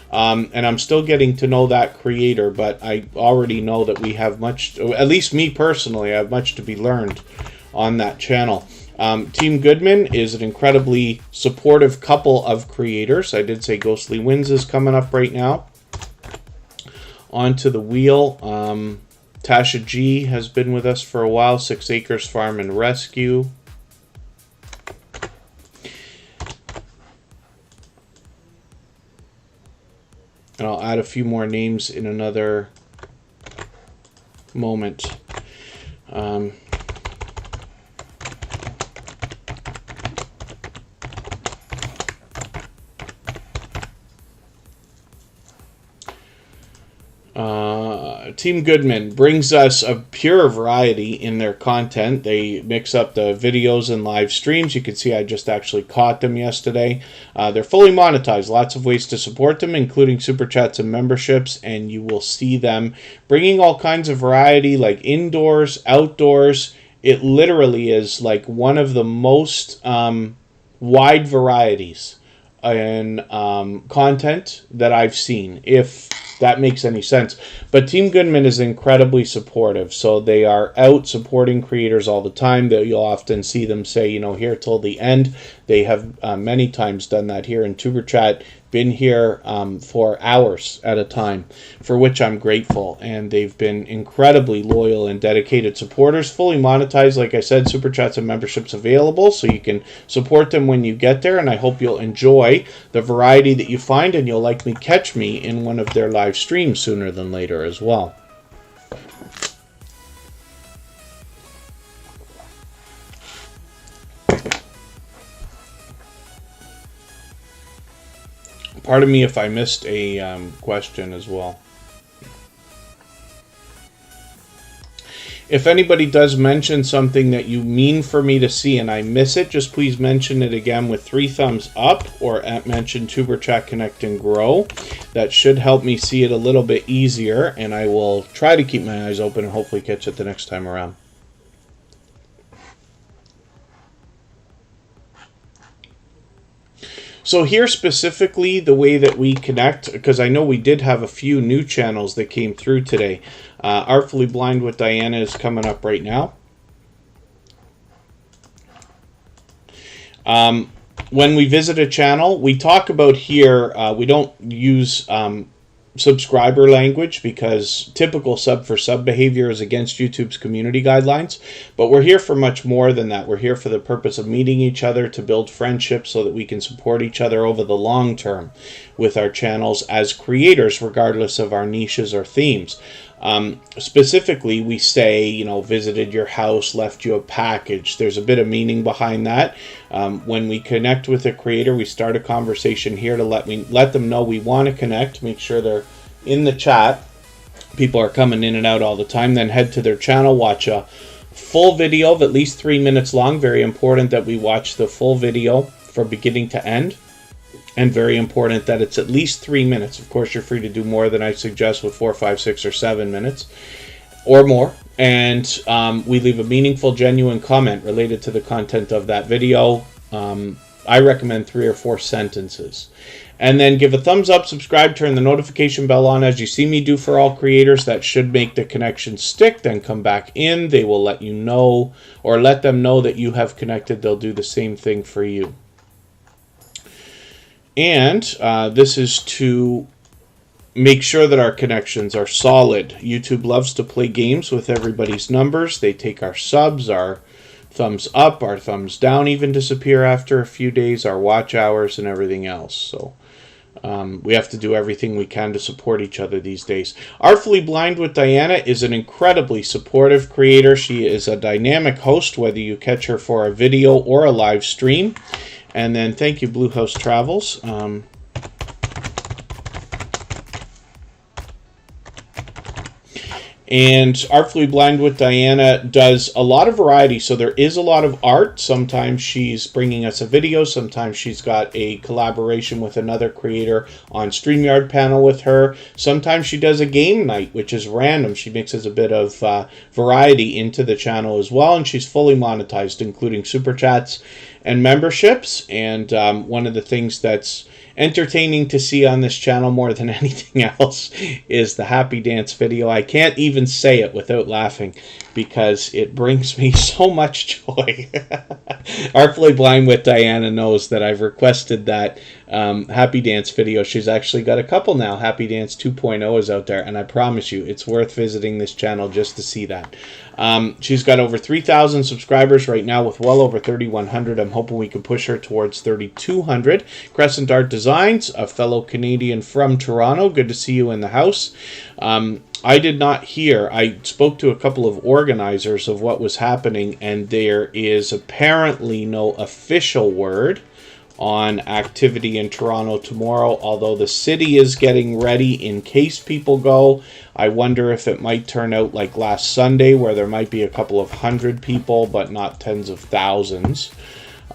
And I'm still getting to know that creator, but I already know that we have much, at least me personally, I have much to be learned on that channel. Team Goodman is an incredibly supportive couple of creators. I did say Ghostly Winds is coming up right now. Onto the wheel. Tasha G has been with us for a while. 6 Acres Farm and Rescue. And I'll add a few more names in another moment. Team Goodman brings us a pure variety in their content. They mix up the videos and live streams. You can see I just actually caught them yesterday. They're fully monetized. Lots of ways to support them, including super chats and memberships, and you will see them bringing all kinds of variety, like indoors, outdoors. It literally is like one of the most wide varieties in content that I've seen, if that makes any sense. But Team Goodman is incredibly supportive, so they are out supporting creators all the time. You'll often see them say, you know, here till the end. They have many times done that here in Tuberchat, been here for hours at a time, for which I'm grateful. And they've been incredibly loyal and dedicated supporters, fully monetized. Like I said, super chats and memberships available, so you can support them when you get there. And I hope you'll enjoy the variety that you find, and you'll likely catch me in one of their live streams sooner than later as well. Pardon me if I missed a question as well. If anybody does mention something that you mean for me to see and I miss it, just please mention it again with 3 thumbs up, or mention Tuberchat Connect and Grow. That should help me see it a little bit easier, and I will try to keep my eyes open and hopefully catch it the next time around. So here specifically, the way that we connect, because I know we did have a few new channels that came through today. Artfully Blind with Diana is coming up right now. When we visit a channel, we talk about here, we don't use subscriber language because typical sub for sub behavior is against YouTube's community guidelines. But we're here for much more than that. We're here for the purpose of meeting each other, to build friendships so that we can support each other over the long term with our channels as creators, regardless of our niches or themes. Specifically, we say, you know, visited your house, left you a package. There's a bit of meaning behind that. When we connect with a creator, we start a conversation here to let them know we want to connect, make sure they're in the chat. People are coming in and out all the time. Then head to their channel, watch a full video of at least 3 minutes long. Very important that we watch the full video from beginning to end. And very important that it's at least 3 minutes. Of course, you're free to do more than I suggest with 4, 5, 6, or 7 minutes or more. And we leave a meaningful, genuine comment related to the content of that video. I recommend 3 or 4 sentences. And then give a thumbs up, subscribe, turn the notification bell on as you see me do for all creators. That should make the connection stick. Then come back in. They will let you know, or let them know that you have connected. They'll do the same thing for you. And this is to make sure that our connections are solid. YouTube loves to play games with everybody's numbers. They take our subs, our thumbs up, our thumbs down even disappear after a few days, our watch hours, and everything else. So we have to do everything we can to support each other these days. Artfully Blind with Diana is an incredibly supportive creator. She is a dynamic host, whether you catch her for a video or a live stream. And then thank you, Blue House Travels. And Artfully Blind with Diana does a lot of variety. So there is a lot of art. Sometimes she's bringing us a video. Sometimes she's got a collaboration with another creator on StreamYard panel with her. Sometimes she does a game night, which is random. She mixes a bit of variety into the channel as well. And she's fully monetized, including super chats and memberships. And one of the things that's entertaining to see on this channel more than anything else is the happy dance video. I can't even say it without laughing because it brings me so much joy. Artfully Blind with Diana knows that I've requested that happy dance video. She's actually got a couple now. Happy Dance 2.0 is out there, and I promise you it's worth visiting this channel just to see that. She's got over 3,000 subscribers right now with well over 3,100. I'm hoping we can push her towards 3,200. Crescent Art Designs, a fellow Canadian from Toronto. Good to see you in the house. I did not hear. I spoke to a couple of organizers of what was happening, and there is apparently no official word on activity in Toronto tomorrow, although the city is getting ready in case people go. I wonder if it might turn out like last Sunday, where there might be a couple of hundred people, but not tens of thousands.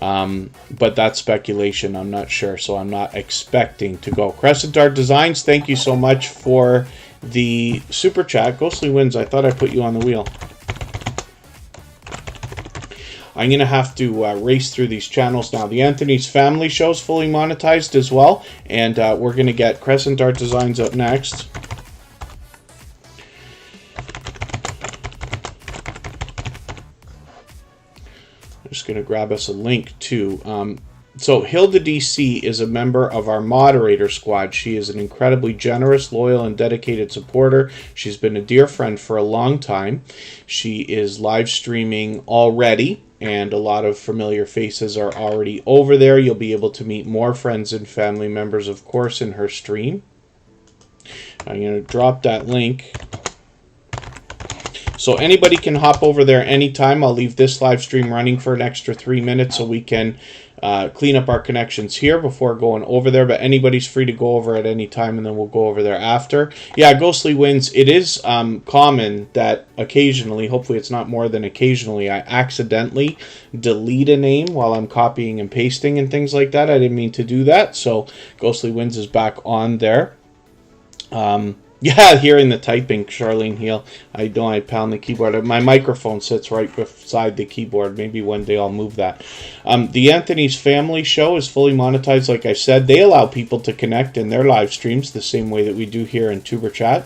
But that's speculation. I'm not sure, so I'm not expecting to go. Crescent Art Designs, thank you so much for the super chat. Ghostly Winds, I thought I put you on the wheel. I'm going to have to race through these channels now. The Anthony's Family Show's fully monetized as well. And we're going to get Crescent Art Designs up next. I'm just going to grab us a link to... So Hilda DC is a member of our moderator squad. She is an incredibly generous, loyal, and dedicated supporter. She's been a dear friend for a long time. She is live streaming already, and a lot of familiar faces are already over there. You'll be able to meet more friends and family members, of course, in her stream. I'm going to drop that link. So anybody can hop over there anytime. I'll leave this live stream running for an extra 3 minutes so we can clean up our connections here before going over there. But anybody's free to go over at any time, and then we'll go over there after. Yeah, Ghostly Winds, it is common that occasionally, hopefully it's not more than occasionally, I accidentally delete a name while I'm copying and pasting and things like that. I didn't mean to do that. So Ghostly Winds is back on there. Yeah, hearing the typing, Charlene Heel. I know I pound the keyboard. My microphone sits right beside the keyboard. Maybe one day I'll move that. The Anthony's Family Show is fully monetized, like I said. They allow people to connect in their live streams the same way that we do here in Tuberchat.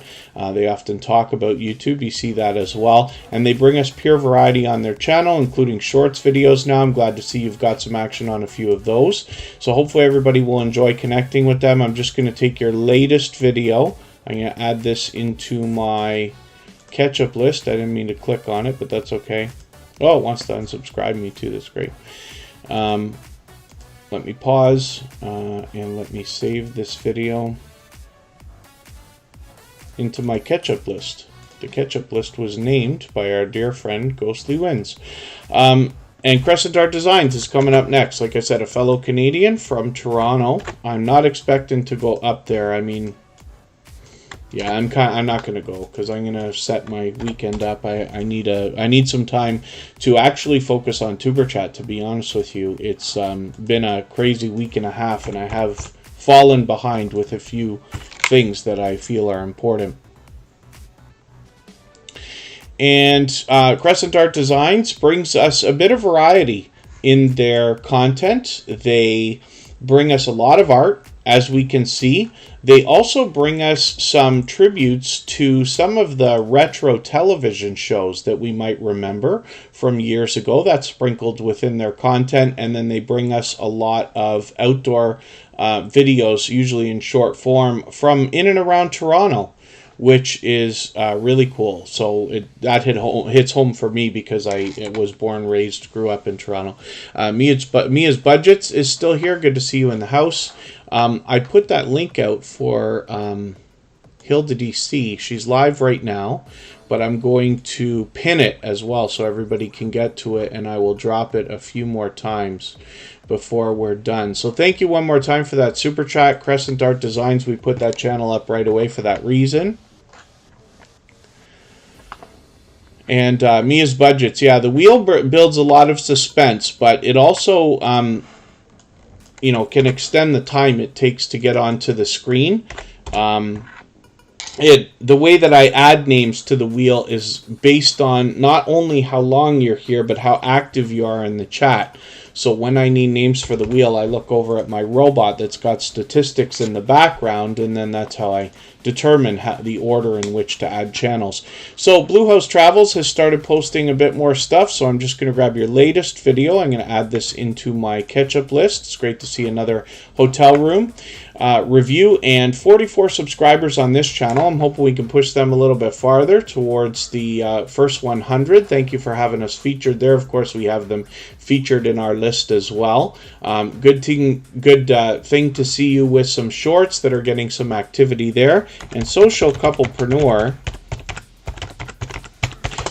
They often talk about YouTube. You see that as well. And they bring us pure variety on their channel, including shorts videos now. I'm glad to see you've got some action on a few of those. So hopefully everybody will enjoy connecting with them. I'm just going to take your latest video. I'm going to add this into my catch-up list. I didn't mean to click on it, but that's okay. Oh, it wants to unsubscribe me too. That's great. Let me pause and let me save this video into my catch-up list. The catch-up list was named by our dear friend Ghostly Winds. And Crescent Art Designs is coming up next. Like I said, a fellow Canadian from Toronto. I'm not expecting to go up there. I mean... yeah, I'm not gonna go because I'm gonna set my weekend up. I need some time to actually focus on Tuberchat. To be honest with you, it's been a crazy week and a half, and I have fallen behind with a few things that I feel are important. And Crescent Art Designs brings us a bit of variety in their content. They bring us a lot of art, as we can see. They also bring us some tributes to some of the retro television shows that we might remember from years ago. That's sprinkled within their content. And then they bring us a lot of outdoor videos, usually in short form, from in and around Toronto, which is really cool. So that hits home for me because I was born, raised, grew up in Toronto. Mia's Budgets is still here. Good to see you in the house. I put that link out for Hilda DC. She's live right now, but I'm going to pin it as well so everybody can get to it, and I will drop it a few more times before we're done. So thank you one more time for that super chat. Crescent Art Designs, we put that channel up right away for that reason. And Mia's Budgets, yeah, the wheel builds a lot of suspense, but it also you know, can extend the time it takes to get onto the screen. The way that I add names to the wheel is based on not only how long you're here, but how active you are in the chat. So when I need names for the wheel, I look over at my robot that's got statistics in the background, and then that's how I determine the order in which to add channels. So Blue House Travels has started posting a bit more stuff, so I'm just going to grab your latest video. I'm going to add this into my catch-up list. It's great to see another hotel room review, and 44 subscribers on this channel. I'm hoping we can push them a little bit farther towards the first 100. Thank you for having us featured there. Of course, we have them featured in our list as well. Good thing to see you with some shorts that are getting some activity there. And Social Couplepreneur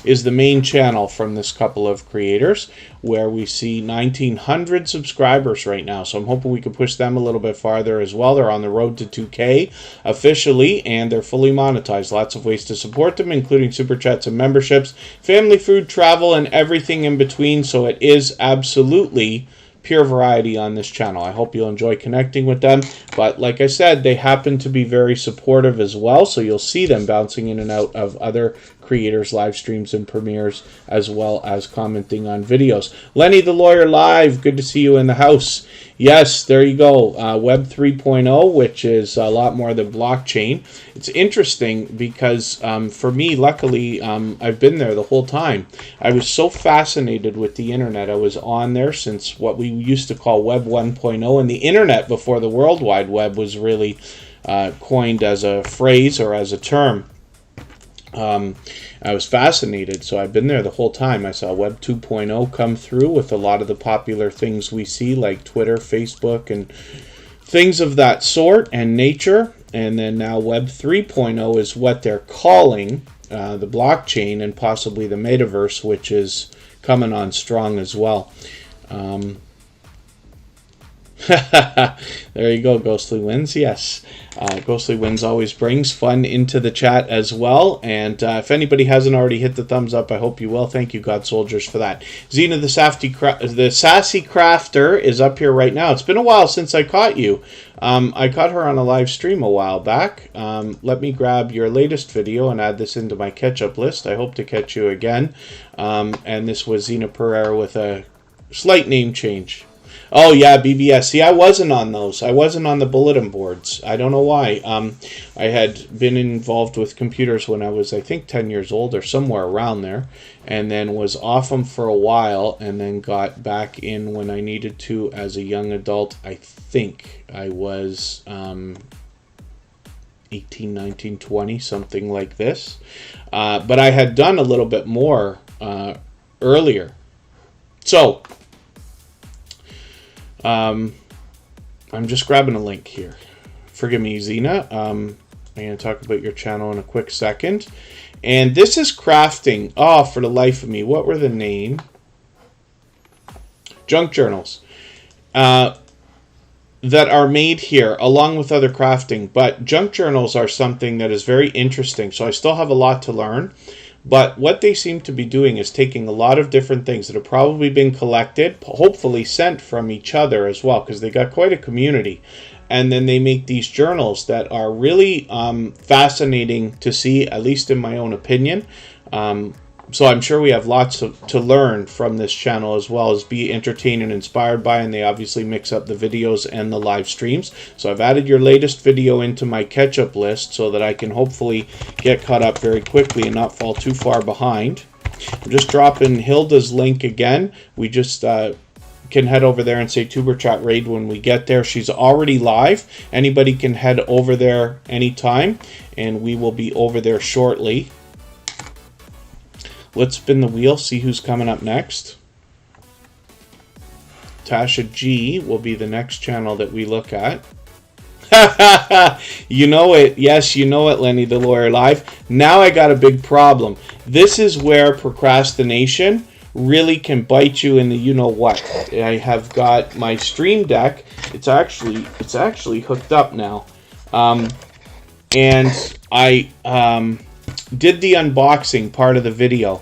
is the main channel from this couple of creators, where we see 1,900 subscribers right now. So I'm hoping we can push them a little bit farther as well. They're on the road to 2K officially, and they're fully monetized. Lots of ways to support them, including super chats and memberships, family, food, travel, and everything in between. So it is absolutely pure variety on this channel. I hope you'll enjoy connecting with them. But like I said, they happen to be very supportive as well. So you'll see them bouncing in and out of other creators' live streams and premieres, as well as commenting on videos. Lenny the Lawyer Live, good to see you in the house. Yes, there you go. Web 3.0, which is a lot more than blockchain. It's interesting because for me, luckily, I've been there the whole time. I was so fascinated with the internet. I was on there since what we used to call Web 1.0, and the internet before the World Wide Web was really coined as a phrase or as a term. I was fascinated, so I've been there the whole time. I saw Web 2.0 come through with a lot of the popular things we see, like Twitter, Facebook, and things of that sort and nature. And then now Web 3.0 is what they're calling the blockchain and possibly the metaverse, which is coming on strong as well. There you go, Ghostly Wins. Yes, Ghostly Wins always brings fun into the chat as well. And if anybody hasn't already hit the thumbs up, I hope you will. Thank you, God Soldiers, for that. Xena the Sassy Crafter is up here right now. It's been a while since I caught you. I caught her on a live stream a while back. Let me grab your latest video and add this into my catch-up list. I hope to catch you again. And this was Xena Pereira with a slight name change. Oh, yeah, BBS. See, I wasn't on those. I wasn't on the bulletin boards. I don't know why. I had been involved with computers when I was, I think, 10 years old or somewhere around there, and then was off them for a while, and then got back in when I needed to as a young adult. I think I was 18, 19, 20, something like this. But I had done a little bit more earlier. So I'm just grabbing a link here. Forgive me, Xena. I'm going to talk about your channel in a quick second. And this is crafting. Oh, for the life of me. What were the name? Junk journals. That are made here along with other crafting. But junk journals are something that is very interesting. So I still have a lot to learn. But what they seem to be doing is taking a lot of different things that have probably been collected, hopefully sent from each other as well, because they got quite a community. And then they make these journals that are really fascinating to see, at least in my own opinion. So I'm sure we have lots to learn from this channel, as well as be entertained and inspired by, and they obviously mix up the videos and the live streams. So I've added your latest video into my catch-up list so that I can hopefully get caught up very quickly and not fall too far behind. I'm just dropping Hilda's link again. We just can head over there and say Tuberchat raid when we get there. She's already live. Anybody can head over there anytime, and we will be over there shortly. Let's spin the wheel, see who's coming up next. Tasha G will be the next channel that we look at. You know it. Yes, you know it, Lenny the Lawyer Live. Now I got a big problem. This is where procrastination really can bite you in the you-know-what. I have got my Stream Deck. It's actually hooked up now. And I did the unboxing part of the video,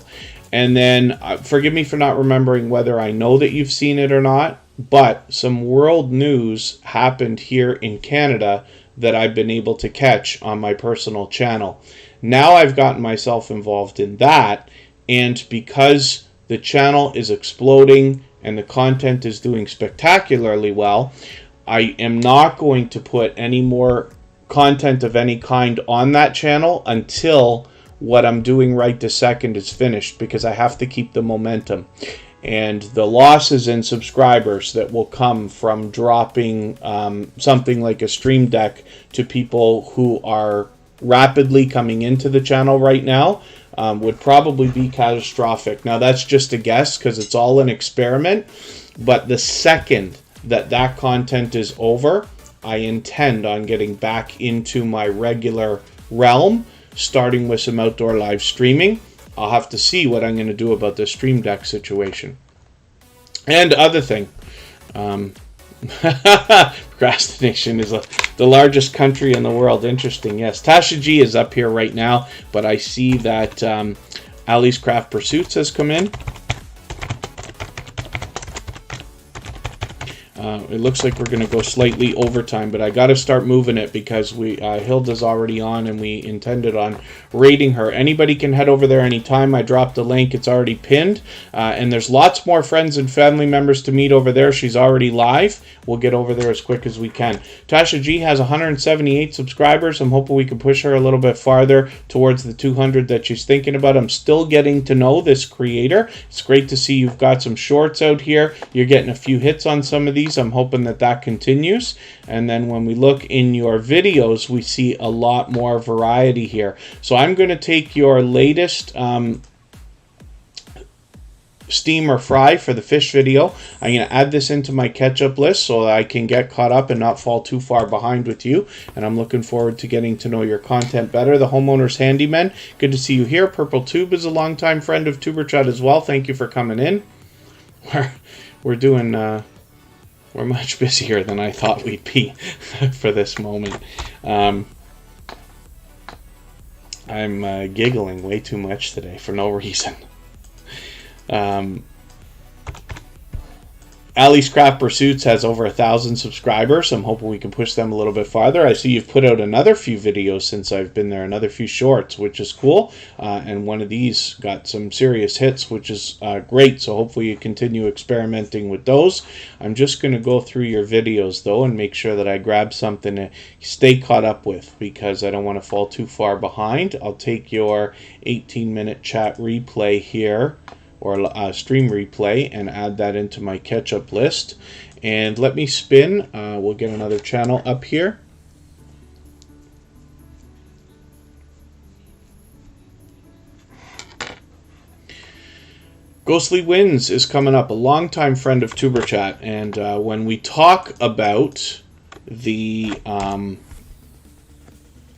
and then forgive me for not remembering whether I know that you've seen it or not, but some world news happened here in Canada that I've been able to catch on my personal channel. Now I've gotten myself involved in that, and because the channel is exploding and the content is doing spectacularly well, I am not going to put any more content of any kind on that channel until what I'm doing right this second is finished, because I have to keep the momentum. And the losses in subscribers that will come from dropping something like a Stream Deck to people who are rapidly coming into the channel right now would probably be catastrophic. Now that's just a guess because it's all an experiment, but the second that that content is over, I intend on getting back into my regular realm, starting with some outdoor live streaming. I'll have to see what I'm going to do about the Stream Deck situation. And other thing, procrastination is the largest country in the world. Interesting, yes. Tasha G is up here right now, but I see that Ali's Craft Pursuits has come in. It looks like we're going to go slightly overtime, but I got to start moving it because Hilda's already on and we intended on raiding her. Anybody can head over there anytime. I dropped the link. It's already pinned. And there's lots more friends and family members to meet over there. She's already live. We'll get over there as quick as we can. Tasha G has 178 subscribers. I'm hoping we can push her a little bit farther towards the 200 that she's thinking about. I'm still getting to know this creator. It's great to see you've got some shorts out here. You're getting a few hits on some of these. I'm hoping that that continues. And then when we look in your videos, we see a lot more variety here. So I'm going to take your latest steam or fry for the fish video. I'm going to add this into my catch-up list so that I can get caught up and not fall too far behind with you. And I'm looking forward to getting to know your content better. The Homeowner's Handyman, good to see you here. Purple Tube is a longtime friend of Tuberchat as well. Thank you for coming in. We're doing we're much busier than I thought we'd be for this moment. I'm giggling way too much today for no reason. Allie's Craft Pursuits has over 1,000 subscribers. I'm hoping we can push them a little bit farther. I see you've put out another few videos since I've been there, another few shorts, which is cool. And one of these got some serious hits, which is great. So hopefully you continue experimenting with those. I'm just going to go through your videos, though, and make sure that I grab something to stay caught up with, because I don't want to fall too far behind. I'll take your 18-minute chat replay here, or stream replay, and add that into my catch-up list. And let me spin. We'll get another channel up here. Ghostly Wins is coming up, a longtime friend of Tuberchat. And when we talk about the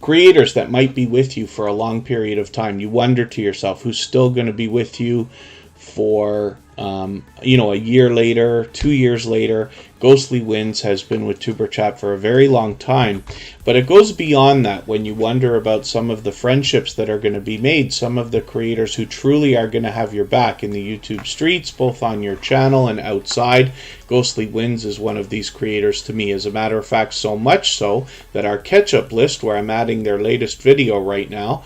creators that might be with you for a long period of time, you wonder to yourself, who's still going to be with you for a year later, 2 years later. Ghostly Wins has been with Tuberchat for a very long time, but it goes beyond that when you wonder about some of the friendships that are going to be made, some of the creators who truly are going to have your back in the YouTube streets, both on your channel and outside. Ghostly Wins is one of these creators to me. As a matter of fact, so much so that our catch-up list, where I'm adding their latest video right now,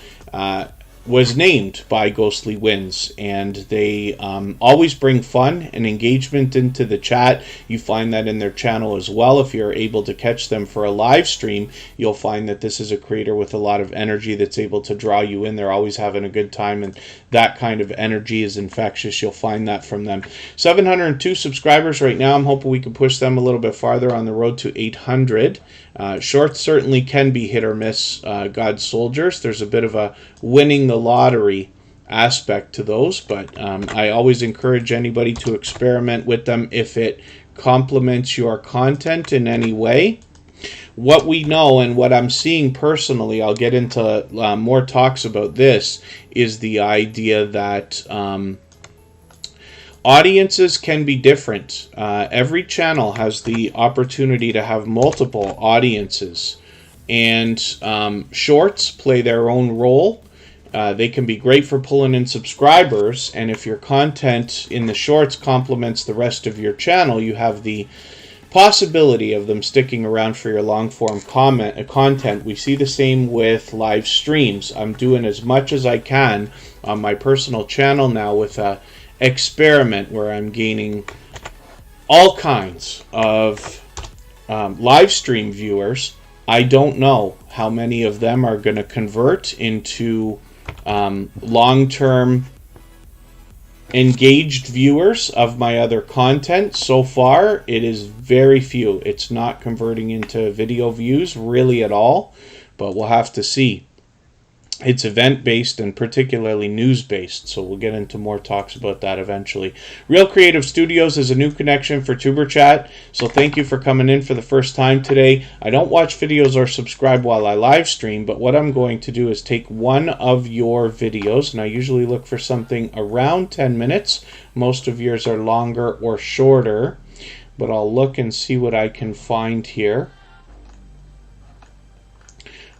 was named by Ghostly Wins, and they always bring fun and engagement into the chat. You find that in their channel as well. If you're able to catch them for a live stream, you'll find that this is a creator with a lot of energy that's able to draw you in. They're always having a good time, and that kind of energy is infectious. You'll find that from them. 702 subscribers right now. I'm hoping we can push them a little bit farther on the road to 800. Shorts certainly can be hit or miss, God's Soldiers. There's a bit of a winning the lottery aspect to those, but I always encourage anybody to experiment with them if it complements your content in any way. What we know and what I'm seeing personally, I'll get into more talks about this, is the idea that audiences can be different. Every channel has the opportunity to have multiple audiences, and shorts play their own role. They can be great for pulling in subscribers, and if your content in the shorts complements the rest of your channel, you have the possibility of them sticking around for your long form content. We see the same with live streams. I'm doing as much as I can on my personal channel now with a experiment where I'm gaining all kinds of live stream viewers. I don't know how many of them are going to convert into long-term engaged viewers of my other content. So far, it is very few. It's not converting into video views really at all, but we'll have to see. It's event-based and particularly news-based, so we'll get into more talks about that eventually. Real Creative Studios is a new connection for Tuberchat, so thank you for coming in for the first time today. I don't watch videos or subscribe while I live stream, but what I'm going to do is take one of your videos, and I usually look for something around 10 minutes. Most of yours are longer or shorter, but I'll look and see what I can find here.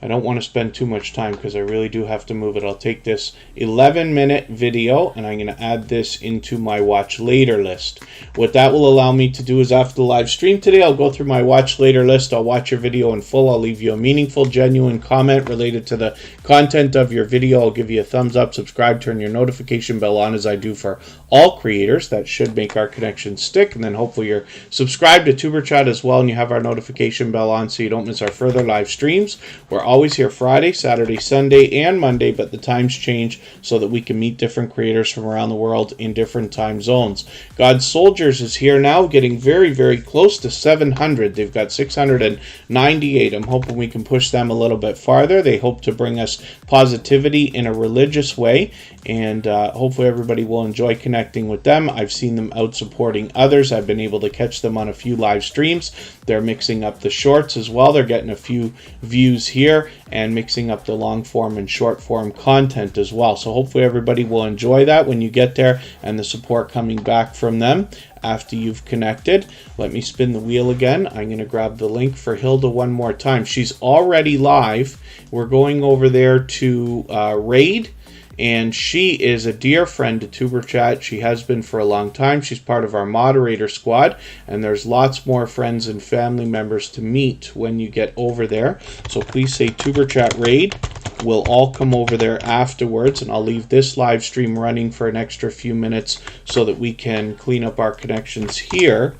I don't want to spend too much time because I really do have to move it. I'll take this 11-minute video and I'm going to add this into my watch later list. What that will allow me to do is after the live stream today, I'll go through my watch later list. I'll watch your video in full. I'll leave you a meaningful, genuine comment related to the content of your video. I'll give you a thumbs up, subscribe, turn your notification bell on as I do for all creators. That should make our connection stick. And then hopefully you're subscribed to Tuberchat as well and you have our notification bell on so you don't miss our further live streams. We're always here Friday, Saturday, Sunday, and Monday, but the times change so that we can meet different creators from around the world in different time zones. God's Soldiers is here now, getting very, very close to 700. They've got 698. I'm hoping we can push them a little bit farther. They hope to bring us positivity in a religious way, and hopefully everybody will enjoy connecting with them. I've seen them out supporting others. I've been able to catch them on a few live streams. They're mixing up the shorts as well. They're getting a few views here here and mixing up the long form and short form content as well. So hopefully everybody will enjoy that when you get there, and the support coming back from them after you've connected. Let me spin the wheel again. I'm going to grab the link for Hilda one more time. She's already live. We're going over there to Raid. And she is a dear friend to Tuberchat. She has been for a long time. She's part of our moderator squad. And there's lots more friends and family members to meet when you get over there. So please say Tuberchat Raid. We'll all come over there afterwards. And I'll leave this live stream running for an extra few minutes so that we can clean up our connections here.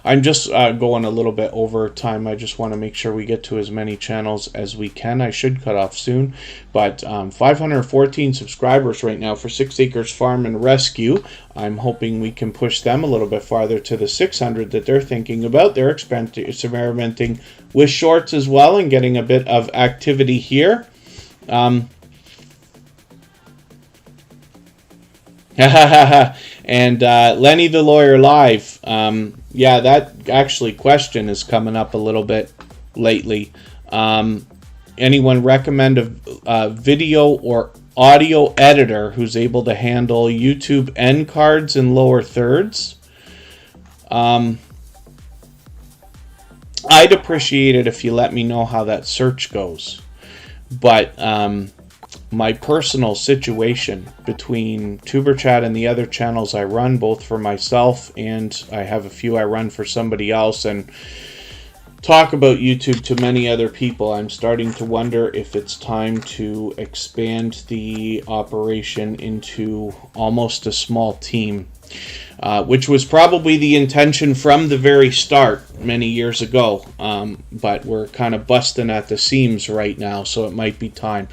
I'm just going a little bit over time. I just want to make sure we get to as many channels as we can. I should cut off soon, but 514 subscribers right now for 6 Acres Farm and Rescue. I'm hoping we can push them a little bit farther to the 600 that they're thinking about. They're experimenting with shorts as well and getting a bit of activity here. And Lenny the Lawyer Live, yeah, that actually question is coming up a little bit lately. Anyone recommend a video or audio editor who's able to handle YouTube end cards and lower thirds? I'd appreciate it if you let me know how that search goes. But my personal situation between Tuberchat and the other channels I run, both for myself and I have a few I run for somebody else, and talk about YouTube to many other people, I'm starting to wonder if it's time to expand the operation into almost a small team. Which was probably the intention from the very start many years ago, but we're kind of busting at the seams right now, so it might be time.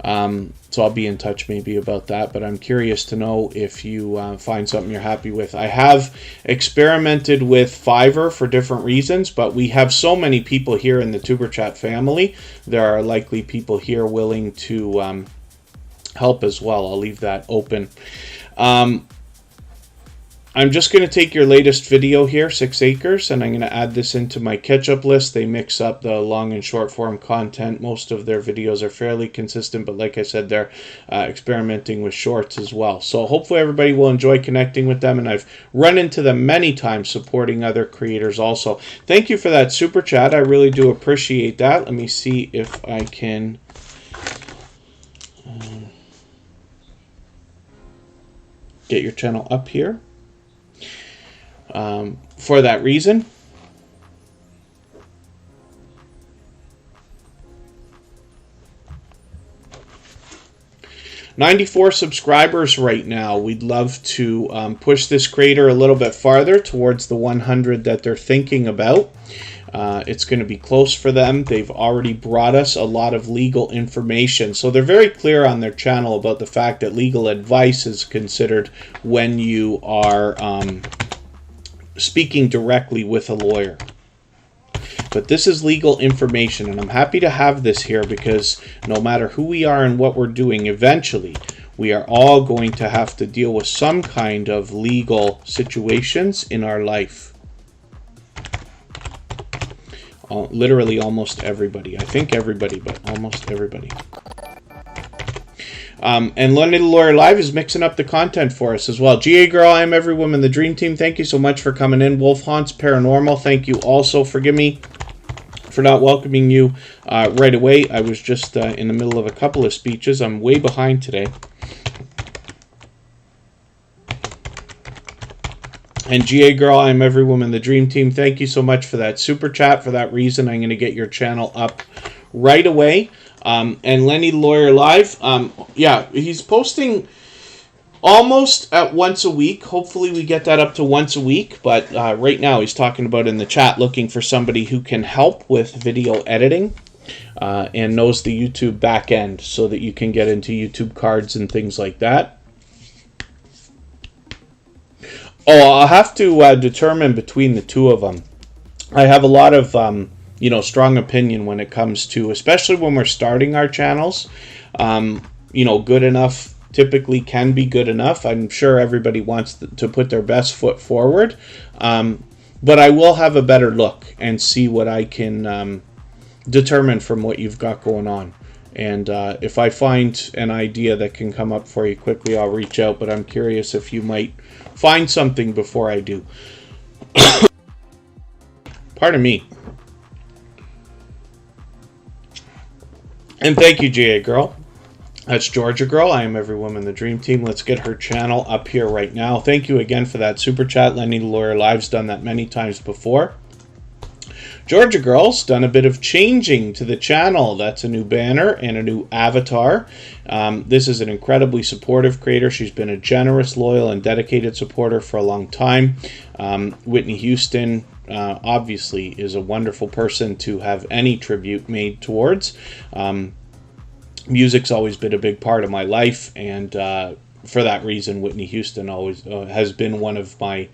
So I'll be in touch maybe about that, but I'm curious to know if you find something you're happy with. I have experimented with Fiverr for different reasons, but we have so many people here in the Tuberchat family. There are likely people here willing to help as well. I'll leave that open. I'm just going to take your latest video here, 6 Acres, and I'm going to add this into my catch-up list. They mix up the long and short form content. Most of their videos are fairly consistent, but like I said, they're experimenting with shorts as well. So hopefully everybody will enjoy connecting with them, and I've run into them many times supporting other creators also. Thank you for that super chat. I really do appreciate that. Let me see if I can... get your channel up here. For that reason. $94 subscribers right now. We'd love to push this creator a little bit farther towards the 100 that they're thinking about. It's going to be close for them. They've already brought us a lot of legal information. So they're very clear on their channel about the fact that legal advice is considered when you are speaking directly with a lawyer. But this is legal information, and I'm happy to have this here because no matter who we are and what we're doing, eventually we are all going to have to deal with some kind of legal situations in our life. Literally almost everybody. I think everybody, but almost everybody. And Lele the Lawyer Live is mixing up the content for us as well. GA Girl, I Am Every Woman, the Dream Team, thank you so much for coming in. Wolf Haunts Paranormal, thank you also. Forgive me for not welcoming you right away. I was just in the middle of a couple of speeches. I'm way behind today. And GA Girl, I Am Every Woman, the Dream Team, thank you so much for that super chat. For that reason, I'm going to get your channel up right away. And Lenny the Lawyer Live, yeah, he's posting almost at once a week. Hopefully we get that up to once a week. But right now he's talking about in the chat looking for somebody who can help with video editing and knows the YouTube back end so that you can get into YouTube cards and things like that. Oh, I'll have to determine between the two of them. I have a lot of... you know, strong opinion when it comes to, especially when we're starting our channels. You know, good enough typically can be good enough. I'm sure everybody wants to put their best foot forward. But I will have a better look and see what I can determine from what you've got going on. And if I find an idea that can come up for you quickly, I'll reach out. But I'm curious if you might find something before I do. Pardon me. And thank you, GA Girl. That's Georgia Girl. I am every woman in the dream team. Let's get her channel up here right now. Thank you again for that super chat. Lenny the Lawyer Live's done that many times before. Georgia Girl's done a bit of changing to the channel. That's a new banner and a new avatar. This is an incredibly supportive creator. She's been a generous, loyal, and dedicated supporter for a long time. Whitney Houston obviously is a wonderful person to have any tribute made towards. Music's always been a big part of my life, and for that reason, Whitney Houston always has been one of my,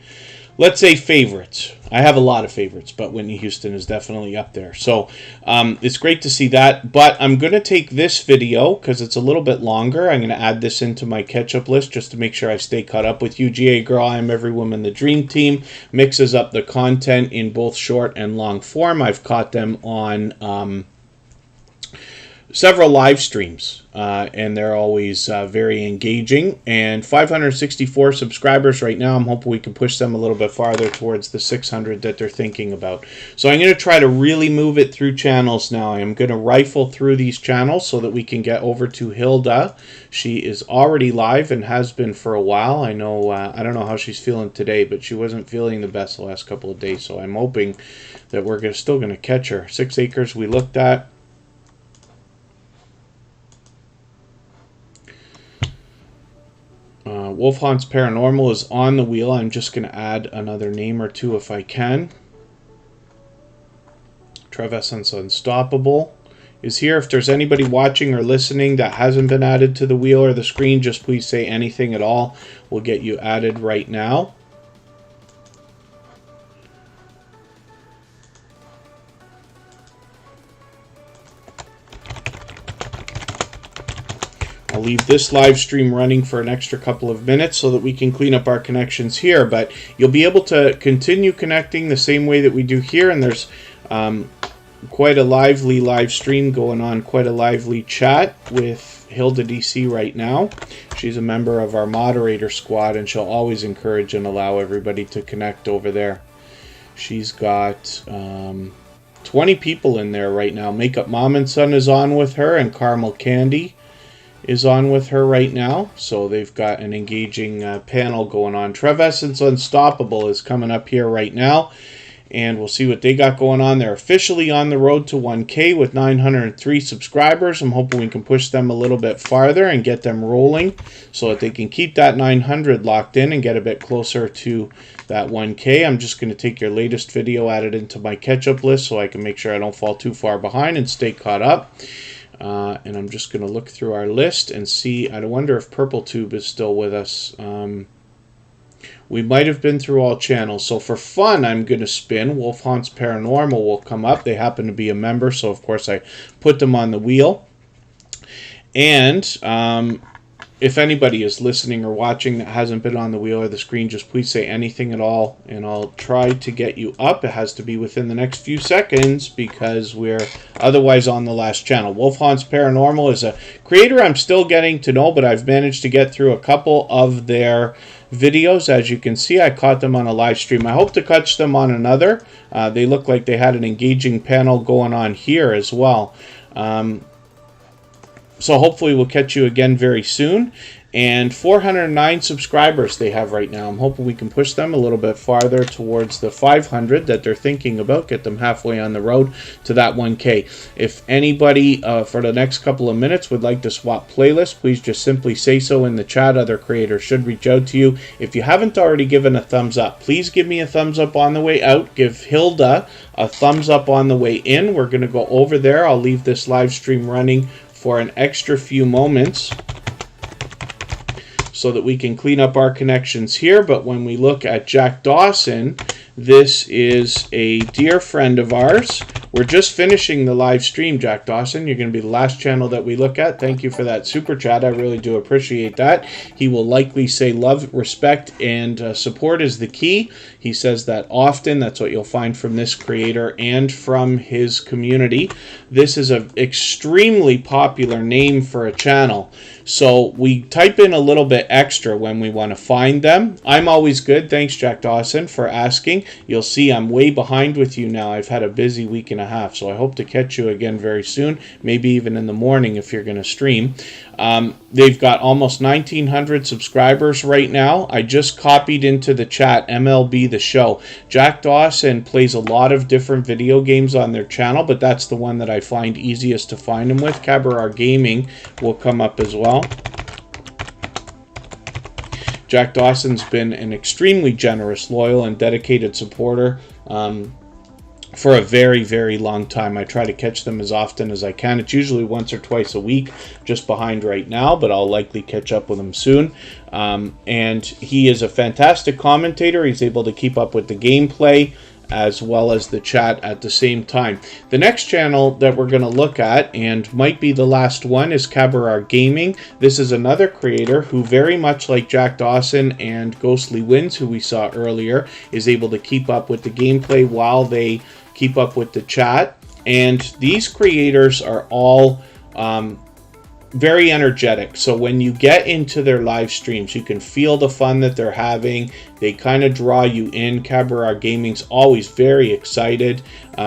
let's say, favorites. I have a lot of favorites, but Whitney Houston is definitely up there. So it's great to see that, but I'm going to take this video, because it's a little bit longer. I'm going to add this into my catch-up list just to make sure I stay caught up with you. GA Girl, I am every woman in the dream team, mixes up the content in both short and long form. I've caught them on several live streams, and they're always very engaging. And 564 subscribers right now. I'm hoping we can push them a little bit farther towards the 600 that they're thinking about. So I'm going to try to really move it through channels now. I'm going to rifle through these channels so that we can get over to Hilda. She is already live and has been for a while. I know, I don't know how she's feeling today, but she wasn't feeling the best the last couple of days. So I'm hoping that we're still going to catch her. 6 Acres we looked at. Wolf Haunts Paranormal is on the wheel. I'm just going to add another name or two if I can. Trevessence Unstoppable is here. If there's anybody watching or listening that hasn't been added to the wheel or the screen, just please say anything at all. We'll get you added right now. I'll leave this live stream running for an extra couple of minutes so that we can clean up our connections here, but you'll be able to continue connecting the same way that we do here, and there's quite a lively live stream going on, quite a lively chat with Hilda DC right now. She's a member of our moderator squad, and she'll always encourage and allow everybody to connect over there. She's got 20 people in there right now. Makeup Mom and Son is on with her, and Caramel Candy is on with her right now. So they've got an engaging panel going on. Trevessence Unstoppable is coming up here right now, and we'll see what they got going on. They're officially on the road to 1K with 903 subscribers. I'm hoping we can push them a little bit farther and get them rolling so that they can keep that 900 locked in and get a bit closer to that 1K. I'm just going to take your latest video, add it into my catch-up list so I can make sure I don't fall too far behind and stay caught up. And I'm just going to look through our list and see. I wonder if Purple Tube is still with us. We might have been through all channels. So for fun, I'm going to spin. Wolf Haunts Paranormal will come up. They happen to be a member, so of course I put them on the wheel. And if anybody is listening or watching that hasn't been on the wheel or the screen, just please say anything at all, and I'll try to get you up. It has to be within the next few seconds because we're otherwise on the last channel. Wolf Haunts Paranormal is a creator I'm still getting to know, but I've managed to get through a couple of their videos. As you can see, I caught them on a live stream. I hope to catch them on another. They look like they had an engaging panel going on here as well. So hopefully we'll catch you again very soon. And 409 subscribers they have right now. I'm hoping we can push them a little bit farther towards the 500 that they're thinking about. Get them halfway on the road to that 1K. If anybody for the next couple of minutes would like to swap playlists, please just simply say so in the chat. Other creators should reach out to you. If you haven't already given a thumbs up, please give me a thumbs up on the way out. Give Hilda a thumbs up on the way in. We're going to go over there. I'll leave this live stream running for an extra few moments so that we can clean up our connections here. But when we look at Jack Dawson, This is a dear friend of ours. We're just finishing the live stream, Jack Dawson. You're going to be the last channel that we look at. Thank you for that super chat. I really do appreciate that. He will likely say love, respect, and support is the key. He says that often. That's what you'll find from this creator and from his community. This is an extremely popular name for a channel. So we type in a little bit extra when we want to find them. I'm always good. Thanks, Jack Dawson, for asking. You'll see I'm way behind with you now. I've had a busy week and a half, so I hope to catch you again very soon, maybe even in the morning if you're going to stream. They've got almost 1,900 subscribers right now. I just copied into the chat MLB The Show. Jack Dawson plays a lot of different video games on their channel, but that's the one that I find easiest to find them with. Cabaret Gaming will come up as well. Jack Dawson's been an extremely generous, loyal, and dedicated supporter for a very, very long time. I try to catch them as often as I can. It's usually once or twice a week, just behind right now, but I'll likely catch up with him soon. And he is a fantastic commentator. He's able to keep up with the gameplay as well as the chat at the same time. The next channel that we're going to look at, and might be the last one, is Cabaret Gaming. This is another creator who, very much like Jack Dawson and Ghostly Winds, who we saw earlier, is able to keep up with the gameplay while they keep up with the chat. And these creators are all very energetic. So when you get into their live streams, you can feel the fun that they're having. They kind of draw you in. Cabaret Gaming's always very excited,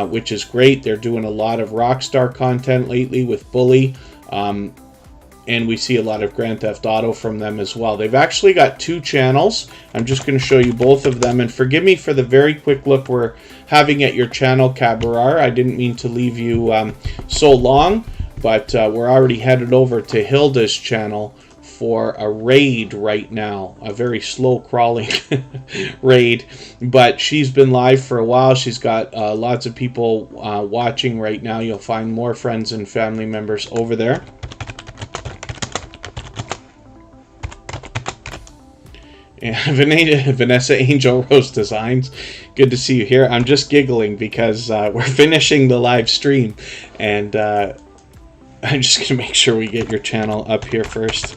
which is great. They're doing a lot of Rockstar content lately with Bully. And we see a lot of Grand Theft Auto from them as well. They've actually got 2 channels. I'm just going to show you both of them. And forgive me for the very quick look we're having at your channel, Cabaret. I didn't mean to leave you so long. But we're already headed over to Hilda's channel for a raid right now. A very slow crawling raid. But she's been live for a while. She's got lots of people watching right now. You'll find more friends and family members over there. And Vanessa Angel Rose Designs, good to see you here. I'm just giggling because we're finishing the live stream. And I'm just going to make sure we get your channel up here first.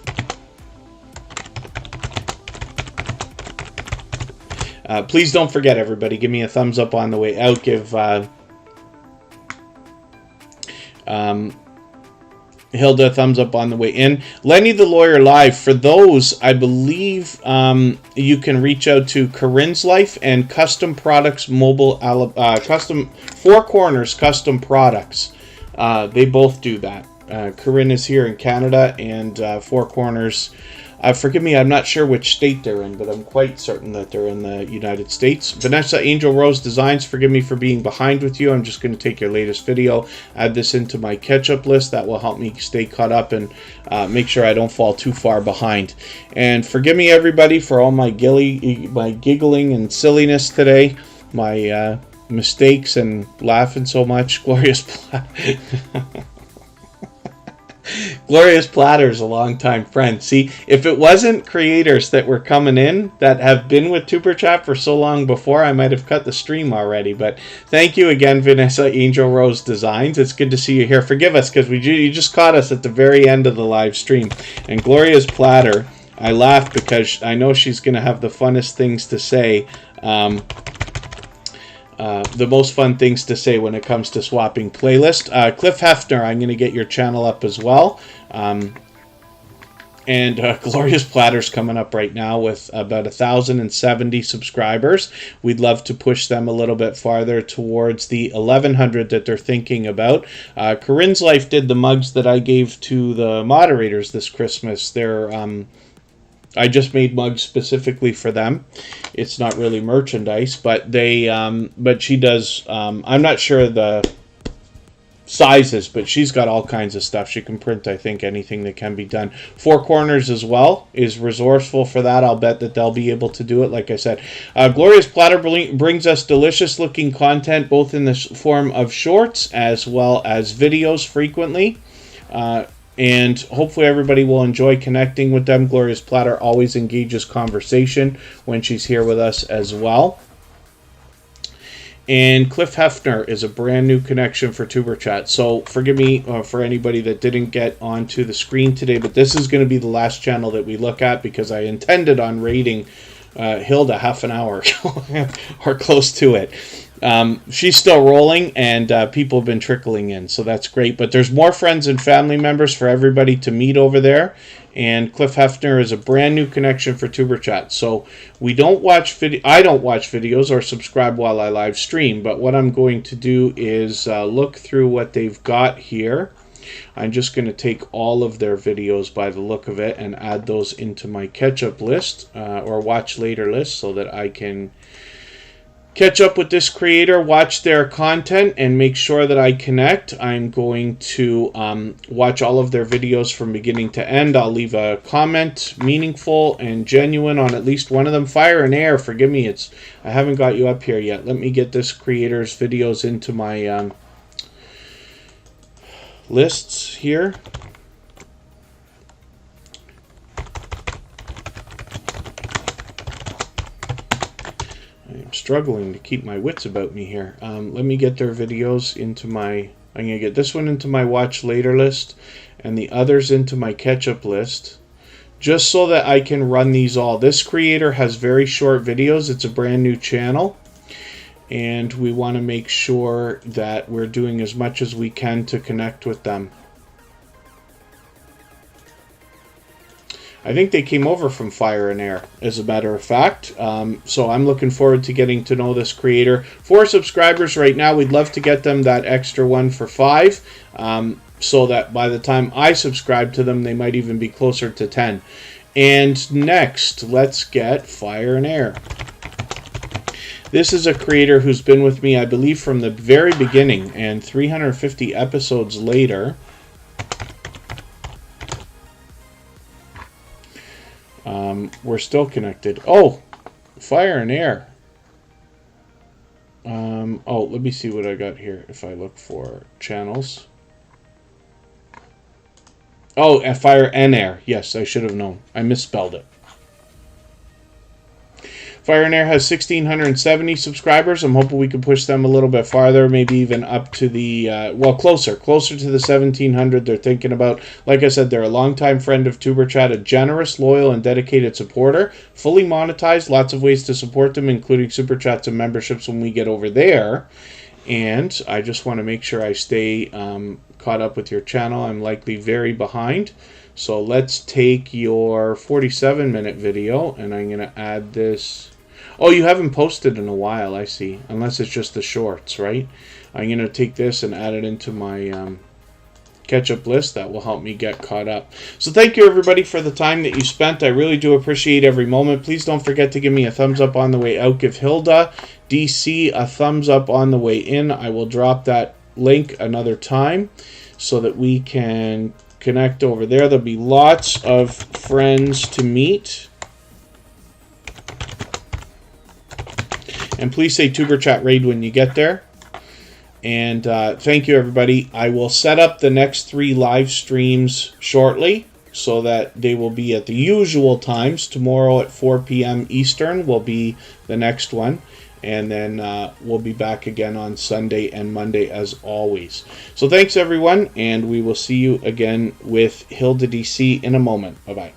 Please don't forget, everybody, give me a thumbs up on the way out. Give Hilda a thumbs up on the way in. Lenny the Lawyer Live. For those, I believe you can reach out to Corinne's Life and Custom Products Mobile, Custom Four Corners Custom Products. They both do that. Corinne is here in Canada, and Four Corners, forgive me, I'm not sure which state they're in, but I'm quite certain that they're in the United States. Vanessa Angel Rose Designs, forgive me for being behind with you. I'm just going to take your latest video, add this into my catch-up list. That will help me stay caught up and make sure I don't fall too far behind. And forgive me, everybody, for all my giggling and silliness today, my mistakes and laughing so much. Glorious Platter's a longtime friend. See, if it wasn't creators that were coming in that have been with Tuberchat for so long before, I might have cut the stream already. But thank you again, Vanessa Angel Rose Designs. It's good to see you here. Forgive us because you just caught us at the very end of the live stream. And Glorious Platter, I laughed because I know she's going to have the funnest things to say. The most fun things to say when it comes to swapping playlist. Cliff Hefner, I'm going to get your channel up as well. And Glorious Platter's coming up right now with about 1,070 subscribers. We'd love to push them a little bit farther towards the 1,100 that they're thinking about. Corinne's Life did the mugs that I gave to the moderators this Christmas. They're I just made mugs specifically for them. It's not really merchandise, but they, but she does. I'm not sure the sizes, but she's got all kinds of stuff. She can print, I think, anything that can be done. Four Corners as well is resourceful for that. I'll bet that they'll be able to do it. Like I said, Glorious Platter brings us delicious looking content, both in the form of shorts as well as videos frequently. And hopefully everybody will enjoy connecting with them. Glorious Platter always engages conversation when she's here with us as well. And Cliff Hefner is a brand new connection for Tuberchat. So forgive me for anybody that didn't get onto the screen today, but this is going to be the last channel that we look at because I intended on rating Hilda half an hour or close to it. She's still rolling, and people have been trickling in, so that's great. But there's more friends and family members for everybody to meet over there. And Cliff Hefner is a brand new connection for Tuberchat. So we don't watch I don't watch videos or subscribe while I live stream. But what I'm going to do is look through what they've got here. I'm just going to take all of their videos by the look of it and add those into my catch-up list or watch later list so that I can catch up with this creator, watch their content, and make sure that I connect. I'm going to watch all of their videos from beginning to end. I'll leave a comment, meaningful and genuine, on at least one of them. Fire and Air, forgive me, I haven't got you up here yet. Let me get this creator's videos into my lists here. I'm struggling to keep my wits about me here. Let me get their videos into my... I'm going to get this one into my watch later list and the others into my catch-up list, just so that I can run these all. This creator has very short videos. It's a brand new channel, and we want to make sure that we're doing as much as we can to connect with them. I think they came over from Fire and Air, as a matter of fact. So I'm looking forward to getting to know this creator. 4 subscribers right now. We'd love to get them that extra one for 5. So that by the time I subscribe to them, they might even be closer to 10. And next, let's get Fire and Air. This is a creator who's been with me, I believe, from the very beginning. And 350 episodes later... we're still connected. Oh, Fire and Air. Oh, let me see what I got here if I look for channels. Oh, Fire and Air. Yes, I should have known. I misspelled it. Fire and Air has 1,670 subscribers. I'm hoping we can push them a little bit farther, maybe even up to the, well, closer to the 1,700 they're thinking about. Like I said, they're a longtime friend of Tuberchat, a generous, loyal, and dedicated supporter. Fully monetized, lots of ways to support them, including super chats and memberships when we get over there. And I just want to make sure I stay caught up with your channel. I'm likely very behind. So let's take your 47-minute video, and I'm going to add this... Oh, you haven't posted in a while, I see. Unless it's just the shorts, right? I'm going to take this and add it into my catch-up list. That will help me get caught up. So thank you, everybody, for the time that you spent. I really do appreciate every moment. Please don't forget to give me a thumbs up on the way out. Give Hilda DC a thumbs up on the way in. I will drop that link another time so that we can connect over there. There'll be lots of friends to meet. And please say Tuberchat Raid when you get there. And thank you, everybody. I will set up the next 3 live streams shortly so that they will be at the usual times. Tomorrow at 4 p.m. Eastern will be the next one. And then we'll be back again on Sunday and Monday as always. So thanks, everyone. And we will see you again with Hilda DC in a moment. Bye-bye.